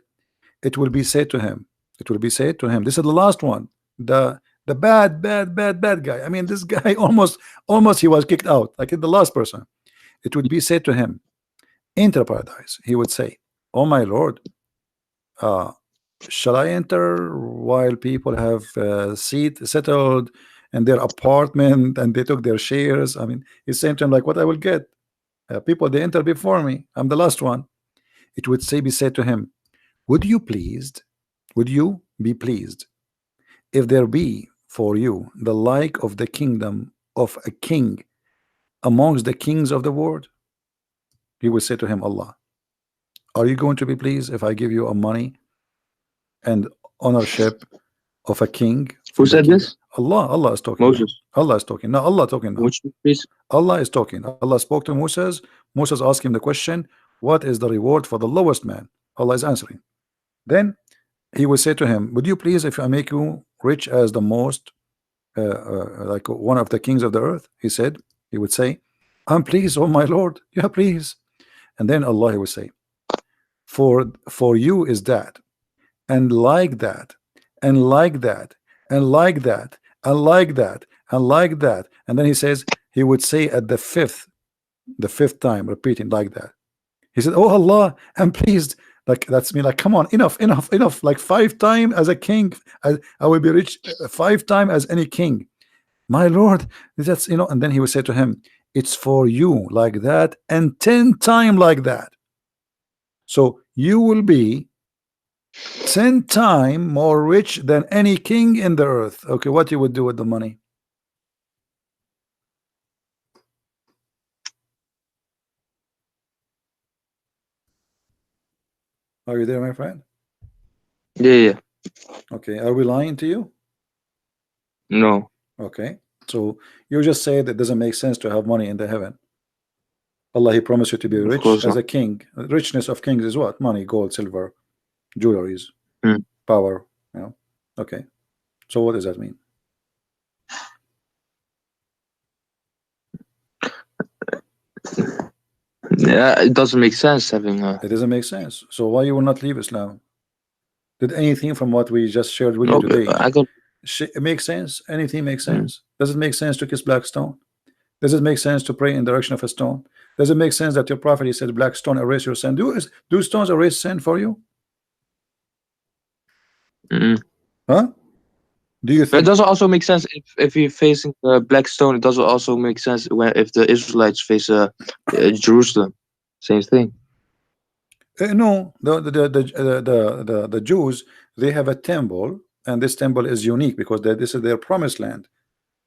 it will be said to him. It will be said to him. This is the last one. The bad guy. I mean, this guy almost he was kicked out. Like the last person. It would be said to him, enter paradise. He would say, oh my Lord, shall I enter while people have settled in their apartment and they took their shares? I mean, he's saying to him like, what I will get? People they enter before me. I'm the last one. It would be said to him, would you be pleased if there be for you the like of the kingdom of a king amongst the kings of the world? He would say to him, Allah, Are you going to be pleased if I give you a money and ownership of a king Who from the said king? this? Allah is talking now. Moses. Allah is talking now. Allah talking now. Would you please? Allah is talking. Allah spoke to Moses. Moses asked him the question, what is the reward for the lowest man? Allah is answering. Then he will say to him, would you please if I make you rich as the most like one of the kings of the earth? He would say, I'm pleased, oh my Lord, yeah, please. And then Allah will say, for you is that, and like that, and like that, and like that, and like that, and like that. And then he says, he would say at the fifth time, repeating like that. He said, oh Allah, I'm pleased. Like that's me, like, come on, enough. Like 5 times as a king, I will be rich 5 times as any king. My Lord, that's, and then he would say to him, it's for you like that, and 10 times like that. So you will be 10 times more rich than any king in the earth. Okay, what you would do with the money? Are you there, my friend? Yeah. Okay, are we lying to you? No. Okay, so you just say that it doesn't make sense to have money in the heaven. Allah, He promised you to be Of rich course as not. a king. Richness of kings is what? Money, gold, silver, jewelries, Hmm. power. Okay, so what does that mean? Yeah, it doesn't make sense having a. It doesn't make sense. So why you will not leave Islam? Did anything from what we just shared with you No, today I got. it makes sense? Anything makes Hmm. sense? Does it make sense to kiss black stone? Does it make sense to pray in the direction of a stone? Does it make sense that your prophet, he said, black stone erase your sin? Do stones erase sin for you? Huh? Do you But it think? doesn't also make sense if you're facing black stone. It doesn't also make sense when if the Israelites face Jerusalem. Same thing. No, the Jews, they have a temple, and this temple is unique because this is their promised land.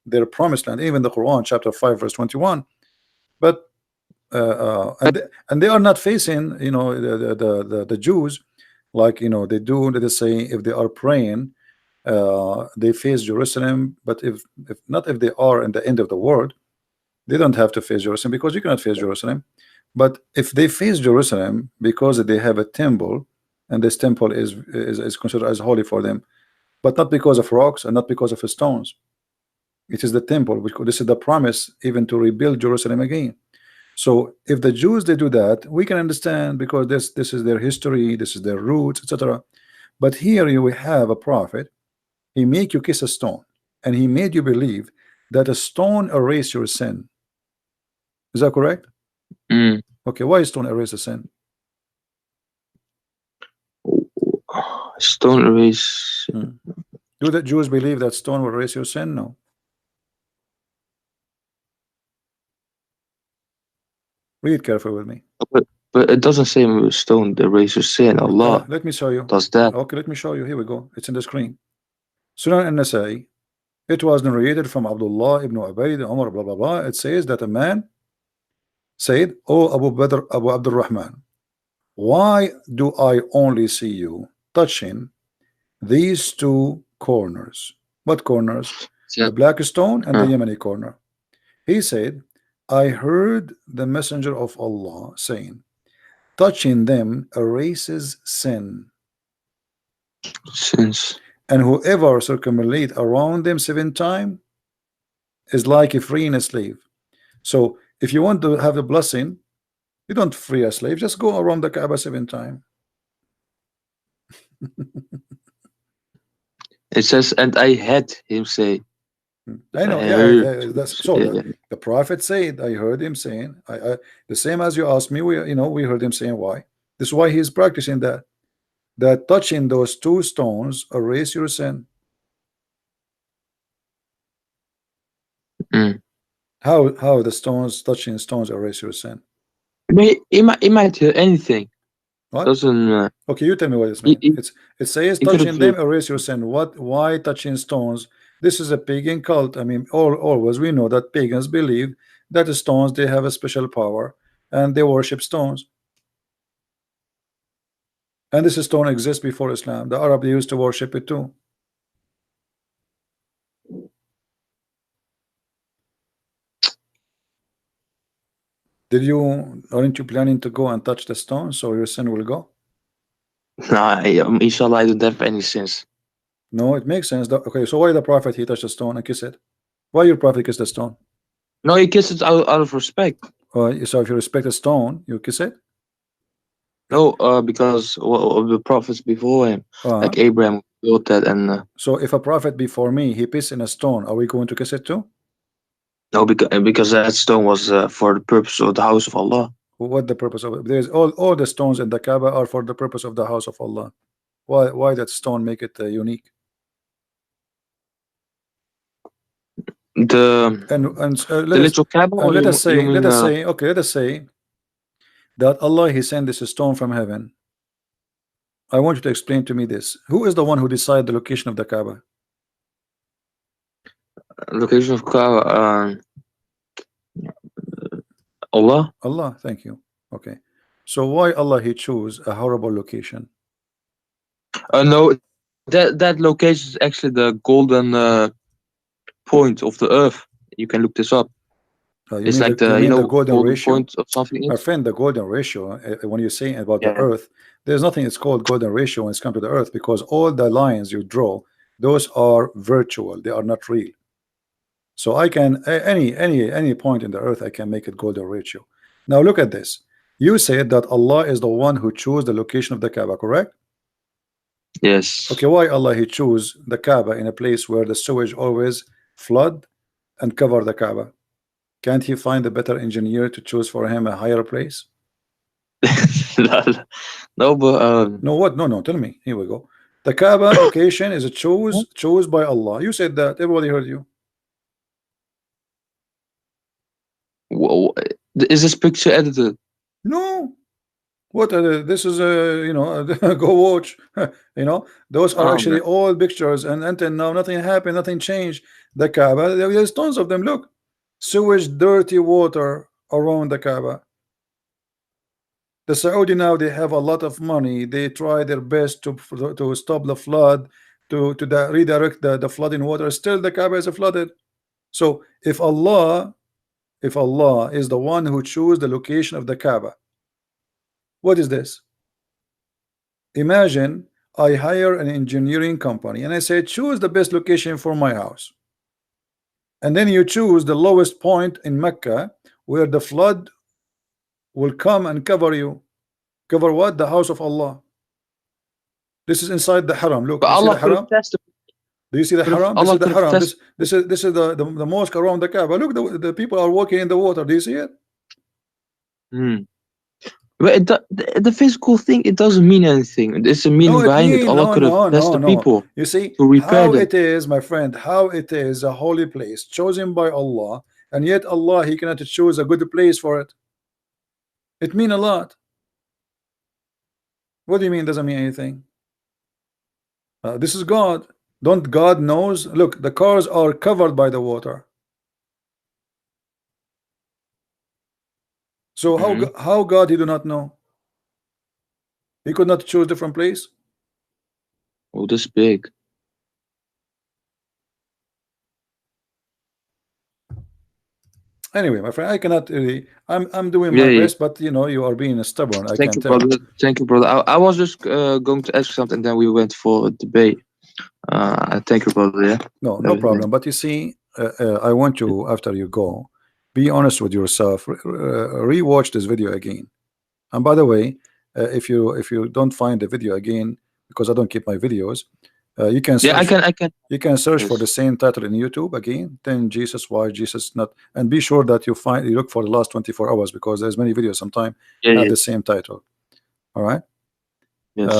Their promised land, even the Quran, chapter 5, verse 21. But and they are not facing, the Jews, like, they do. They say if they are praying, they face Jerusalem. But if not, if they are in the end of the world, they don't have to face Jerusalem, because you cannot face Jerusalem. But if they face Jerusalem because they have a temple, and this temple is considered as holy for them, but not because of rocks and not because of stones. It is the temple, because this is the promise even to rebuild Jerusalem again. So if the Jews, they do that, we can understand, because this is their history, this is their roots, etc. But here you will have a prophet. He make you kiss a stone, and he made you believe that a stone erase your sin. Is that correct? Okay, why stone erase a sin? Stone erase. Do the Jews believe that stone will erase your sin? No. Read carefully with me. But it doesn't say stone erase your sin. Allah Let me show you. does that. Okay, let me show you. Here we go. It's in the screen. Sunan al-Nasai. It was narrated from Abdullah ibn Ubayd, Umar, blah blah blah. It says that a man said, "Oh Abu Abdul Rahman, why do I only see you touching these 2 corners?" What corners? Yeah. The black stone and the Yemeni corner. He said, I heard the messenger of Allah saying, touching them erases sin, Sins. and whoever circumambulate around them 7 times is like freeing a slave. So if you want to have the blessing, you don't free a slave, just go around the Kaaba 7 times. It says, and I had him say. I know, I yeah, heard. that's so. The prophet said, I heard him saying, the same as you asked me. We heard him saying why. This is why he's practicing that touching those 2 stones erase your sin. How the stones, touching stones, erase your sin? It might hear anything. What? Doesn't. Okay, you tell me what it means. It says touching them erase your sin. What? Why touching stones? This is a pagan cult. I mean, always we know that pagans believe that the stones, they have a special power, and they worship stones. And this stone exists before Islam. The Arab, they used to worship it too. Aren't you planning to go and touch the stone so your sin will go? Nah, inshallah, I don't have any sins. No, it makes sense. Okay, so why the Prophet, he touched the stone and kissed it? Why your Prophet kissed the stone? No, he kissed it out of respect. So if you respect a stone, you kiss it? No, because of the prophets before him, like Abraham built that, and so if a prophet before me, he pissed in a stone, are we going to kiss it too? no, because that stone was for the purpose of the house of Allah. What the purpose of it? There's all the stones in the Kaaba are for the purpose of the house of Allah. Why that stone make it unique? The little Kaaba. Let us say that Allah, he sent this stone from heaven. I want you to explain to me this. Who is the one who decided the location of the Kaaba? Location of Kaaba. Allah. Allah, thank you. Okay. So why Allah he chose a horrible location? No, that location is actually the golden point of the earth. You can look this up. It's like the golden ratio point of something. My friend, the golden ratio. When you're saying about the earth, there's nothing it's called golden ratio when it's come to the earth, because all the lines you draw, those are virtual. They are not real. So I can any point in the earth, I can make it golden ratio. Now look at this. You said that Allah is the one who chose the location of the Kaaba, correct? Yes. Okay, why Allah he chose the Kaaba in a place where the sewage always flood and cover the Kaaba? Can't he find a better engineer to choose for him a higher place? No, but no, what? No, tell me. Here we go. The Kaaba location is a chose by Allah. You said that. Everybody heard you. Whoa. Is this picture edited? No. What? This is go watch. Those are actually all pictures, and until now nothing happened, nothing changed. The Kaaba, there's tons of them. Look, sewage, dirty water around the Kaaba. The Saudi now, they have a lot of money. They try their best to stop the flood, to redirect the flooding water. Still the Kaaba is flooded. So if Allah is the one who chose the location of the Kaaba, what is this? Imagine I hire an engineering company and I say choose the best location for my house, and then you choose the lowest point in Mecca where the flood will come and cover you. Cover what? The house of Allah. This is inside the haram. Look, you see the haram? Do you see the haram? This is the haram. This is the mosque around the Kaaba. Look, the people are walking in the water. Do you see it? But the physical thing, it doesn't mean anything. It's a meaning behind it. Allah could have blessed the people. You see to repair how them. It is, my friend, how it is a holy place chosen by Allah, and yet Allah he cannot choose a good place for it. It means a lot. What do you mean doesn't mean anything? This is God. Don't God knows? Look, the cars are covered by the water. So how God he do not know? He could not choose different place? Oh, this big. Anyway, my friend, I cannot really. I'm doing my best, but you are being stubborn. I can't tell. Thank you, brother. I was just going to ask something, then we went for a debate. Thank you, brother. Yeah. No problem. But you see, I want you, after you go, be honest with yourself. Rewatch this video again. And by the way, if you don't find the video again, because I don't keep my videos, you can search, I can. You can search for the same title in YouTube again. Then Jesus, why Jesus not? And be sure that you look for the last 24 hours, because there's many videos sometimes have the same title. All right. Yes.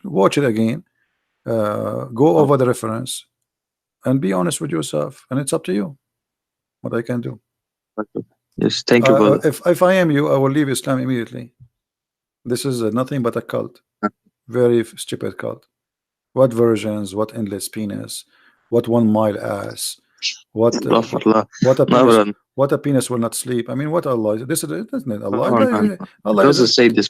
Watch it again. Go over the reference, and be honest with yourself. And it's up to you what I can do. Yes, thank you, brother. If I am you, I will leave Islam immediately. This is nothing but a cult. Very stupid cult. What versions? What endless penis? What 1 mile ass? What a penis will not sleep? I mean, what Allah? This is isn't it Allah? Allah doesn't say this.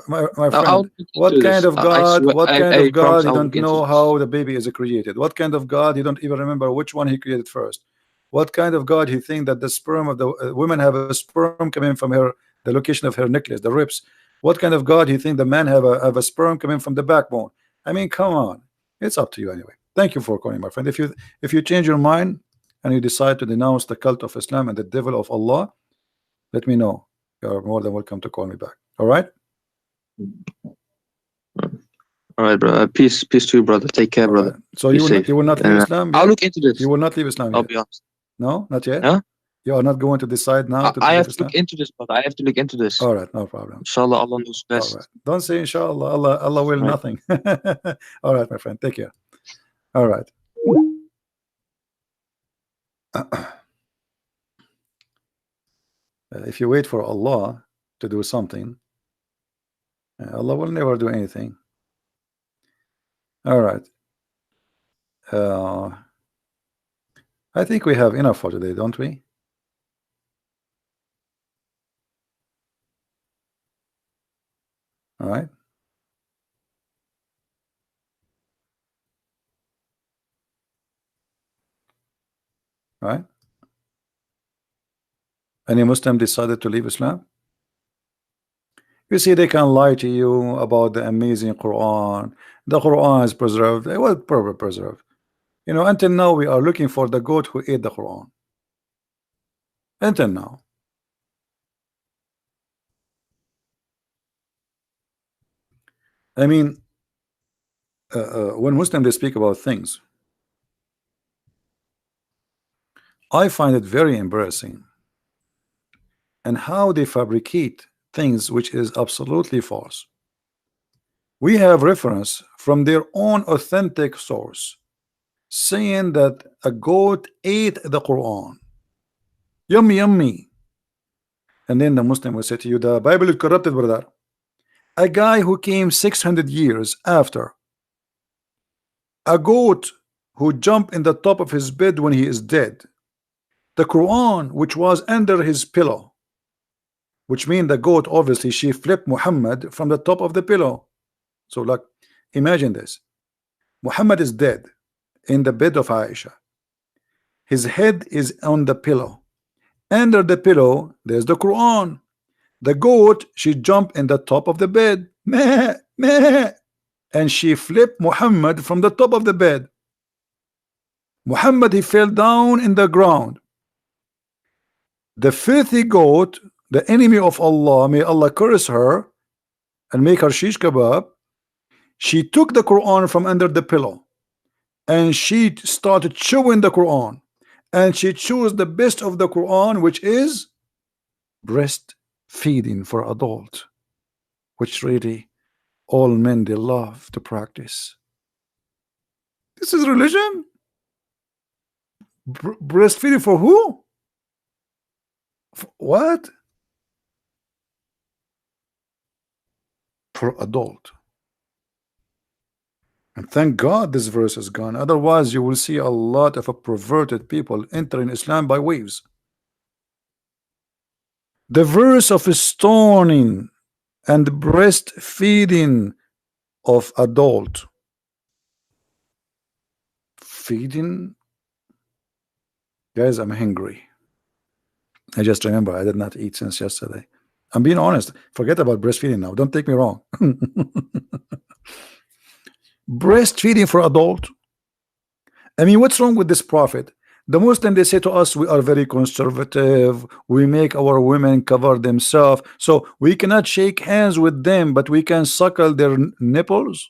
My I'll friend, look what into kind this. of I God? swear, What kind I of promise God you I'll don't look into know this. how the baby is created? What kind of God you don't even remember which one he created first? What kind of God you think that the sperm of the women have a sperm coming from her, the location of her necklace, the ribs? What kind of God you think the man have a sperm coming from the backbone? I mean, come on. It's up to you anyway. Thank you for calling, my friend. If you change your mind and you decide to denounce the cult of Islam and the devil of Allah, let me know. You're more than welcome to call me back. All right. All right, bro. Peace to you, brother. Take care, All brother. right. So Be you safe. will not leave And Islam I'll yet? look into this. You will not leave Islam I'll yet? be honest. No, not yet. Huh? You are not going to decide now to I leave have to Islam? look into this, brother. I have to look into this. All right, no problem. Inshallah, Allah knows All best. right. Don't say inshallah. Allah will Right. nothing. All right, my friend. Take care. All right. If you wait for Allah to do something, Allah will never do anything. All right. I think we have enough for today, don't we? All right. All right. Any Muslim decided to leave Islam? You see, they can lie to you about the amazing Quran. The Quran is preserved. It was probably preserved. You know, until now we are looking for the goat who ate the Quran. Until now. I mean, when Muslims they speak about things, I find it very embarrassing, and how they fabricate things which is absolutely false. We have reference from their own authentic source saying that a goat ate the Quran. Yummy, yummy. And then the Muslim will say to you, the Bible is corrupted, brother. A guy who came 600 years after, a goat who jumped in the top of his bed when he is dead, the Quran which was under his pillow, which means the goat obviously she flipped Muhammad from the top of the pillow. So like, imagine this. Muhammad is dead in the bed of Aisha. His head is on the pillow. Under the pillow there's the Quran. The goat, she jumped in the top of the bed, meh, meh, and she flipped Muhammad from the top of the bed. Muhammad, he fell down in the ground. The filthy goat, the enemy of Allah, may Allah curse her and make her shish kebab, she took the Quran from under the pillow and she started chewing the Quran, and she chose the best of the Quran, which is breastfeeding for adult, which really all men they love to practice. This is religion? Breastfeeding for who? What? For adult. And thank God this verse is gone. Otherwise, you will see a lot of perverted people entering Islam by waves. The verse of stoning and breastfeeding of adult. Feeding? Guys, I'm hungry. I just remember I did not eat since yesterday. I'm being honest. Forget about breastfeeding now. Don't take me wrong. Breastfeeding for adult. I mean, what's wrong with this prophet? The Muslim, they say to us, we are very conservative. We make our women cover themselves. So we cannot shake hands with them, but we can suckle their nipples.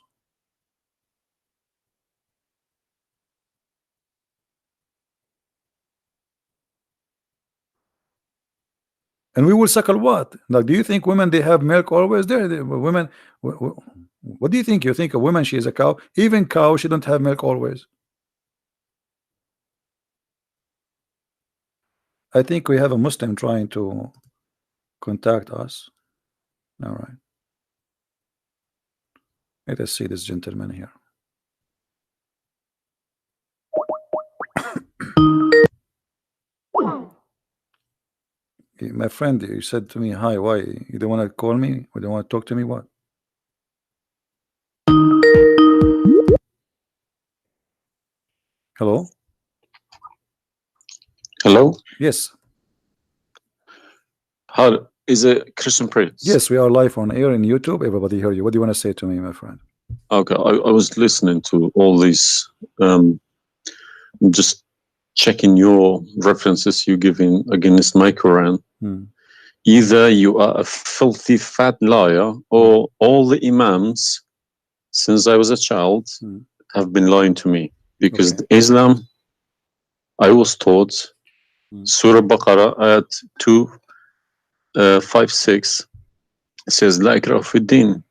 And we will suckle what? Like, do you think women, they have milk always there? Women, what do you think? You think a woman, she is a cow? Even cow, she don't have milk always. I think we have a Muslim trying to contact us. All right. Let us see this gentleman here. My friend, you said to me, hi, why? You don't want to call me? Or don't want to talk to me? What? Hello? Hello? Yes. How is it Christian Prince? Yes, we are live on air in YouTube. Everybody hear you. What do you want to say to me, my friend? Okay, I was listening to all these, just checking your references you giving against my Quran. Either you are a filthy fat liar, or all the imams since I was a child have been lying to me, because Okay. Islam, I was taught Surah Baqarah ayat 256 says La ikraha fi din.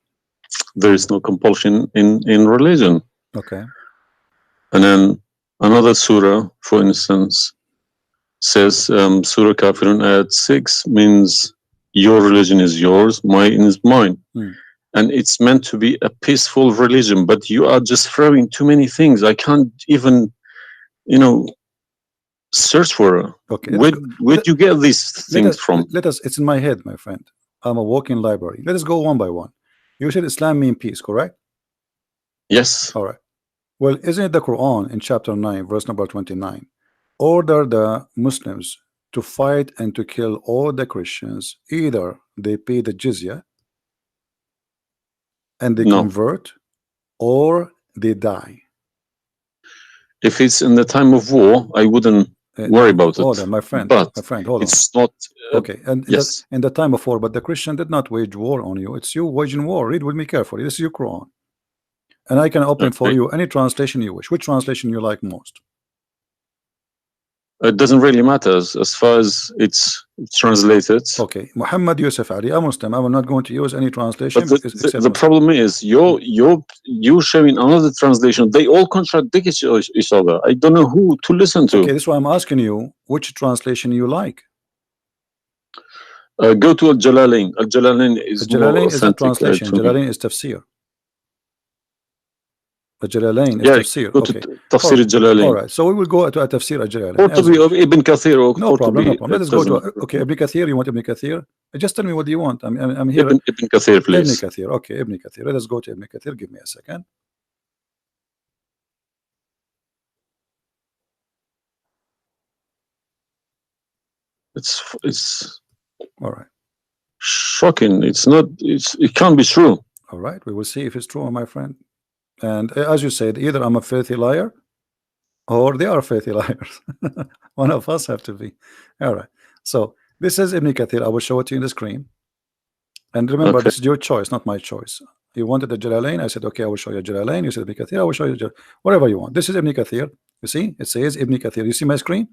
There is no compulsion in religion. Okay. And then another surah, for instance, says Surah Kafirun ayat 6 means your religion is yours, mine is mine. And it's meant to be a peaceful religion, but you are just throwing too many things. I can't even, search for it. Okay. Where'd you get these things from? Let us, it's in my head, my friend. I'm a walking library. Let us go one by one. You said Islam means peace, correct? Yes. All right. Well, isn't it the Quran in chapter 9, verse number 29, order the Muslims to fight and to kill all the Christians, either they pay the jizya and they convert, or they die. If it's in the time of war, I wouldn't worry about it. Hold on, my friend. But my friend, hold it's not. Okay, and yes, in the time of war, but the Christian did not wage war on you. It's you waging war. Read with me carefully. This is your Quran, and I can open for you any translation you wish. Which translation you like most? It doesn't really matter as far as it's translated. Okay, Muhammad Yusuf Ali, a Muslim. I will not going to use any translation. But the problem is you're showing another translation. They all contradict each other. I don't know who to listen to. Okay, this is why I'm asking you which translation you like. Go to Al-Jalalain. Al-Jalalain is more authentic. Is a translation. Jalalain is tafsir. Al-Jalalain is tafsir. Okay. Tafsir Al-Jalalain. All right, so we will go to a tafsir Al-Jalalain. Or to be of Ibn Kathir. No problem, no problem. Let us go to Ibn Kathir. You want Ibn Kathir? Just tell me what do you want. I'm here. Ibn Kathir, please. Ibn Kathir. Okay, Ibn Kathir. Let us go to Ibn Kathir. Give me a second. It's all right. Shocking. It's not. It can't be true. All right, we will see if it's true, my friend. And as you said, either I'm a filthy liar, or they are filthy liars. One of us have to be. All right. So this is Ibn Kathir. I will show it to you on the screen. And remember, this is your choice, not my choice. You wanted the Jalalain. I said, okay, I will show you Jalalain. You said Ibn Kathir. I will show you whatever you want. This is Ibn Kathir. You see, it says Ibn Kathir. You see my screen?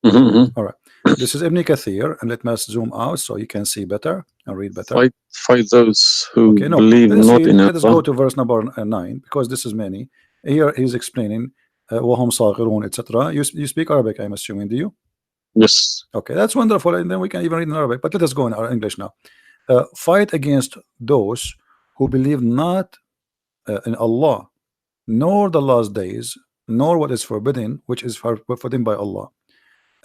All right. This is Ibn Kathir, and let me zoom out so you can see better and read better. Fight those who believe not in Allah. Let us go to verse number 9, because this is many. Here he's explaining وهم صاغرون, etc. You speak Arabic, I'm assuming, do you? Yes. Okay, that's wonderful, and then we can even read in Arabic. But let us go in our English now. Fight against those who believe not in Allah, nor the last days, nor what is forbidden, which is forbidden by Allah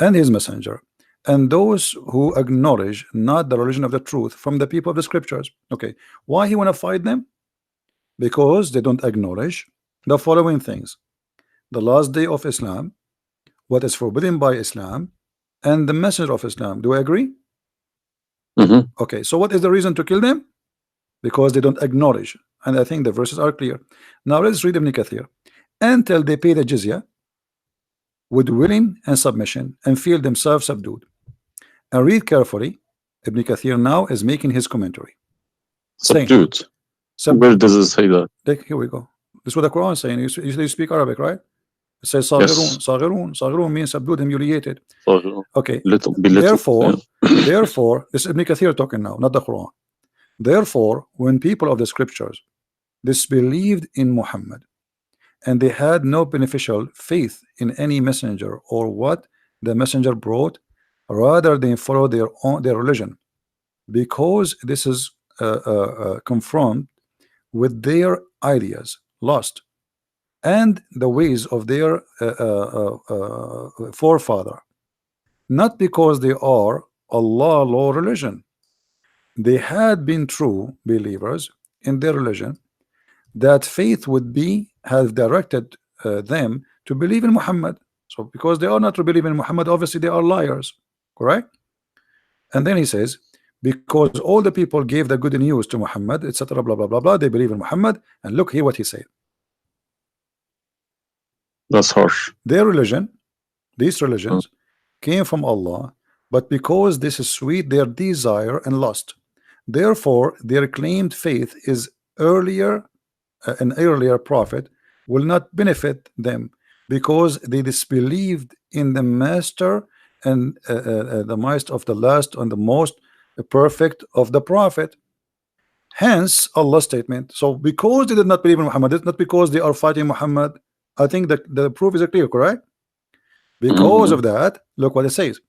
and His Messenger, and those who acknowledge not the religion of the truth from the people of the scriptures. Okay, why he want to fight them? Because they don't acknowledge the following things: the last day of Islam, what is forbidden by Islam, and the messenger of Islam. Do I agree? Okay, so what is the reason to kill them? Because they don't acknowledge, and I think the verses are clear. Now let's read Ibn Kathir. Until they pay the jizya with willing and submission and feel themselves subdued. And read carefully. Ibn Kathir now is making his commentary. Subdued. Where does it say that? Here we go. This is what the Quran is saying. You speak Arabic, right? It says Saghirun. Saghirun means subdued, humiliated. Okay. Therefore, this is Ibn Kathir talking now, not the Quran. Therefore, when people of the scriptures disbelieved in Muhammad, and they had no beneficial faith in any messenger or what the messenger brought, rather they follow their religion, because this is confront with their ideas, lost, and the ways of their forefather, not because they are Allah law religion. They had been true believers in their religion, that faith would be have directed them to believe in Muhammad. So because they are not to believe in Muhammad, obviously they are liars, correct? And then he says, because all the people gave the good news to Muhammad, etc., blah blah blah blah, they believe in Muhammad. And look here what he said. That's harsh. Their religion, these religions, came from Allah, but because this is sweet, their desire and lust. Therefore, their claimed faith is earlier, an earlier prophet will not benefit them, because they disbelieved in the master and the might of the last and the most perfect of the prophet. Hence Allah's statement. So because they did not believe in Muhammad, it's not because they are fighting Muhammad. I think that the proof is clear, correct? Because of that, look what it says: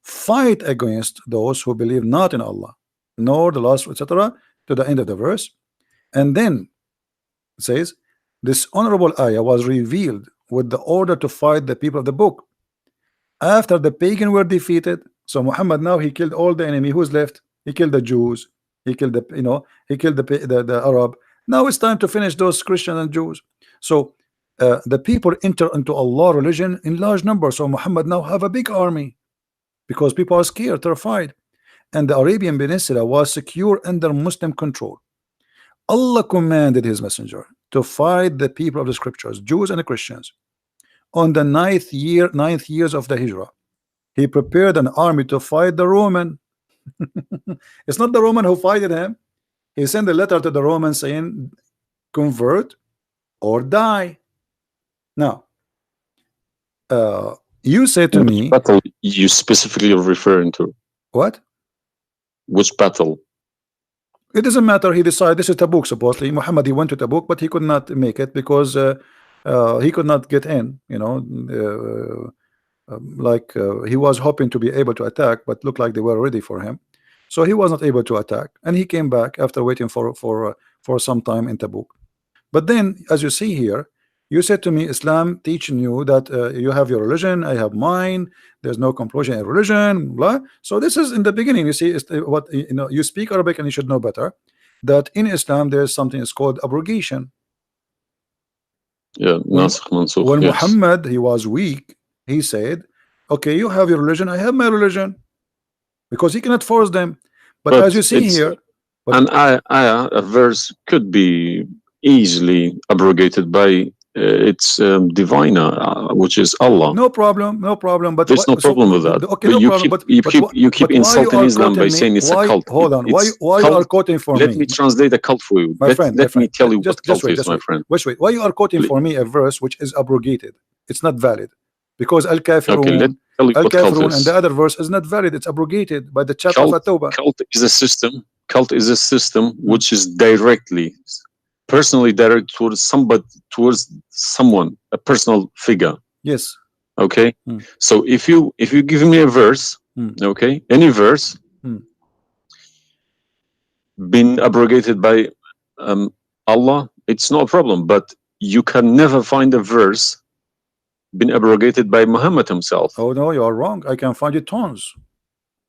fight against those who believe not in Allah nor the last, etc., to the end of the verse. And then it says this honorable ayah was revealed with the order to fight the people of the book after the pagan were defeated. So Muhammad now he killed all the enemy. Who's left? He killed the Jews, he killed the he killed the Arab. Now it's time to finish those Christians and Jews. So the people enter into Allah religion in large numbers. So Muhammad now have a big army because people are scared, terrified, and the Arabian Peninsula was secure under Muslim control. Allah commanded his messenger to fight the people of the scriptures, Jews and Christians. On the ninth years of the Hijrah, he prepared an army to fight the Roman. It's not the Roman who fighted him. He sent a letter to the Romans saying, convert or die. Now, you said to me, battle you specifically are referring to? What? Which battle? It doesn't matter. He decided this is Tabuk. Supposedly, Muhammad he went to Tabuk, but he could not make it because he could not get in. He was hoping to be able to attack, but looked like they were ready for him, so he was not able to attack, and he came back after waiting for some time in Tabuk. But then, as you see here, you said to me, Islam teaching you that you have your religion, I have mine. There's no compulsion in religion, blah. So this is in the beginning. You see, what you speak Arabic and you should know better that in Islam there is something is called abrogation. Yeah, nasikh mansukh. When Yes. Muhammad he was weak, he said, "Okay, you have your religion, I have my religion," because he cannot force them. But as you see it's- here, an ayah, a verse could be easily abrogated by its diviner, which is Allah. no problem, no problem. But There's no problem with that. Okay, But no you problem. keep you keep but why insulting are Islam by quoting me? saying it's a cult. Hold on. It's Why you cult. are quoting for Let me? me translate a cult for you. My friend, let me tell you just what cult wait, is, my friend. Wait. Why you are quoting for me a verse which is abrogated? It's not valid because Al Kafirun, Okay, let me tell you Al what cult Kafirun, is. and the other verse is not valid. It's abrogated by the chapter of At-Tawbah. Cult is a system. Cult is a system which is directly, personally direct towards somebody, towards someone, a personal figure. Yes. Okay. Hmm. So if you give me a verse, okay, any verse, been abrogated by Allah, it's no problem. But you can never find a verse been abrogated by Muhammad himself. Oh no, you are wrong. I can find you tons.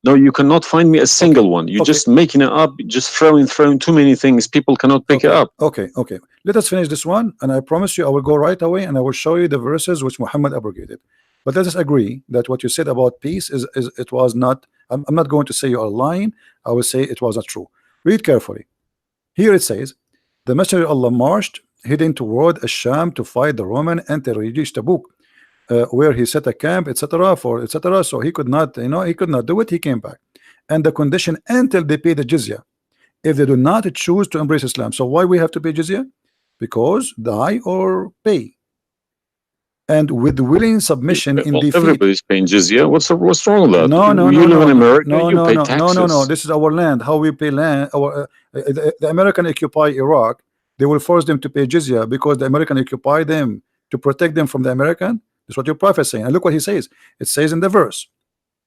No, you cannot find me a single one. You're just making it up, just throwing too many things. People cannot pick it up. Okay. Let us finish this one, and I promise you I will go right away and I will show you the verses which Muhammad abrogated. But let us agree that what you said about peace is it was not. I'm not going to say you are lying. I will say it was not true. Read carefully. Here it says, the Messenger of Allah marched heading toward Asham to fight the Roman until he reached Tabuk, where he set a camp, etc. So he could not, he could not do it. He came back, and the condition until they pay the jizya, if they do not choose to embrace Islam. So why we have to pay jizya? Because die or pay. And with willing submission in defeat. Everybody's paying jizya. What's wrong with that? No. You live in America. You pay taxes. No. This is our land. How we pay land? The American occupy Iraq. They will force them to pay jizya because the American occupy them to protect them from the American. That's what your prophet is saying. And look what he says. It says in the verse,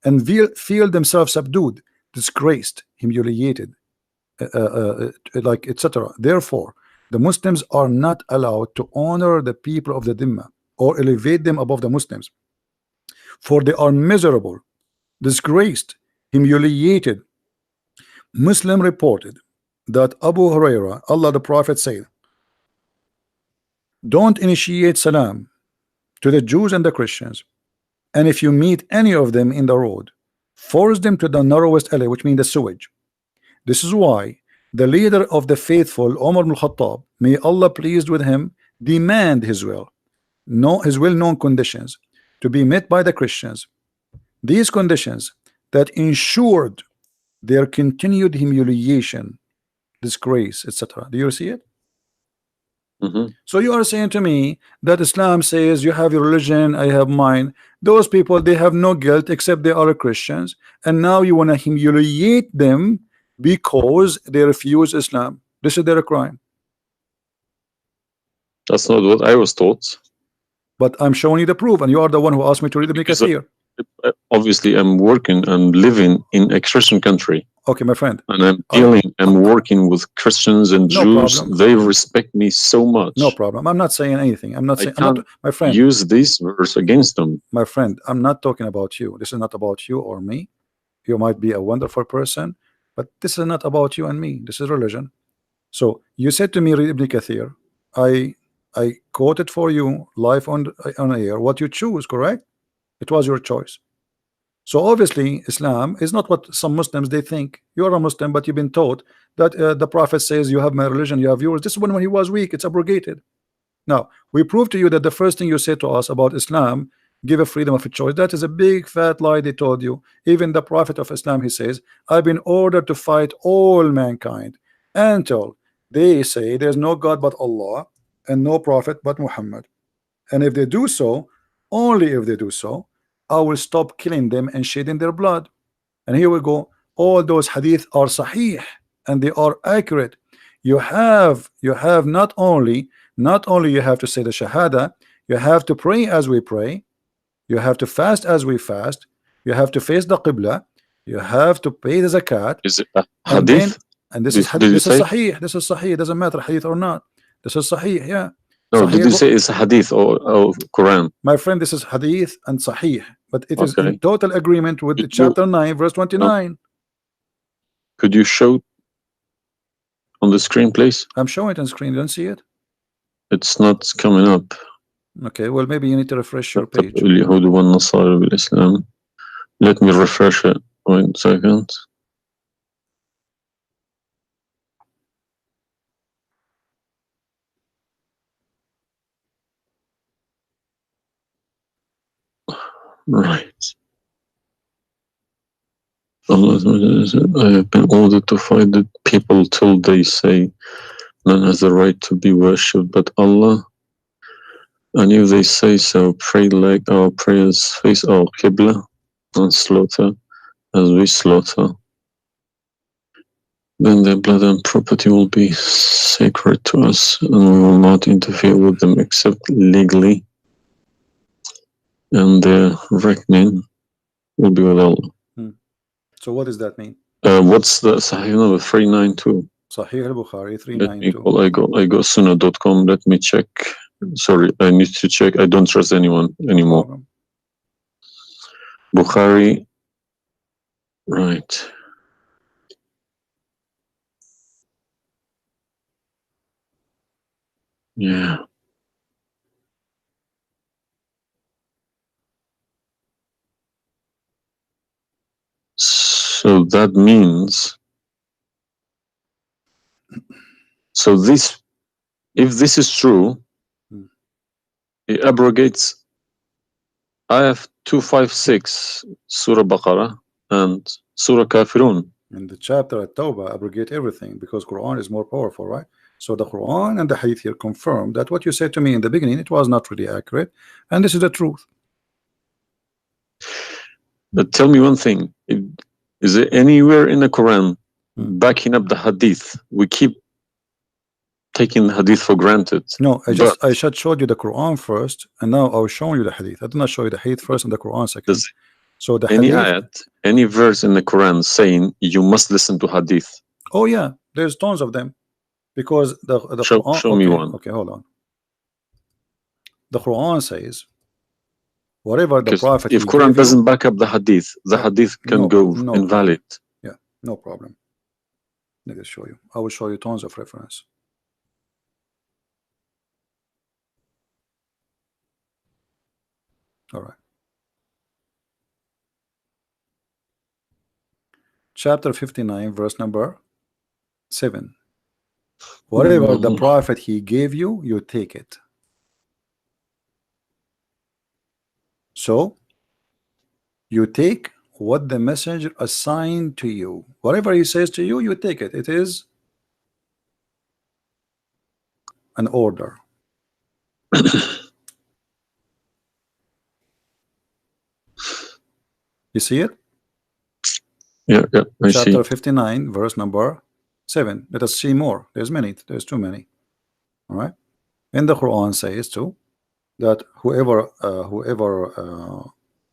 and feel themselves subdued, disgraced, humiliated, like etc. Therefore, the Muslims are not allowed to honor the people of the Dhimma or elevate them above the Muslims, for they are miserable, disgraced, humiliated. Muslim reported that Abu Huraira, Allah the Prophet said, don't initiate salam to the Jews and the Christians, and if you meet any of them in the road, force them to the narrowest alley, which means the sewage. This is why the leader of the faithful, Umar ibn Khattab, may Allah pleased with him, demand his well-known conditions to be met by the Christians. These conditions that ensured their continued humiliation, disgrace, etc. Do you see it? So you are saying to me that Islam says you have your religion, I have mine. Those people, they have no guilt except they are Christians, and now you want to humiliate them because they refuse Islam. This is their crime. That's not what I was taught. But I'm showing you the proof, and you are the one who asked me to read Ibn Kathir. Obviously, I'm working and living in a Christian country. Okay, my friend. And I'm working with Christians and Jews. Problem. They respect me so much. No problem. I'm not saying anything. I'm not saying, my friend. Use this verse against them. My friend, I'm not talking about you. This is not about you or me. You might be a wonderful person, but this is not about you and me. This is religion. So you said to me, read Ibn Kathir. I quoted for you live on air what you choose, correct? It was your choice. So obviously Islam is not what some Muslims they think. You're a Muslim, but you've been taught that the Prophet says you have my religion, you have yours. This is when he was weak, it's abrogated. Now we prove to you that the first thing you say to us about Islam, give a freedom of a choice. That is a big fat lie they told you. Even the Prophet of Islam, he says, I've been ordered to fight all mankind until they say there's no God but Allah and no prophet but Muhammad. And if they do so, only if they do so, I will stop killing them and shedding their blood. And here we go. All those hadith are sahih and they are accurate. You have not only you have to say the shahada, you have to pray as we pray, you have to fast as we fast, you have to face the qibla, you have to pay the zakat. Is it a hadith? And this is sahih. This is sahih. It doesn't matter hadith or not. This is sahih. Yeah. No, Sahih, did you say it's hadith or Quran? My friend, this is hadith and sahih, but it is in total agreement with the chapter 9 verse 29. Could you show on the screen, please? I'm showing it on screen. You don't see it? It's not coming up. Okay, well maybe you need to refresh your page. Let me refresh it. 1 second. Right. Allah said, I have been ordered to fight the people till they say none has the right to be worshipped but Allah. And if they say so, pray like our prayers, face our Qibla, and slaughter as we slaughter. Then their blood and property will be sacred to us, and we will not interfere with them except legally. And their reckoning will be with Allah. So what does that mean? What's the Sahih number? 392. Sahih al-Bukhari 392. I go sunnah.com. Let me check. Sorry, I need to check. I don't trust anyone anymore. No Bukhari. Right. Yeah. So that means, so this, if this is true, it abrogates Ayah 256, Surah Baqarah, and Surah Kafirun. In the chapter at Tawbah, abrogate everything because Quran is more powerful, right? So the Quran and the Hadith here confirm that what you said to me in the beginning, it was not really accurate, and this is the truth. But tell me one thing: is there anywhere in the Quran backing up the Hadith? We keep taking the Hadith for granted. No, I just showed you the Quran first, and now I was showing you the Hadith. I did not show you the Hadith first and the Quran second. So the any Hadith, ayat, any verse in the Quran saying you must listen to Hadith? Oh yeah, there's tons of them, because the Quran. Show me one. Okay, hold on. The Quran says Whatever the Because prophet if he Quran gave you, doesn't back up the hadith, the hadith can no, go no invalid. no problem. Let me show you. I will show you tons of reference. All right. Chapter 59, verse number 7. Whatever the prophet he gave you, you take it. So you take what the messenger assigned to you. Whatever he says to you, you take it. It is an order. You see it? Yeah, I see. Chapter 59, verse number 7. Let us see more. There's many. There's too many. All right. And the Quran says too that whoever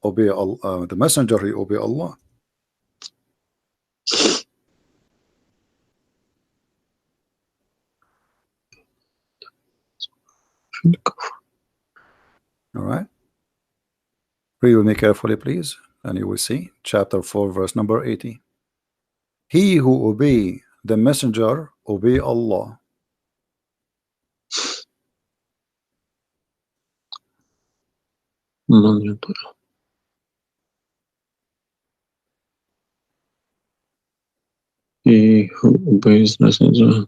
obey the messenger, he obey Allah. All right. Read with me carefully, please, and you will see chapter 4, verse number 80. He who obey the messenger obey Allah. He who obeys messenger.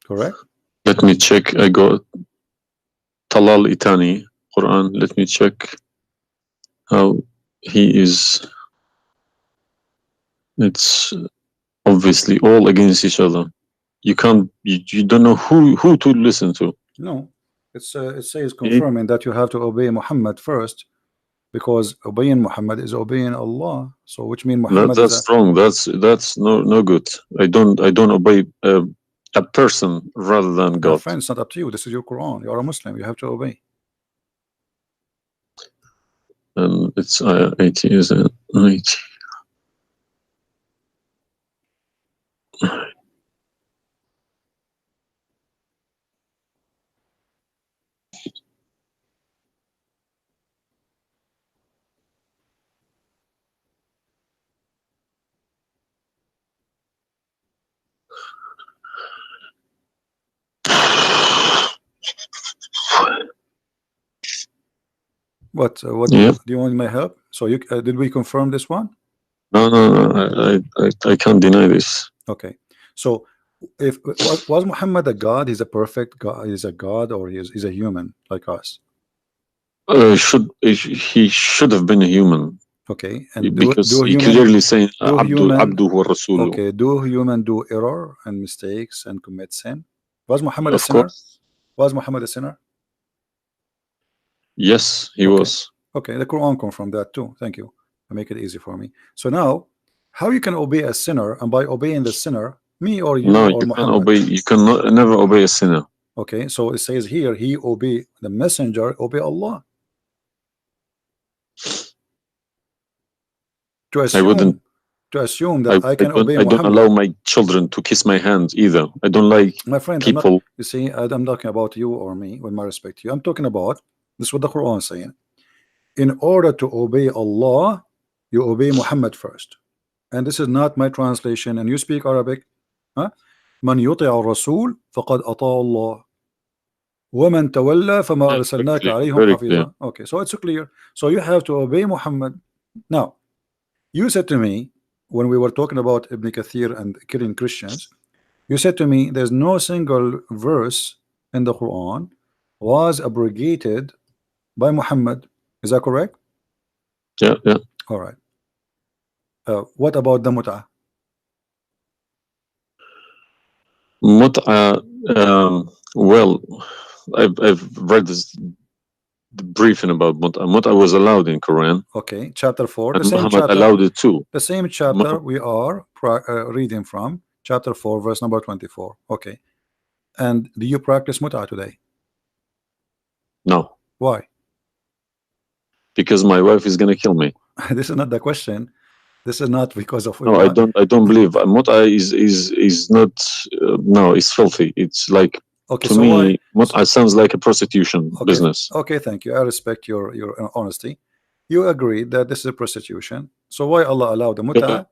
Correct? Let me check. I got Talal Itani Quran. Let me check how he is. It's obviously all against each other. You can't. You don't know who to listen to. No, it says confirming that you have to obey Muhammad first, because obeying Muhammad is obeying Allah. So which means Muhammad That's wrong. That's no good. I don't obey a person rather than God. My friend, it's not up to you. This is your Quran. You are a Muslim. You have to obey. And it's 80, is it? 80. What do you want my help? So you did we confirm this one? No. I can't deny this. Okay. So if was Muhammad a god? He's a perfect god. He's a god, or he's a human like us? He should have been a human. Okay. And because he clearly saying Abdu wa Rasuluh. Okay. Do human do error and mistakes and commit sin? Was Muhammad a Of sinner? course. Was Muhammad a sinner? Yes, he was. Okay, the Quran confirmed that too. Thank you. I make it easy for me. So now, how you can obey a sinner, and by obeying the sinner, me or you No, or you Muhammad? can obey. You can never obey a sinner. Okay, so it says here, he obey the messenger, obey Allah. To assume that I can obey Muhammad. I don't allow my children to kiss my hand either. I don't like my friend, people. You see, I'm talking about you or me, with my respect to you. I'm talking about this is what the Quran is saying. In order to obey Allah, you obey Muhammad first. And this is not my translation. And you speak Arabic. من يطع الرسول فقد أطاع الله ومن تولى فما أرسلناك عليهم حفيظا. Okay, so it's clear. So you have to obey Muhammad. Now, you said to me when we were talking about Ibn Kathir and killing Christians, you said to me there's no single verse in the Quran was abrogated by Muhammad. Is that correct? Yeah. All right. What about the mut'ah? Mut'ah, well, I've read this briefing about mut'ah. Mut'ah was allowed in Quran. Okay, chapter 4. And Muhammad allowed it too. The same chapter we are reading from, chapter 4, verse number 24. Okay. And do you practice mut'ah today? No. Why? Because my wife is gonna kill me. This is not the question. This is not because of. No, I don't believe mut'ah is not. No, it's filthy. It's like Okay, To so why? me, mut'a sounds like a prostitution Okay, business. okay, thank you. I respect your honesty. You agree that this is a prostitution. So why Allah allowed the mut'a?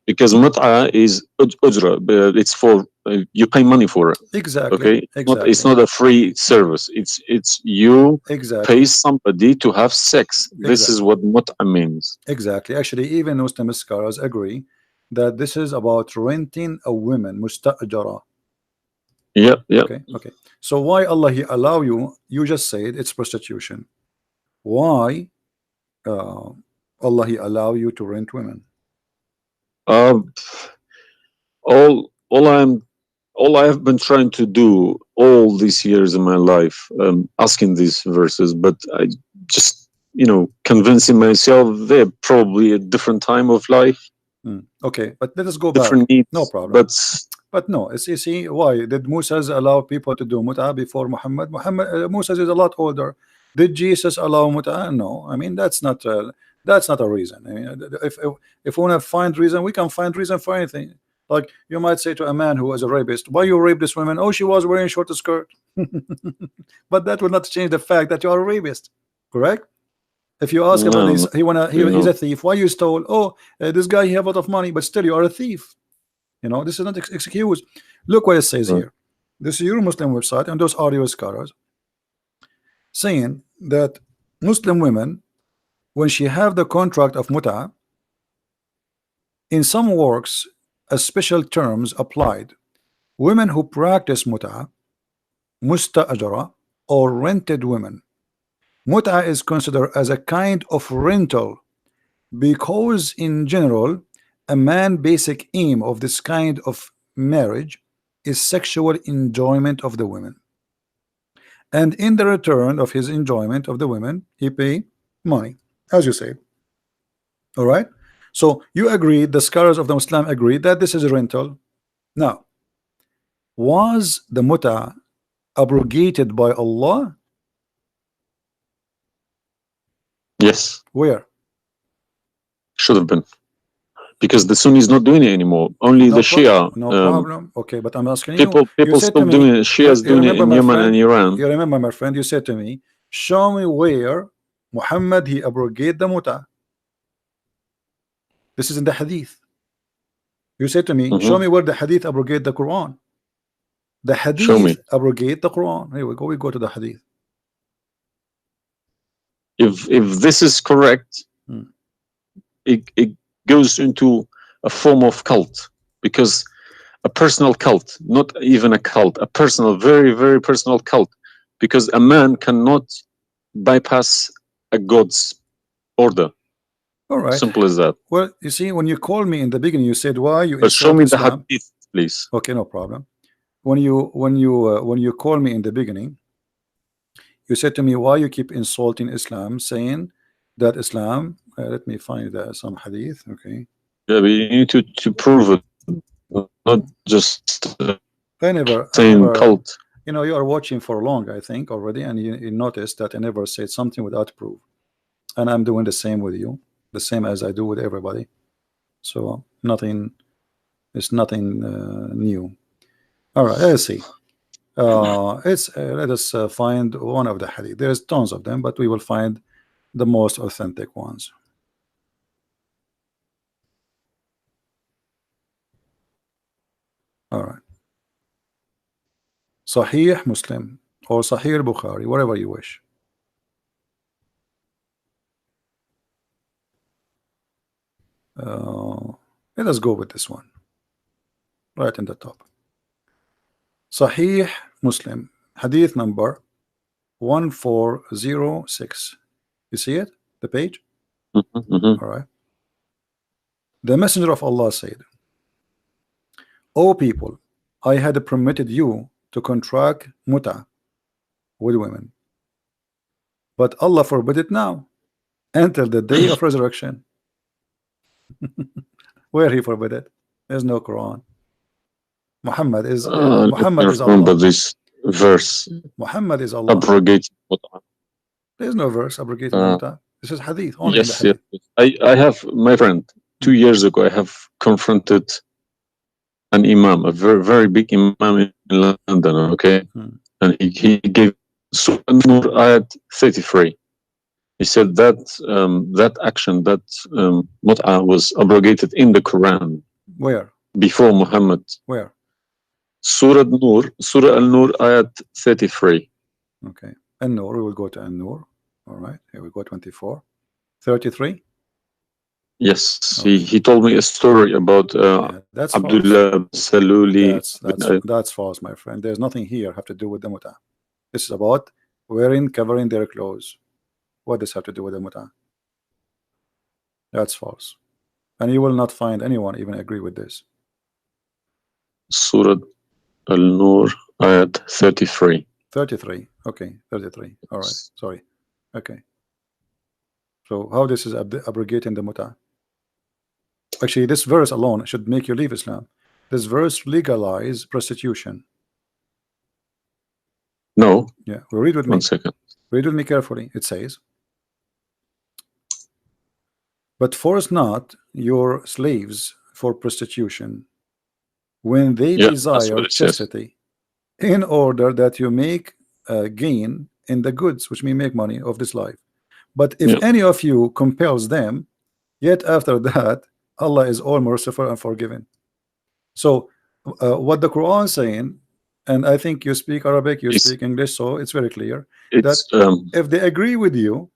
Because mut'a is ujra, it's for you pay money for it. Exactly. Okay, Exactly. it's not a free service. It's you Exactly. pay somebody to have sex. This is what mut'a means. Exactly. Actually, even Muslim scholars agree that this is about renting a woman, musta'jara. Yeah, yeah. Okay, okay. So why Allah He allow you? You just said it's prostitution. Why Allah He allow you to rent women? All I have been trying to do all these years in my life, asking these verses, but I just, convincing myself they're probably a different time of life, Okay, but let us go different back. needs. No problem. But no, it's you see why did Moses allow people to do mut'a before Muhammad? Moses is a lot older. Did Jesus allow mut'a? No, I mean that's not a reason. I mean, if we want to find reason, we can find reason for anything. Like you might say to a man who was a rapist, why you rape this woman? Oh, she was wearing short skirt. But that will not change the fact that you are a rapist, correct? If you ask about this, he's a thief. Why you stole? Oh, this guy he have a lot of money, but still you are a thief. This is not excuse. Look what it says here. This is your Muslim website, and those are your scholars saying that Muslim women, when she have the contract of mut'a, in some works, a special terms applied. Women who practice mut'a, musta'ajara, or rented women. Mut'a is considered as a kind of rental because in general a man's basic aim of this kind of marriage is sexual enjoyment of the women, and in the return of his enjoyment of the women he pay money, as you say. All right, so you agree, the scholars of the Muslim agree that this is a rental. Now, was the mut'a abrogated by Allah? Yes. Where? Should have been, because the Sunni is not doing it anymore. Only the Shia. No problem. Okay, but I'm asking people still doing it. Shias doing it in Yemen and Iran. You remember, my friend, you said to me, show me where Muhammad he abrogated the mut'a. This is in the hadith. You said to me, show me where the hadith abrogate the Quran. The hadith abrogate the Quran. Here we go. We go to the hadith. If this is correct, it goes into a form of cult, because a personal cult, not even a cult, a personal, very, very personal cult, because a man cannot bypass a God's order. All right. Simple as that. Well, you see, when you called me in the beginning, you said why you. But show me the hadith, please. Okay, no problem. When you call me in the beginning, you said to me why you keep insulting Islam, saying that Islam. Let me find some hadith. Okay. Yeah, but you need to prove it, not just saying cult. You are watching for long, I think, already, and you noticed that I never said something without proof, and I'm doing the same with you, the same as I do with everybody. So it's nothing new. All right, let's see. Let us find one of the hadith. There's tons of them, but we will find the most authentic ones. All right. Sahih Muslim or Sahih Bukhari, whatever you wish. Let us go with this one right in the top. Sahih Muslim, hadith number 1406. You see it, the page? All right. The Messenger of Allah said, O people, I had permitted you to contract mut'a with women, but Allah forbid it now until the day of resurrection. Where he forbid it? There's no Quran. Muhammad is Allah. Remember this verse. Muhammad is Allah. Abrogated mut'a. There's no verse abrogated mut'a. This is hadith. Only yes, hadith. yes. I have, my friend, 2 years ago, I have confronted an imam, a very, very big imam in London, okay? Hmm. And he gave Surah An-Nur ayat 33. He said that that action, that mut'ah was abrogated in the Quran Where? before Muhammad. Where? Surah An-Nur, Surah Al-Nur ayat 33. Okay. An-Nur, we will go to An-Nur. All right. Here we go, 24. 33? Yes, Okay. he told me a story about Yeah, that's false. Abdullah Saluli. That's false, my friend. There's nothing here have to do with the mut'ah. This is about covering their clothes. What does have to do with the mut'ah? That's false. And you will not find anyone even agree with this. Surah Al-Nur ayat 33. 33. Okay, 33. All right. Sorry. Okay. So how this is abrogating the mut'ah? Actually, this verse alone should make you leave Islam. This verse legalize prostitution. No. Yeah. Well, read with me. 1 second. Read with me carefully. It says, but force not your slaves for prostitution when they desire chastity, in order that you make gain in the goods, which mean make money of this life. But if any of you compels them, yet after that, Allah is all merciful and forgiving. So what the Quran is saying, and I think you speak Arabic, you speak English, so it's very clear that if they agree with you,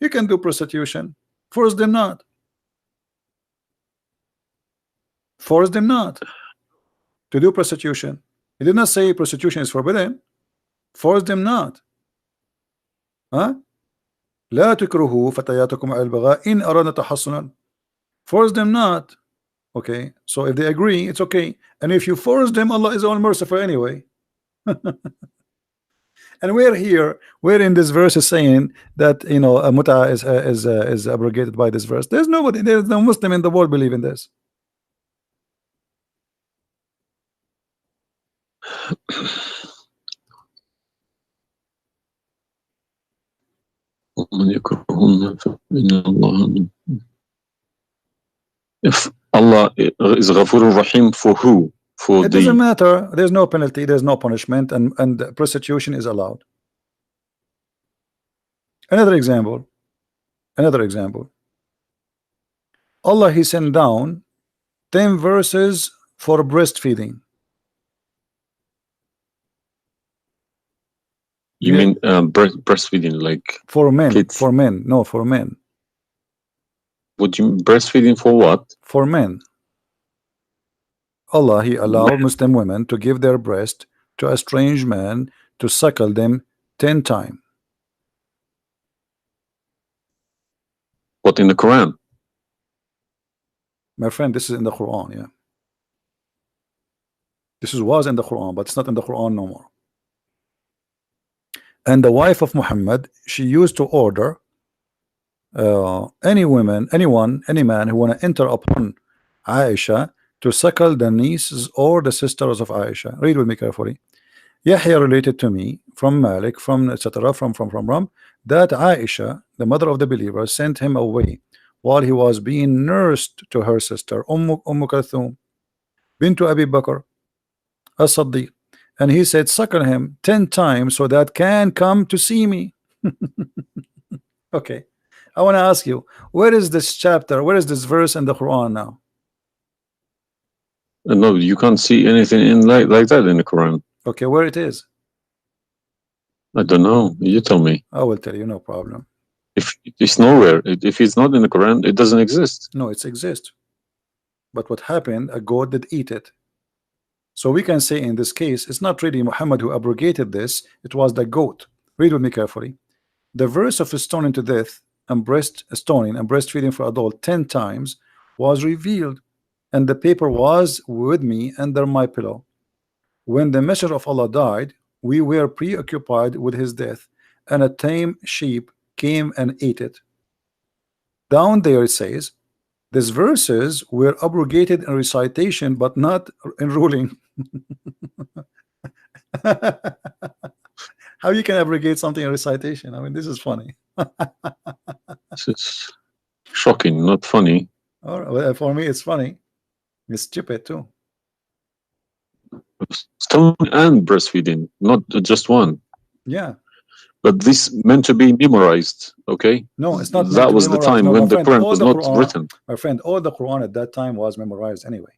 you can do prostitution. Force them not. Force them not to do prostitution. He did not say prostitution is forbidden. Force them not. Huh? لا تكرهوا فتياتكم على البغاء إن أردنا تحصنا. Force them not. Okay, so if they agree, it's okay. And if you force them, Allah is all merciful anyway. And we're in this verse is saying that, you know, a mut'ah is abrogated by this verse. There's no Muslim in the world believe in this. If Allah is Ghafur Rahim, for who? For it doesn't matter. There's no penalty, there's no punishment, and prostitution is allowed. Another example. Allah, He sent down 10 verses for breastfeeding. You mean breastfeeding, like for men? Kids. For men, no, for men. Would you breastfeeding for what? For men. Allah, He allowed Muslim women to give their breast to a strange man to suckle them 10 times. What, in the Quran? My friend, this is in the Quran, yeah. This was in the Quran, but it's not in the Quran no more. And the wife of Muhammad, she used to order any man who want to enter upon Aisha to suckle the nieces or the sisters of Aisha. Read with me carefully. Yahya related to me from Malik, from etc. from that Aisha, the mother of the believer, sent him away while he was being nursed to her sister Umm Kulthum bint Abi Bakr as-Siddiq, and he said, suckle him 10 times so that can come to see me. Okay, I want to ask you, where is this chapter, where is this verse in the Quran now? No, you can't see anything in like that in the Quran. Okay, where it is? I don't know. You tell me. I will tell you, no problem. If it's nowhere, if it's not in the Quran, it doesn't exist. No, it exists. But what happened, a goat did eat it. So we can say in this case, it's not really Muhammad who abrogated this, it was the goat. Read with me carefully. The verse of stoning to death and stoning and breastfeeding for adult 10 times was revealed, and the paper was with me under my pillow. When the messenger of Allah died, we were preoccupied with his death, and a tame sheep came and ate it. Down there it says, these verses were abrogated in recitation, but not in ruling. How you can abrogate something in recitation? I mean, this is funny. This is shocking, not funny. All right, well, for me, it's funny. It's stupid too. tongue and breastfeeding, not just one. Yeah. But this meant to be memorized. Okay. No, it's not meant That to was the memorize. time No, when my the friend, Quran all was the not Quran, written. my friend, all the Quran at that time was memorized anyway.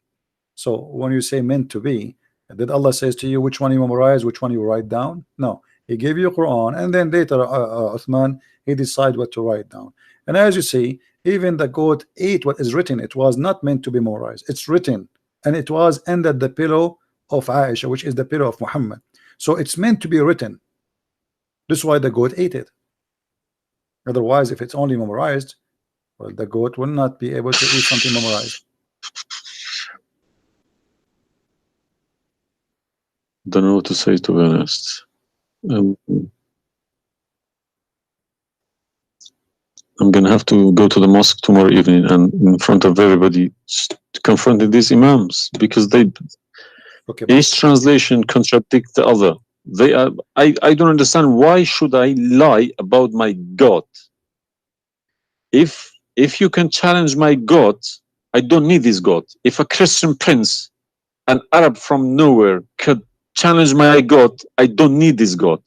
So when you say meant to be, did Allah says to you which one you memorize, which one you write down? No, He gave you Quran, and then later Uthman, he decide what to write down. And as you see, even the goat ate what is written. It was not meant to be memorized. It's written, and it was under the pillow of Aisha, which is the pillow of Muhammad. So it's meant to be written. This is why the goat ate it. Otherwise, if it's only memorized, well, the goat will not be able to eat something memorized. Don't know what to say, to be honest. I'm gonna have to go to the mosque tomorrow evening and in front of everybody to confront these imams, because they each translation contradicts the other. They are. I don't understand, why should I lie about my God? If you can challenge my God, I don't need this God. If a Christian prince, an Arab from nowhere, could challenge my God, I don't need this God.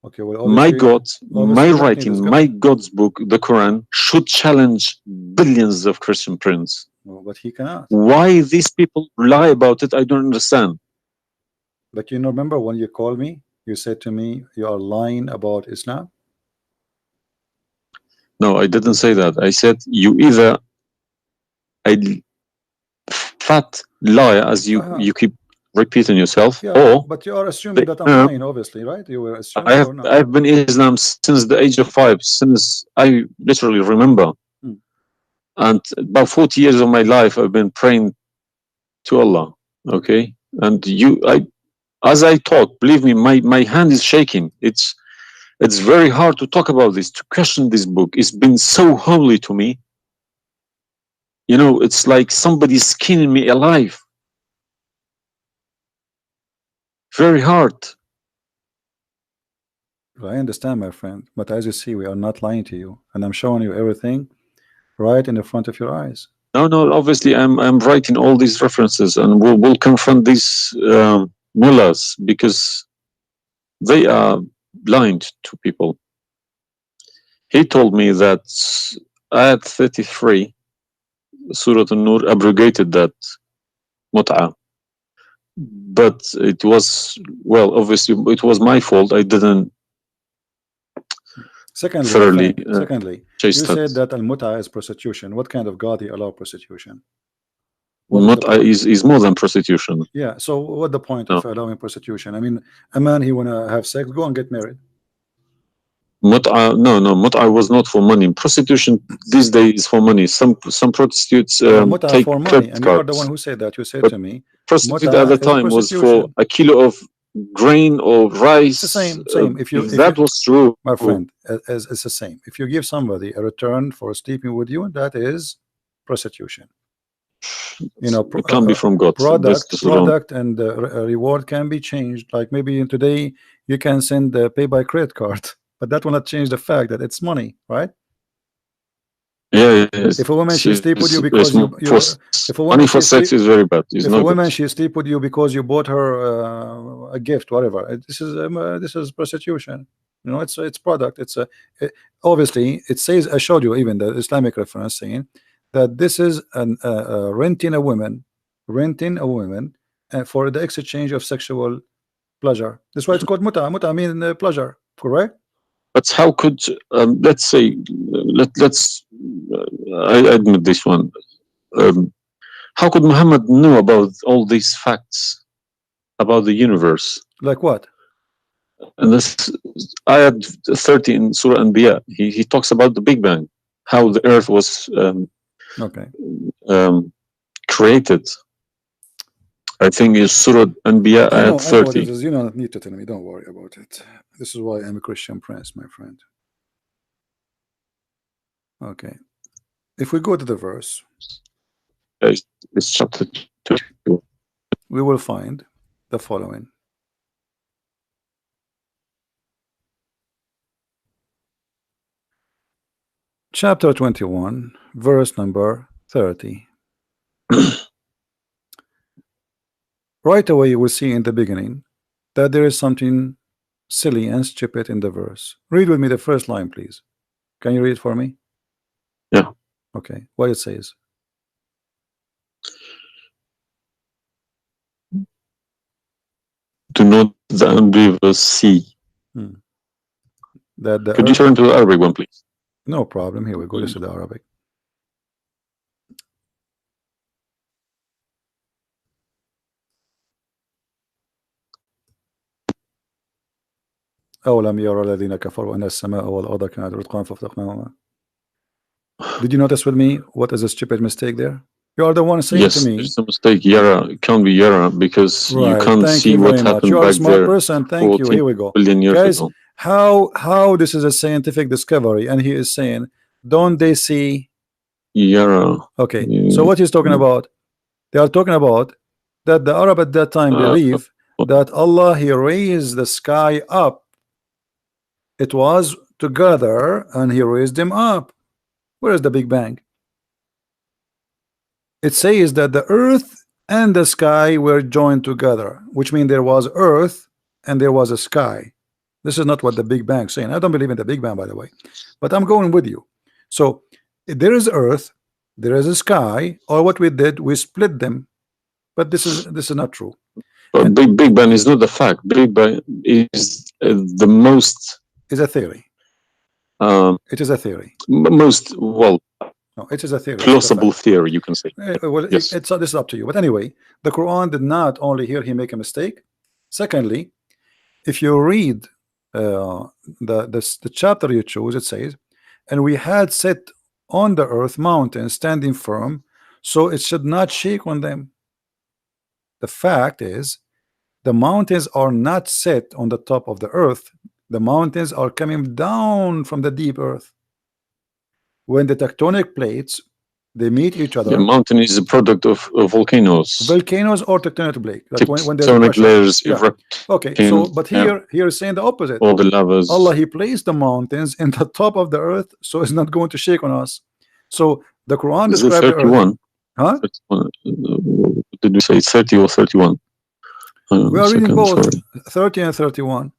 Okay, well, My God, my you don't need writing, this God. my God's book, the Quran, should challenge billions of Christian princes. No, but he cannot. Why these people lie about it, I don't understand. But you remember when you called me, you said to me, you are lying about Islam? No, I didn't say that. I said you either a fat liar, as you keep repeating yourself, Yeah, or but you are assuming that I'm lying, obviously, right? You were assuming or not? I've been Islam since the age of 5, since I literally remember. And about 40 years of my life I've been praying to Allah. Okay. And as I talk, believe me, my hand is shaking. It's very hard to talk about this, to question this book. It's been so holy to me. You know, it's like somebody's skinning me alive. Very hard. I understand, my friend, but as you see, we are not lying to you, and I'm showing you everything right in the front of your eyes. No, obviously I'm writing all these references, and we'll confront these mullahs, because they are blind to people. He told me that Ayat 33, Surah An-Nur, abrogated that mut'ah. But it was, well, obviously it was my fault. I didn't Secondly, you chase said that. that al-mut'ah is prostitution. What kind of God he allow prostitution? Mut'ah is more than prostitution. Yeah, so what the point of allowing prostitution? I mean, a man, he wanna have sex, go and get married. Mut'ah, no, Mut'ah was not for money. Prostitution these days is for money. Some prostitutes take for money, credit and you are the cards. one who said that. You said But to me, prostitute at the time was for a kilo of grain or rice. It's the same. If that was true, my friend, it's the same. If you give somebody a return for sleeping with you, that is prostitution. You know, it can't be from God. Product and reward can be changed. Like maybe today you can send pay by credit card, but that will not change the fact that it's money, right? Yeah. If a woman she sleep with you because if a woman money for sex is very bad. It's if not a woman good. she sleep with you because you bought her a gift, whatever, this is prostitution. You know, it's product. It's obviously it says, I showed you even the Islamic reference saying that this is renting a woman for the exchange of sexual pleasure. That's why it's called muta. Muta mean pleasure, correct? But how could let's say let's I admit this one. How could Muhammad know about all these facts about the universe? Like what? And this ayat 30 in Surah Anbiya, he talks about the Big Bang, how the earth was created. I think it's Surah Anbiya ayat 30. You don't need to tell me, don't worry about it. This is why I'm a Christian prince, my friend. Okay. If we go to the verse, it's chapter 2. We will find the following. Chapter 21, verse number 30. right away you will see in the beginning that there is something silly and stupid in the verse. Read with me the first line, please. Can you read it for me? Yeah. Okay. What it says? Do not the unbelievers see? That the Could you earth... turn to the Arabic one, please? No problem. Here we go. This is the Arabic. أولم يرى الذين كفروا أن السماء والأرض كانت رتقا ففتقناهما. Did you notice with me what is a stupid mistake there? You are the one saying Yes, to me. there's a mistake. Yara, it can't be Yara because you Right. can't Thank see you what very much. happened You are a back smart there person. Thank you. 14 Here we go. billion years Guys, ago. how this is a scientific discovery, and he is saying, don't they see? Yara. Okay. So what he's talking about? They are talking about that the Arab at that time believe that Allah, he raised the sky up. It was together and he raised them up. Where is the Big Bang? It says that the earth and the sky were joined together, which means there was earth and there was a sky. This is not what the Big Bang is saying. I don't believe in the Big Bang, by the way, but I'm going with you. So there is earth, there is a sky, or what we did, we split them. But this is not true. But Big Bang is not the fact. Big Bang is the most. It's a theory. It is a theory. Most, well, no, it is a theory. plausible theory, you can say. Well, yes. This is up to you. But anyway, the Quran did not only here he make a mistake. Secondly, if you read the chapter you choose, it says, and we had set on the earth mountains standing firm, so it should not shake on them. The fact is, the mountains are not set on the top of the earth. The mountains are coming down from the deep earth. When the tectonic plates, they meet each other. The mountain is a product of volcanoes. Volcanoes or tectonic plate. Like when tectonic layers erupt. Okay, so but here is saying the opposite. All the lavas. Allah, he placed the mountains in the top of the earth, so it's not going to shake on us. So the Quran describes the earth. Huh? 31. Did we say 30 or 31? We are reading both 30 and 31.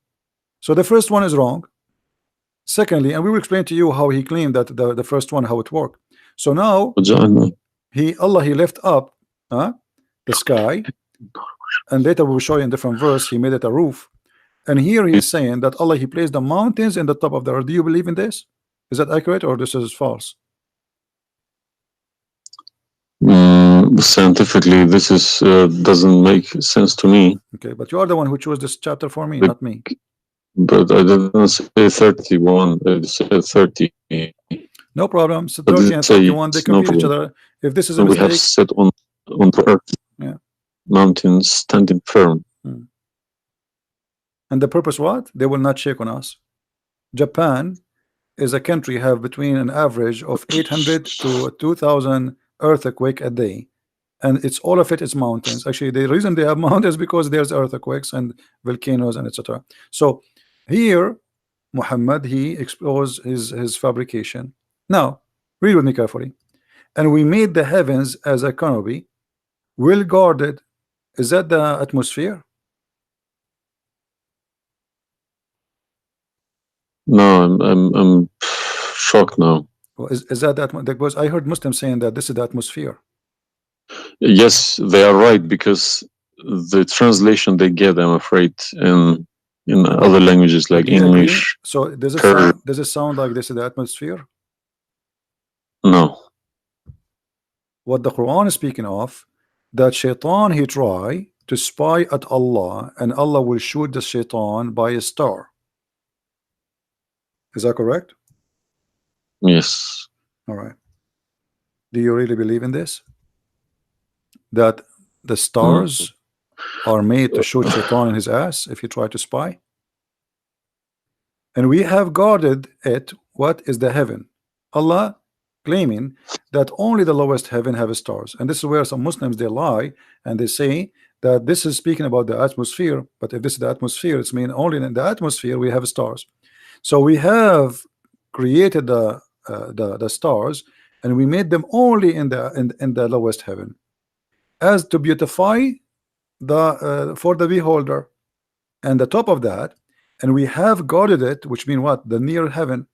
So the first one is wrong. Secondly, and we will explain to you how he claimed that the first one, how it worked. So now Allah, he left up the sky, and later we will show you in different verse he made it a roof. And here he is saying that Allah, he placed the mountains in the top of the earth. Do you believe in this? Is that accurate or this is false? Scientifically, this is doesn't make sense to me. Okay, but you are the one who chose this chapter for me, not me. But I didn't say 31. I said 30. No problem. So 30 and 31, they complete each other. If this is a mistake, we have set on the earth, mountains standing firm. And the purpose what? They will not shake on us. Japan is a country have between an average of 800 to 2,000 earthquake a day, and it's all of it is mountains. Actually, the reason they have mountains because there's earthquakes and volcanoes and etc. So here Muhammad, he exposed his fabrication. Now read with me carefully. And we made the heavens as a canopy, well guarded. Is that the atmosphere? No, I'm shocked now. Well, is that because I heard Muslims saying that this is the atmosphere? Yes, they are right, because the translation they get, I'm afraid, in other languages like English. So does it sound like this is the atmosphere? No. What the Quran is speaking of, that shaitan he try to spy at Allah, and Allah will shoot the shaitan by a star. Is that correct? Yes. All right. Do you really believe in this? That the stars are made to shoot shaitan in his ass if you try to spy? And we have guarded it. What is the heaven? Allah claiming that only the lowest heaven have stars, and this is where some Muslims they lie and they say that this is speaking about the atmosphere. But if this is the atmosphere, it's mean only in the atmosphere we have stars. So we have created the stars, and we made them only in the lowest heaven, as to beautify for the beholder, and the top of that, and we have guarded it, which mean what? The near heaven,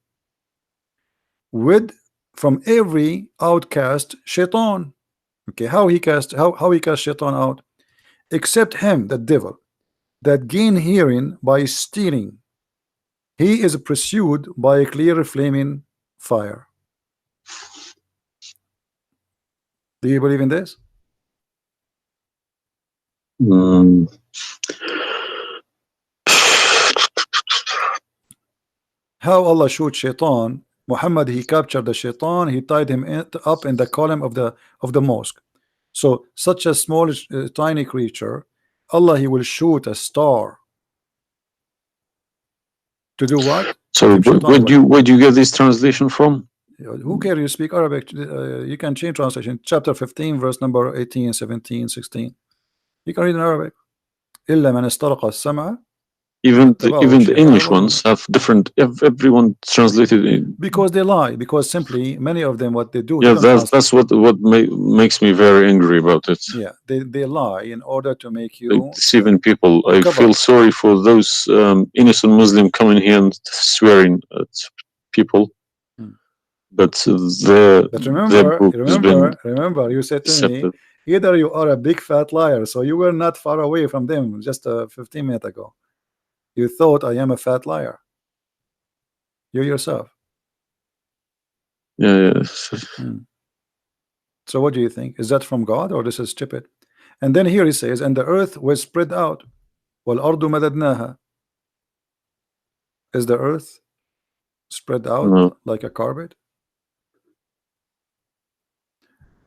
with from every outcast shaitan. Okay, how he cast shaitan out? Except him, the devil, that gain hearing by stealing. He is pursued by a clear flaming fire. Do you believe in this? How Allah shoot shaitan? Muhammad, he captured the shaitan, he tied him up in the column of the mosque. So such a small tiny creature, Allah, he will shoot a star to do what? So where do you get this translation from? Who cares? You speak Arabic, you can change translation. Chapter 15 verse number 18, 17, 16. You can read in Arabic. إلا من استرق السمع. Even the English ones have different. Everyone translated it because they lie. Because simply many of them, what they do. Yeah, that's what makes me very angry about it. Yeah, they lie in order to make you deceiving people. I feel sorry for those innocent Muslim coming here and swearing at people. But remember, you said to me, either you are a big fat liar, so you were not far away from them just 15 minutes ago. You thought I am a fat liar. You yourself. Yeah. So what do you think? Is that from God or this is stupid? And then here he says, and the earth was spread out. وَالْأَرْضُ مَدَدْنَاهَا. Is the earth spread out like a carpet?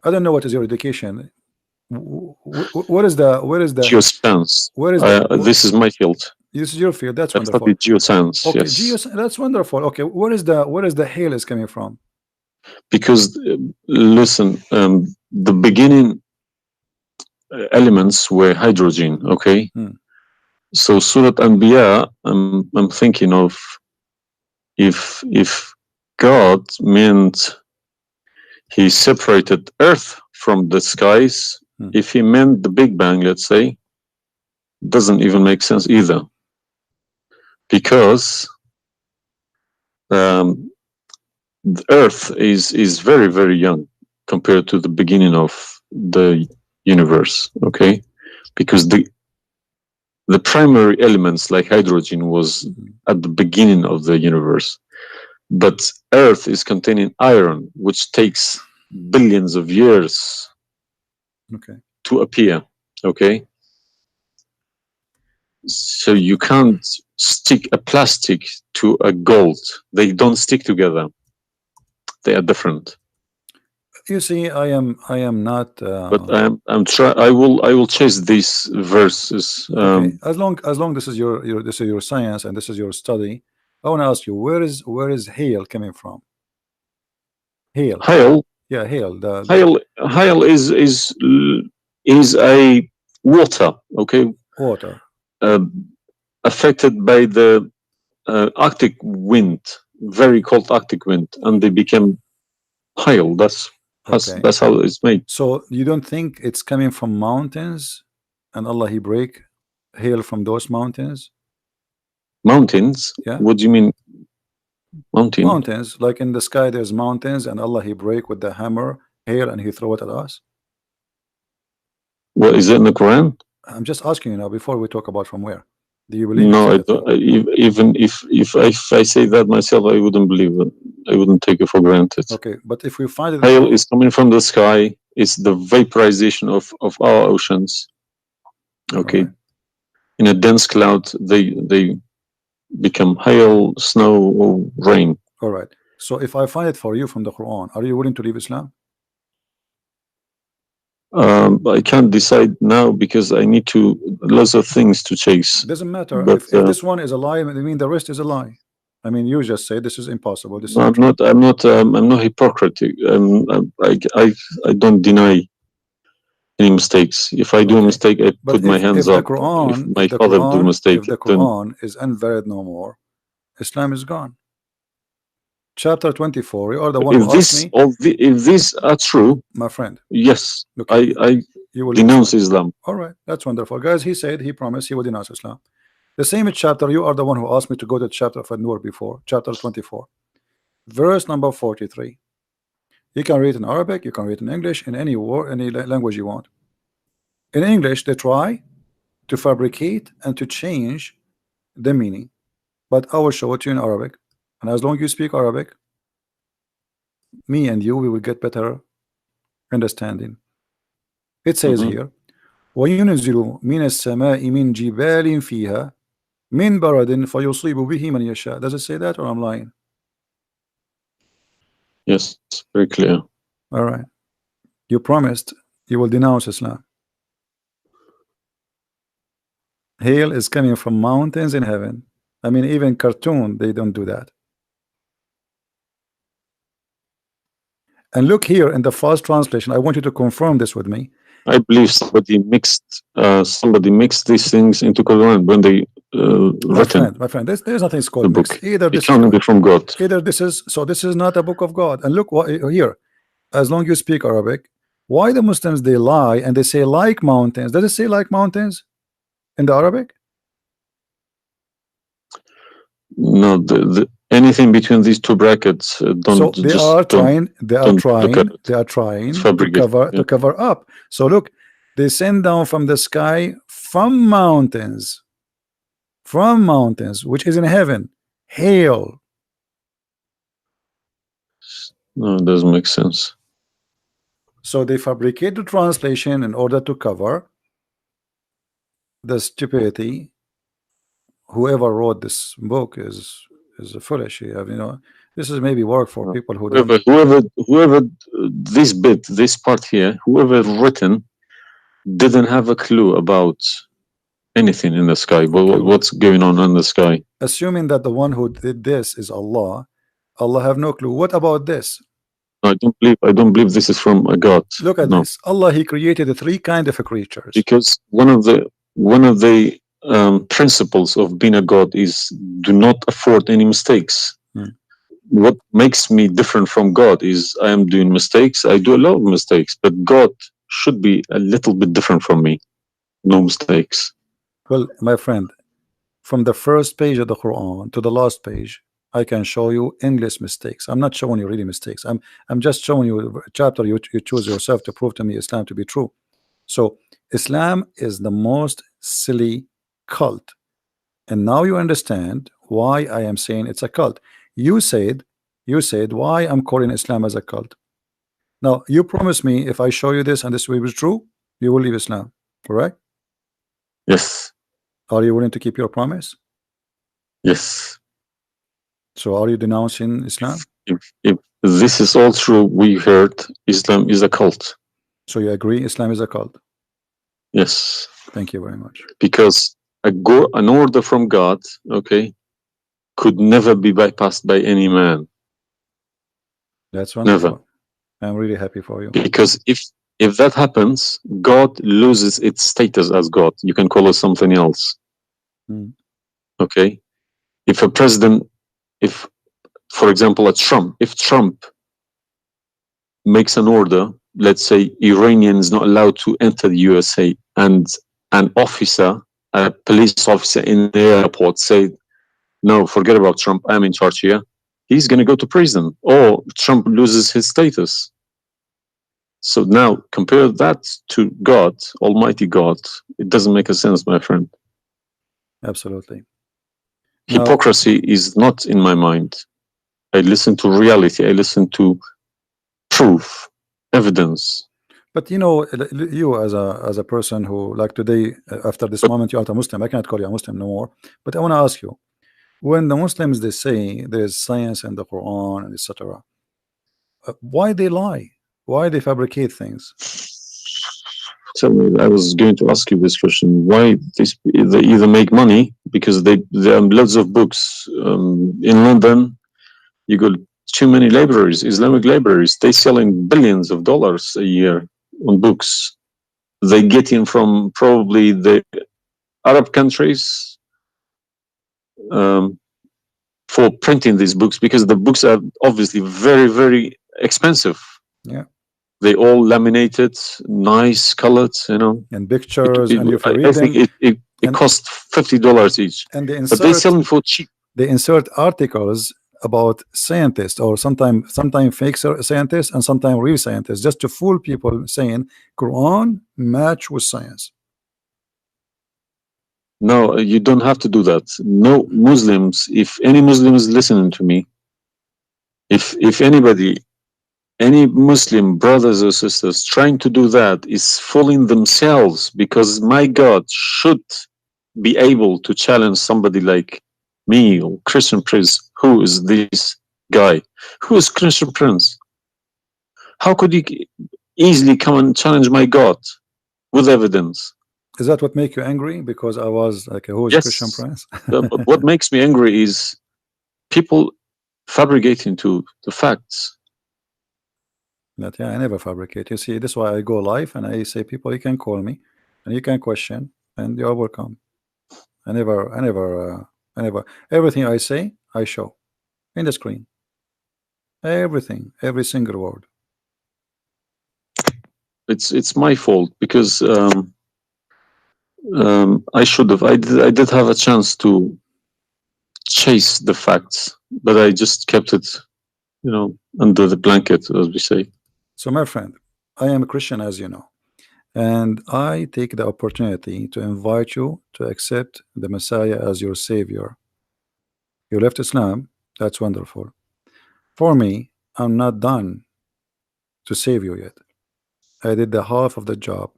I don't know what is your education. Where is the geoscience? This is my field. This is your field. That's wonderful. Geoscience. Okay, yes. That's wonderful. Okay, where is the hail is coming from? Because listen, the beginning elements were hydrogen. Okay, so Surat Anbiya, I'm thinking of if God meant he separated earth from the skies, if he meant the Big Bang, let's say, doesn't even make sense either, because the earth is very, very young compared to the beginning of the universe. Okay, because the primary elements like hydrogen was at the beginning of the universe, but earth is containing iron, which takes billions of years to appear. Okay, so you can't stick a plastic to a gold. They don't stick together. They are different. You see, I am not. But I will chase these verses. Okay. As long this is your science and this is your study, I want to ask you, where is hail coming from? Hail. Yeah, hail. Hail is a water. Okay. Water. Affected by the Arctic wind, very cold Arctic wind, and they became hail. That's how it's made. So you don't think it's coming from mountains, and Allah he break hail from those mountains? Mountains? Yeah. What do you mean? Mountains, like in the sky, there's mountains, and Allah he break with the hammer hail, and he throw it at us. Well, is it in the Quran? I'm just asking you now before we talk about from where. Do you believe? No, I don't. Even if I say that myself, I wouldn't believe it. I wouldn't take it for granted. Okay, but if we find it, hail is coming from the sky. It's the vaporization of our oceans. Okay, right. In a dense cloud, they become hail, snow, or rain. All right. So if I find it for you from the Quran, are you willing to leave Islam? I can't decide now because I need lots of things to chase. It doesn't matter. But, if this one is a lie, I mean the rest is a lie. I mean, you just say this is impossible. This I'm not hypocritic. I don't deny any mistakes. If I do a mistake, I put my hands up. If my father do a mistake, if the Quran is invalid no more, Islam is gone. chapter 24. You are the one If who asked this, me, if these are true, my friend. yes, Look, I you will denounce Islam. All right, that's wonderful, guys. He said he promised he would denounce Islam. The same chapter. You are the one who asked me to go to chapter of An-Nur before, chapter 24, verse number 43. You can read in Arabic, you can read in English, in any word, any language you want. In English, they try to fabricate and to change the meaning, but I will show it to you in Arabic, and as long as you speak Arabic, me and you, we will get better understanding. It says here, وَيُنْزِلُ مِنَ السَّمَاءِ مِنْ جِبَالٍ فِيهَا مِنْ بَرَدٍ فَيُصِيبُ بِهِ مَنْ يَشَاءُ. Does it say that, or I'm lying? Yes, very clear. All right. You promised you will denounce Islam. Hail is coming from mountains in heaven. I mean, even cartoon, they don't do that. And look here in the first translation. I want you to confirm this with me. I believe somebody mixed these things into Quran when they written My friend, there's nothing the called book. mixed. Either It this can't be from God. either this is this is not a book of God. And look what here, as long as you speak Arabic, why the Muslims they lie and they say like mountains? Does it say like mountains in the Arabic? No, anything between these two brackets don't. So they just are don't. trying Fabricate, to cover up. So look, they send down from the sky from mountains, which is in heaven, hail. No, it doesn't make sense. So they fabricate the translation in order to cover the stupidity. Whoever wrote this book is foolish. You know, this is maybe work for people who whoever this part here, whoever written didn't have a clue about anything in the sky. What's going on in the sky? Assuming that the one who did this is Allah, Allah have no clue. What about this? I don't believe this is from a God. Look at this. Allah, He created three kind of creatures. Because one of the principles of being a God is do not afford any mistakes. What makes me different from God is I am doing mistakes. I do a lot of mistakes, but God should be a little bit different from me. No mistakes. Well, my friend, from the first page of the Quran to the last page, I can show you endless mistakes. I'm not showing you really mistakes. I'm just showing you a chapter you choose yourself to prove to me Islam to be true. So Islam is the most silly cult, and now you understand why I am saying it's a cult. You said why I'm calling Islam as a cult. Now you promise me if I show you this and this way was true, you will leave Islam, correct? Yes. Are you willing to keep your promise? Yes. So are you denouncing Islam? If this is all true, we heard Islam is a cult. So you agree Islam is a cult? Yes. Thank you very much. Because an order from God, okay, could never be bypassed by any man. That's wonderful. Never. I'm really happy for you. Because if that happens, God loses its status as God. You can call it something else. Okay? If a president, for example, if Trump makes an order, let's say Iranian is not allowed to enter the USA, and an officer, a police officer in the airport say, no, forget about Trump, I'm in charge here, he's going to go to prison, or Trump loses his status. So now compare that to God, Almighty God. It doesn't make a sense, my friend. Absolutely. Hypocrisy is not in my mind. I listen to reality. I listen to proof, evidence. But you know, you as a person who, like today, after this moment, you are a Muslim. I cannot call you a Muslim no more. But I want to ask you, when the Muslims they say there is science in the Quran and etc., why they lie? Why they fabricate things? Tell me, I was going to ask you this question. Why they either make money because there are loads of books in London. You got too many libraries, Islamic libraries. They selling billions of dollars a year on books. They get in from probably the Arab countries, for printing these books, because the books are obviously very, very expensive. Yeah. They all laminated, nice colored, you know. And pictures, and if you I read think them, it and- costs $50 each, and they but they insert sell them for cheap. articles about scientists, or sometimes fake scientists and sometimes real scientists, just to fool people, saying Quran match with science. No, you don't have to do that. No Muslims, if any Muslim is listening to me, if anybody, any Muslim brothers or sisters trying to do that is fooling themselves, because my God should be able to challenge somebody like me or Christian Prince. Who is this guy? Who is Christian Prince? How could he easily come and challenge my God with evidence? Is that what make you angry? Because I was like, who is Yes. Christian Prince? But what makes me angry is people fabricating to the facts. But yeah, I never fabricate. You see, this is why I go live and I say, people, you can call me and you can question, and you're welcome. I never, everything I say, I show in the screen. Everything, every single word. It's my fault, because I should have. I did have a chance to chase the facts, but I just kept it, you know, under the blanket, as we say. So, my friend, I am a Christian, as you know, and I take the opportunity to invite you to accept the Messiah as your Savior. You left Islam, that's wonderful. For me, I'm not done to save you yet. I did the half of the job,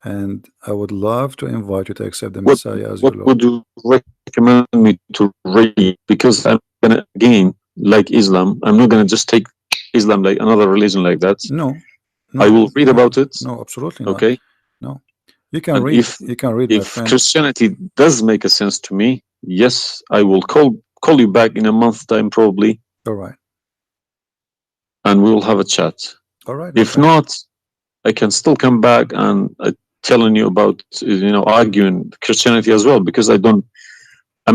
and I would love to invite you to accept the Messiah as your What Lord. would you recommend me to read? Because I'm gonna, again, like Islam, I'm not gonna just take Islam like another religion like that. No, I will read about it. No, absolutely Okay. not. No, you can And read. You can read, my if friend. Christianity does make a sense to me, yes, I will call you back in a month's time probably, All right, and we will have a chat. all right. my If friend. not, I can still come back and telling you about, you know, arguing Christianity as well, because I'm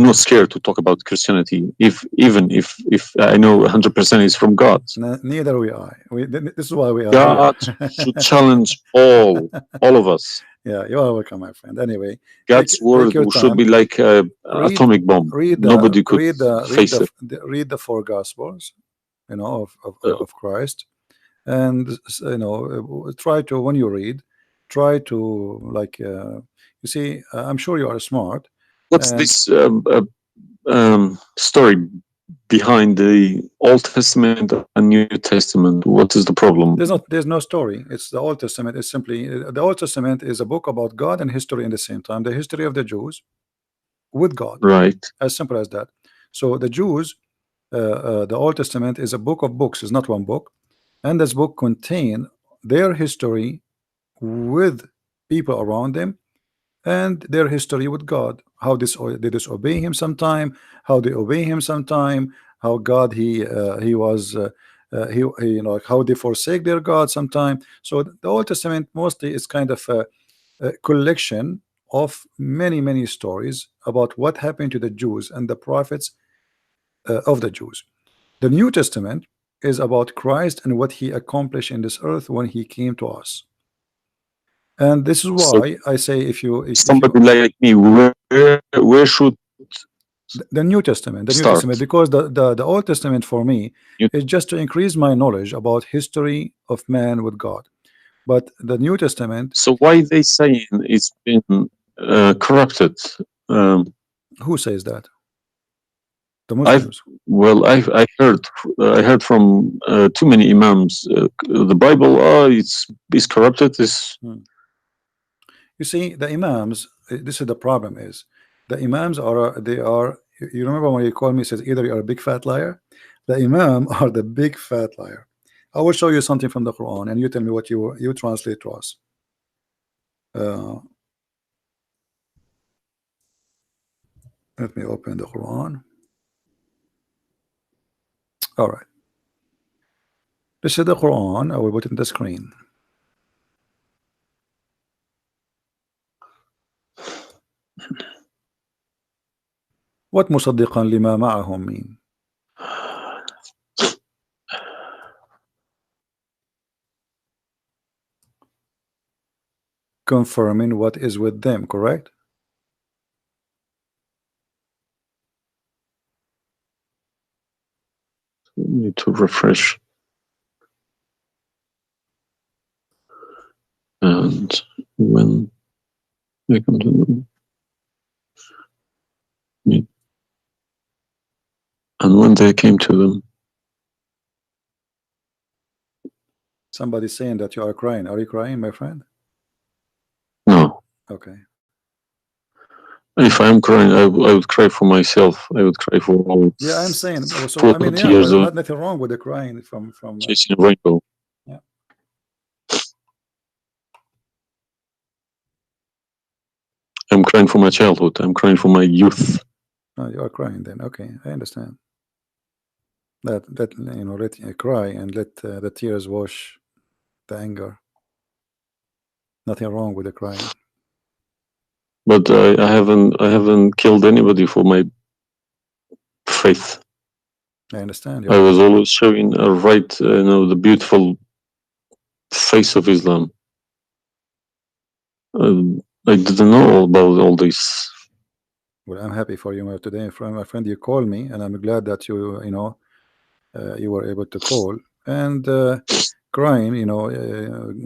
not scared to talk about Christianity, even if I know 100% is from God. Neither we are. This is why we are God here. should challenge all of us. Yeah, you are welcome, my friend. Anyway, God's word your should time. be like an atomic bomb. Nobody could face it. Read the four Gospels, you know, of Christ, and you know, try to, when you read, try to, like, you see, I'm sure you are smart. What's and this story behind the Old Testament and New Testament? What is the problem? There's no story. It's the Old Testament. It's simply, the Old Testament is a book about God and history in the same time. The history of the Jews with God, Right. as simple as that. So the Jews, the Old Testament is a book of books. It's not one book, and this book contain their history with people around them, and their history with God. How they disobey Him sometime, how they obey Him sometime, how God he was he you know, how they forsake their God sometime. So the Old Testament mostly is kind of a collection of many stories about what happened to the Jews and the prophets of the Jews. The New Testament is about Christ and what He accomplished in this earth when He came to us. And this is why I say, if somebody like me, where should the New Testament, start? because the Old Testament for me is just to increase my knowledge about history of man with God. But the New Testament. So why they saying it's been corrupted? Who says that? The Muslims. I heard from too many imams. The Bible, it's corrupted. You see, the imams. This is the problem. Is the imams are they are. You remember when you called me, says either you are a big fat liar. The imam are the big fat liar. I will show you something from the Quran, and you tell me what you translate to us. Let me open the Quran. All right. This is the Quran. I will put it in the screen. What مصدقا لما معهم mean? Confirming what is with them, correct? Need to refresh. And when they come to them, and when they came to them, Somebody saying that you are crying. Are you crying, my friend? no. Okay. If I'm crying, I would cry for myself. I would cry for all. Yeah, I'm saying. So 40 I mean, yeah, years well, of nothing wrong with the crying from. chasing a rainbow. Yeah. I'm crying for my childhood. I'm crying for my youth. Oh, you are crying then. Okay, I understand. That you know, let cry and let the tears wash the anger. Nothing wrong with the crying. But I haven't killed anybody for my faith. I understand. I was always showing the beautiful face of Islam. I didn't know all about all this. Well, I'm happy for you today, my friend. You called me, and I'm glad that you were able to call and crying. You know,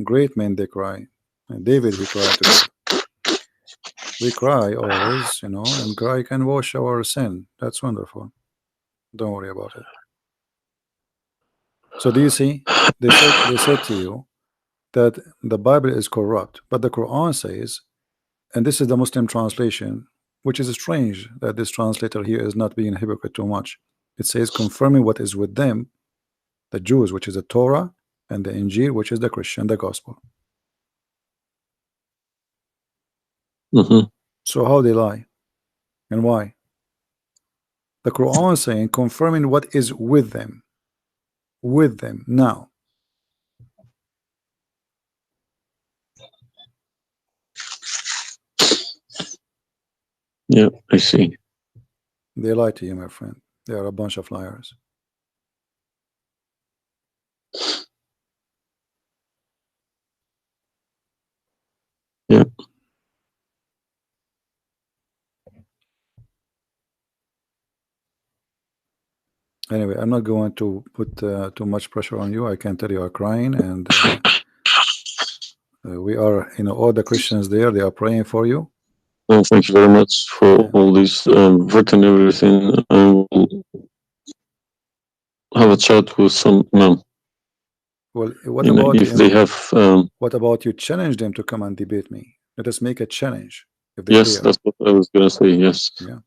great men they cry. And David, he cried today. We cry always, you know, and cry can wash our sin. That's wonderful. Don't worry about it. So do you see? They said to you that the Bible is corrupt, but the Quran says, and this is the Muslim translation, which is strange that this translator here is not being hypocrite too much. It says confirming what is with them, the Jews, which is the Torah, and the Injil, which is the Christian, the gospel. So how they lie and why? The Quran is saying confirming what is with them now. Yeah, I see. They lie to you, my friend. They are a bunch of liars. Yeah. Anyway, I'm not going to put too much pressure on you. I can tell you are crying, and we are, you know, all the Christians there, they are praying for you. Well, thank you very much for all this written everything. I will have a chat with some men. Well, what about if they have? What about you challenge them to come and debate me? Let us make a challenge. If they Yes, dare. that's what I was gonna say. Yes. Yeah.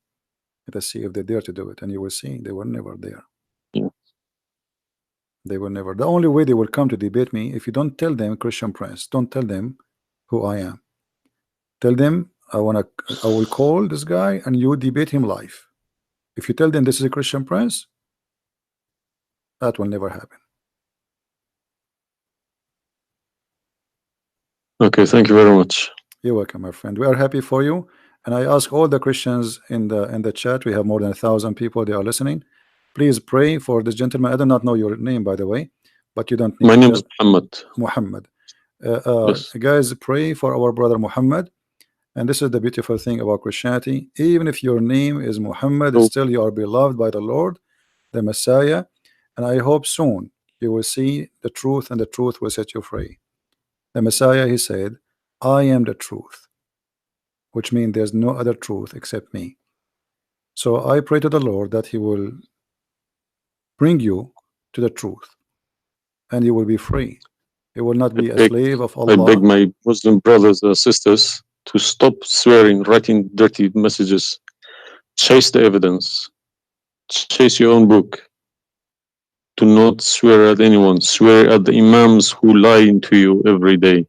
Let us see if they dare to do it, and you will see they were never there. Yeah. They will never. The only way they will come to debate me, if you don't tell them, Christian Prince, don't tell them who I am. Tell them I will call this guy and you debate him live. If you tell them this is a Christian Prince, that will never happen. Okay, thank you very much. You're welcome, my friend. We are happy for you, and I ask all the Christians in the chat. We have more than 1,000 people. They are listening. Please pray for this gentleman. I do not know your name, by the way, but you don't need My to name tell. is Muhammad. Muhammad. Yes. Guys, pray for our brother Muhammad. And this is the beautiful thing about Christianity. Even if your name is Muhammad, still you are beloved by the Lord, the Messiah. And I hope soon you will see the truth, and the truth will set you free. The Messiah, he said, I am the truth, which means there's no other truth except me. So I pray to the Lord that he will bring you to the truth, and you will be free. You will not be a slave of Allah. I beg my Muslim brothers and sisters to stop swearing, writing dirty messages. Chase the evidence. Chase your own book. Do not swear at anyone. Swear at the imams who lie to you every day.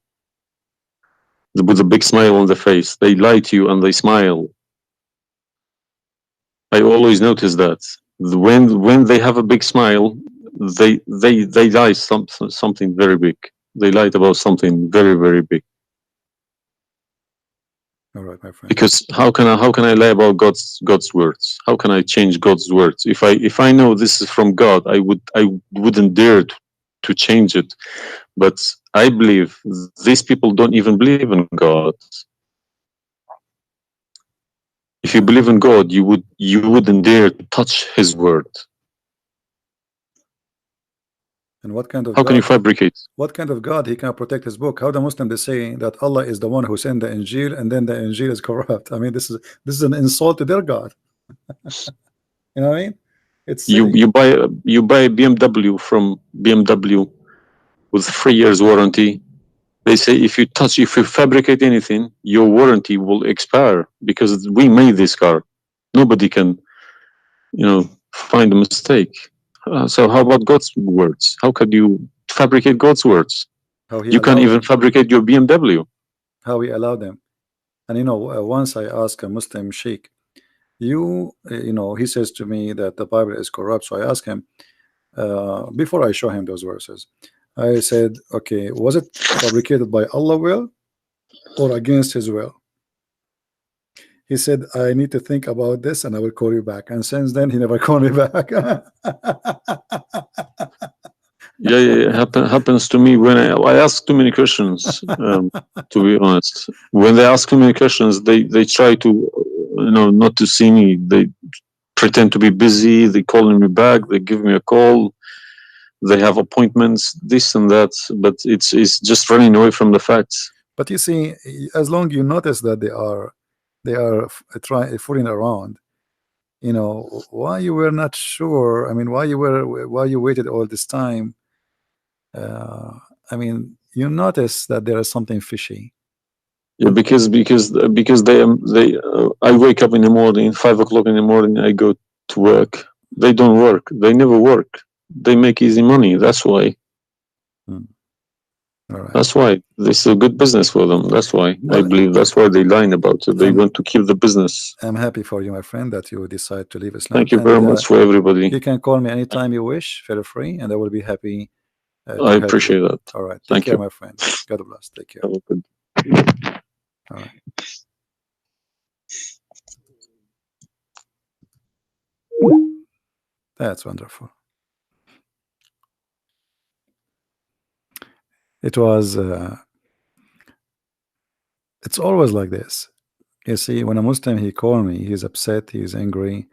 With a big smile on the face. They lie to you and they smile. I always notice that. When they have a big smile, they lie something very big. They lied about something very, very big. All right, my friend. Because how can I lie about God's words? How can I change God's words? If I know this is from God, I wouldn't dare to change it. But I believe these people don't even believe in God. If you believe in God, you wouldn't dare to touch His word. And what kind of How can you God? fabricate? What kind of God he can protect his book? How the Muslim they say that Allah is the one who sent the Injil, and then the Injil is corrupt? I mean, this is an insult to their God. You know what I mean? It's silly. You buy a BMW from BMW with 3 years warranty. They say if you fabricate anything, your warranty will expire because we made this car. Nobody can, find a mistake. So how about God's words? How could you fabricate God's words? How he You can't allowed even them. fabricate your BMW. How he allowed them. And once I asked a Muslim sheikh, he says to me that the Bible is corrupt. So I asked him, before I show him those verses, I said, okay, was it fabricated by Allah will or against his will? He said, I need to think about this and I will call you back. And since then he never called me back. Yeah, happens to me when I ask too many questions. To be honest, when they ask too many questions, they try to, not to see me. They pretend to be busy. They calling me back. They give me a call. They have appointments, this and that. But it's just running away from the facts. But you see, as long you notice that they are fooling around, why you were not sure? I mean, why you waited all this time? I mean, you notice that there is something fishy. Yeah, because they I wake up in the morning, 5 o'clock in the morning. I go to work. They don't work. They never work. They make easy money. That's why. All right. That's why this is a good business for them. That's why I believe that's why they're lying about it. They want to keep the business. I'm happy for you, my friend, that you decide to leave Islam. Thank you very much for everybody. You can call me anytime you wish. Feel free, and I will be happy. I appreciate that. All right. Take Thank care, you. my friend. God bless. Take care. Have a good. All right. That's wonderful. It was. It's always like this. You see, when a Muslim he call me, he's upset, he's angry.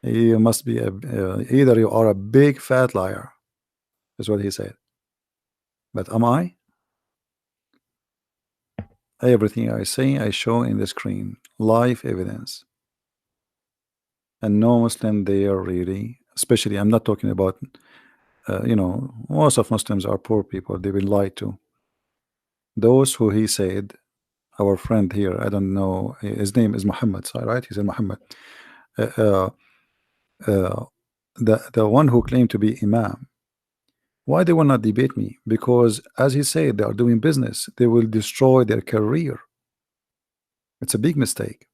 He must be either you are a big fat liar, is what he said. But am I? Everything I say, I show in the screen, live evidence. And no Muslim there really, especially I'm not talking about, most of Muslims are poor people. They've been lied to. Those who he said, our friend here, I don't know, his name is Muhammad, right? He said Muhammad. The one who claimed to be Imam. Why they will not debate me? Because as he said, they are doing business. They will destroy their career. It's a big mistake.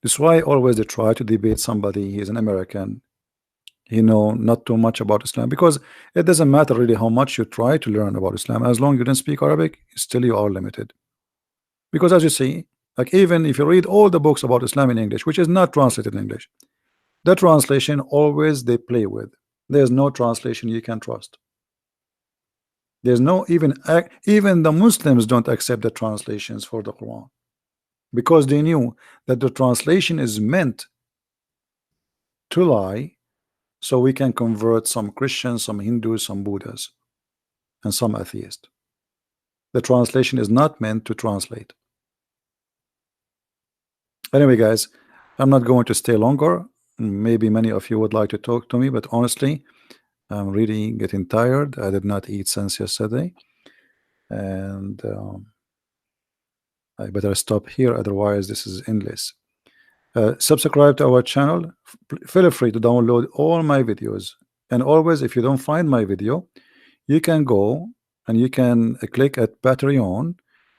That's why always they try to debate somebody. He's an American. He know not too much about Islam, because it doesn't matter really how much you try to learn about Islam. As long as you don't speak Arabic, still you are limited. Because as you see, like even if you read all the books about Islam in English, which is not translated in English, the translation always they play with. There's no translation you can trust. There's no even the Muslims don't accept the translations for the Quran, because they knew that the translation is meant to lie, so we can convert some Christians, some Hindus, some Buddhas, and some atheists. The translation is not meant to translate. Anyway, guys, I'm not going to stay longer. Maybe many of you would like to talk to me, but honestly, I'm really getting tired. I did not eat since yesterday, and I better stop here, otherwise this is endless. Subscribe to our channel. Feel free to download all my videos, and always, if you don't find my video, you can go and you can click at Patreon.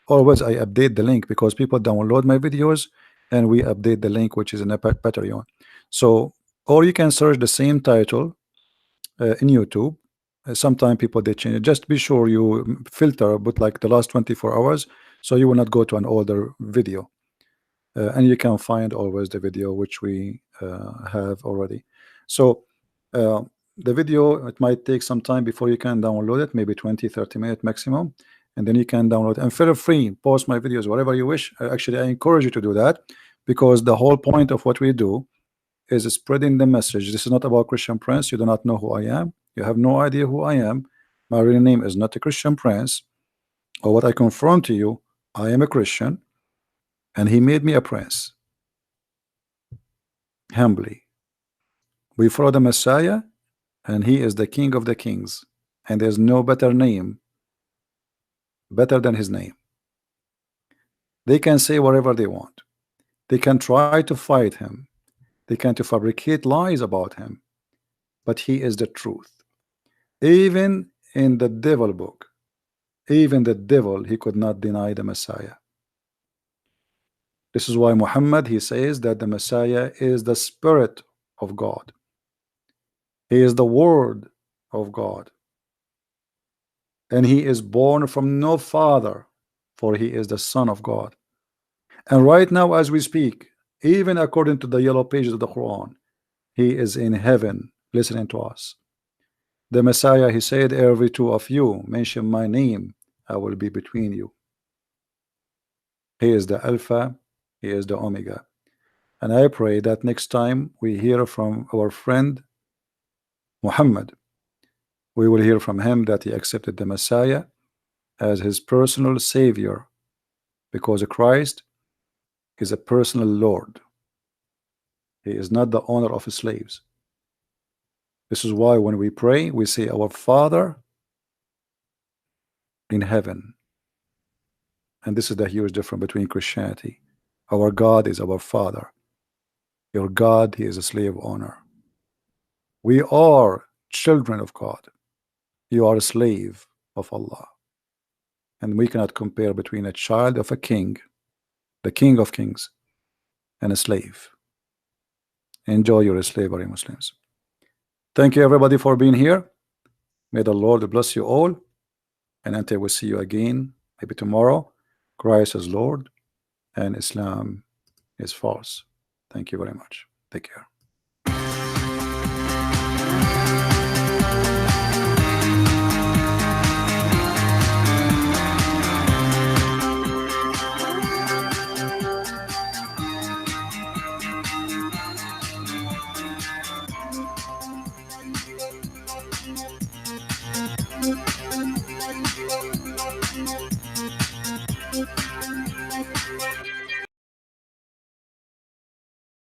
Always I update the link, because people download my videos and we update the link which is in a Patreon. So, or you can search the same title in YouTube. Sometimes people they change it. Just be sure you filter, but like the last 24 hours, so you will not go to an older video. and you can find always the video which we have already. So the video, it might take some time before you can download it, maybe 20-30 minutes maximum, and then you can download. And feel free, post my videos whatever you wish. Actually, I encourage you to do that, because the whole point of what we do is spreading the message. This is not about Christian Prince. You do not know who I am. You have no idea who I am. My real name is not a Christian Prince. Or what I confirm to you, I am a Christian, and he made me a prince. Humbly, we follow the Messiah, and he is the King of the Kings, and there's no better name better than his name. They can say whatever they want. They can try to fight him. They can to fabricate lies about him, but he is the truth. Even in the devil book, even the devil, he could not deny the Messiah. This is why Muhammad, he says that the Messiah is the Spirit of God. He is the Word of God, and he is born from no father, for he is the Son of God. And right now as we speak, even according to the yellow pages of the Quran, he is in heaven listening to us. The Messiah, he said, every two of you mention my name, I will be between you. He is the Alpha, he is the Omega. And I pray that next time we hear from our friend Muhammad, we will hear from him that he accepted the Messiah as his personal Savior, because Christ is a personal Lord. He is not the owner of his slaves. This is why when we pray, we say, our Father in heaven. And this is the huge difference between Christianity. Our God is our Father. Your God, he is a slave owner. We are children of God. You are a slave of Allah. And we cannot compare between a child of a king, the King of Kings, and a slave. Enjoy your slavery, Muslims. Thank you everybody for being here. May the Lord bless you all. And until we see you again, maybe tomorrow, Christ is Lord and Islam is false. Thank you very much. Take care.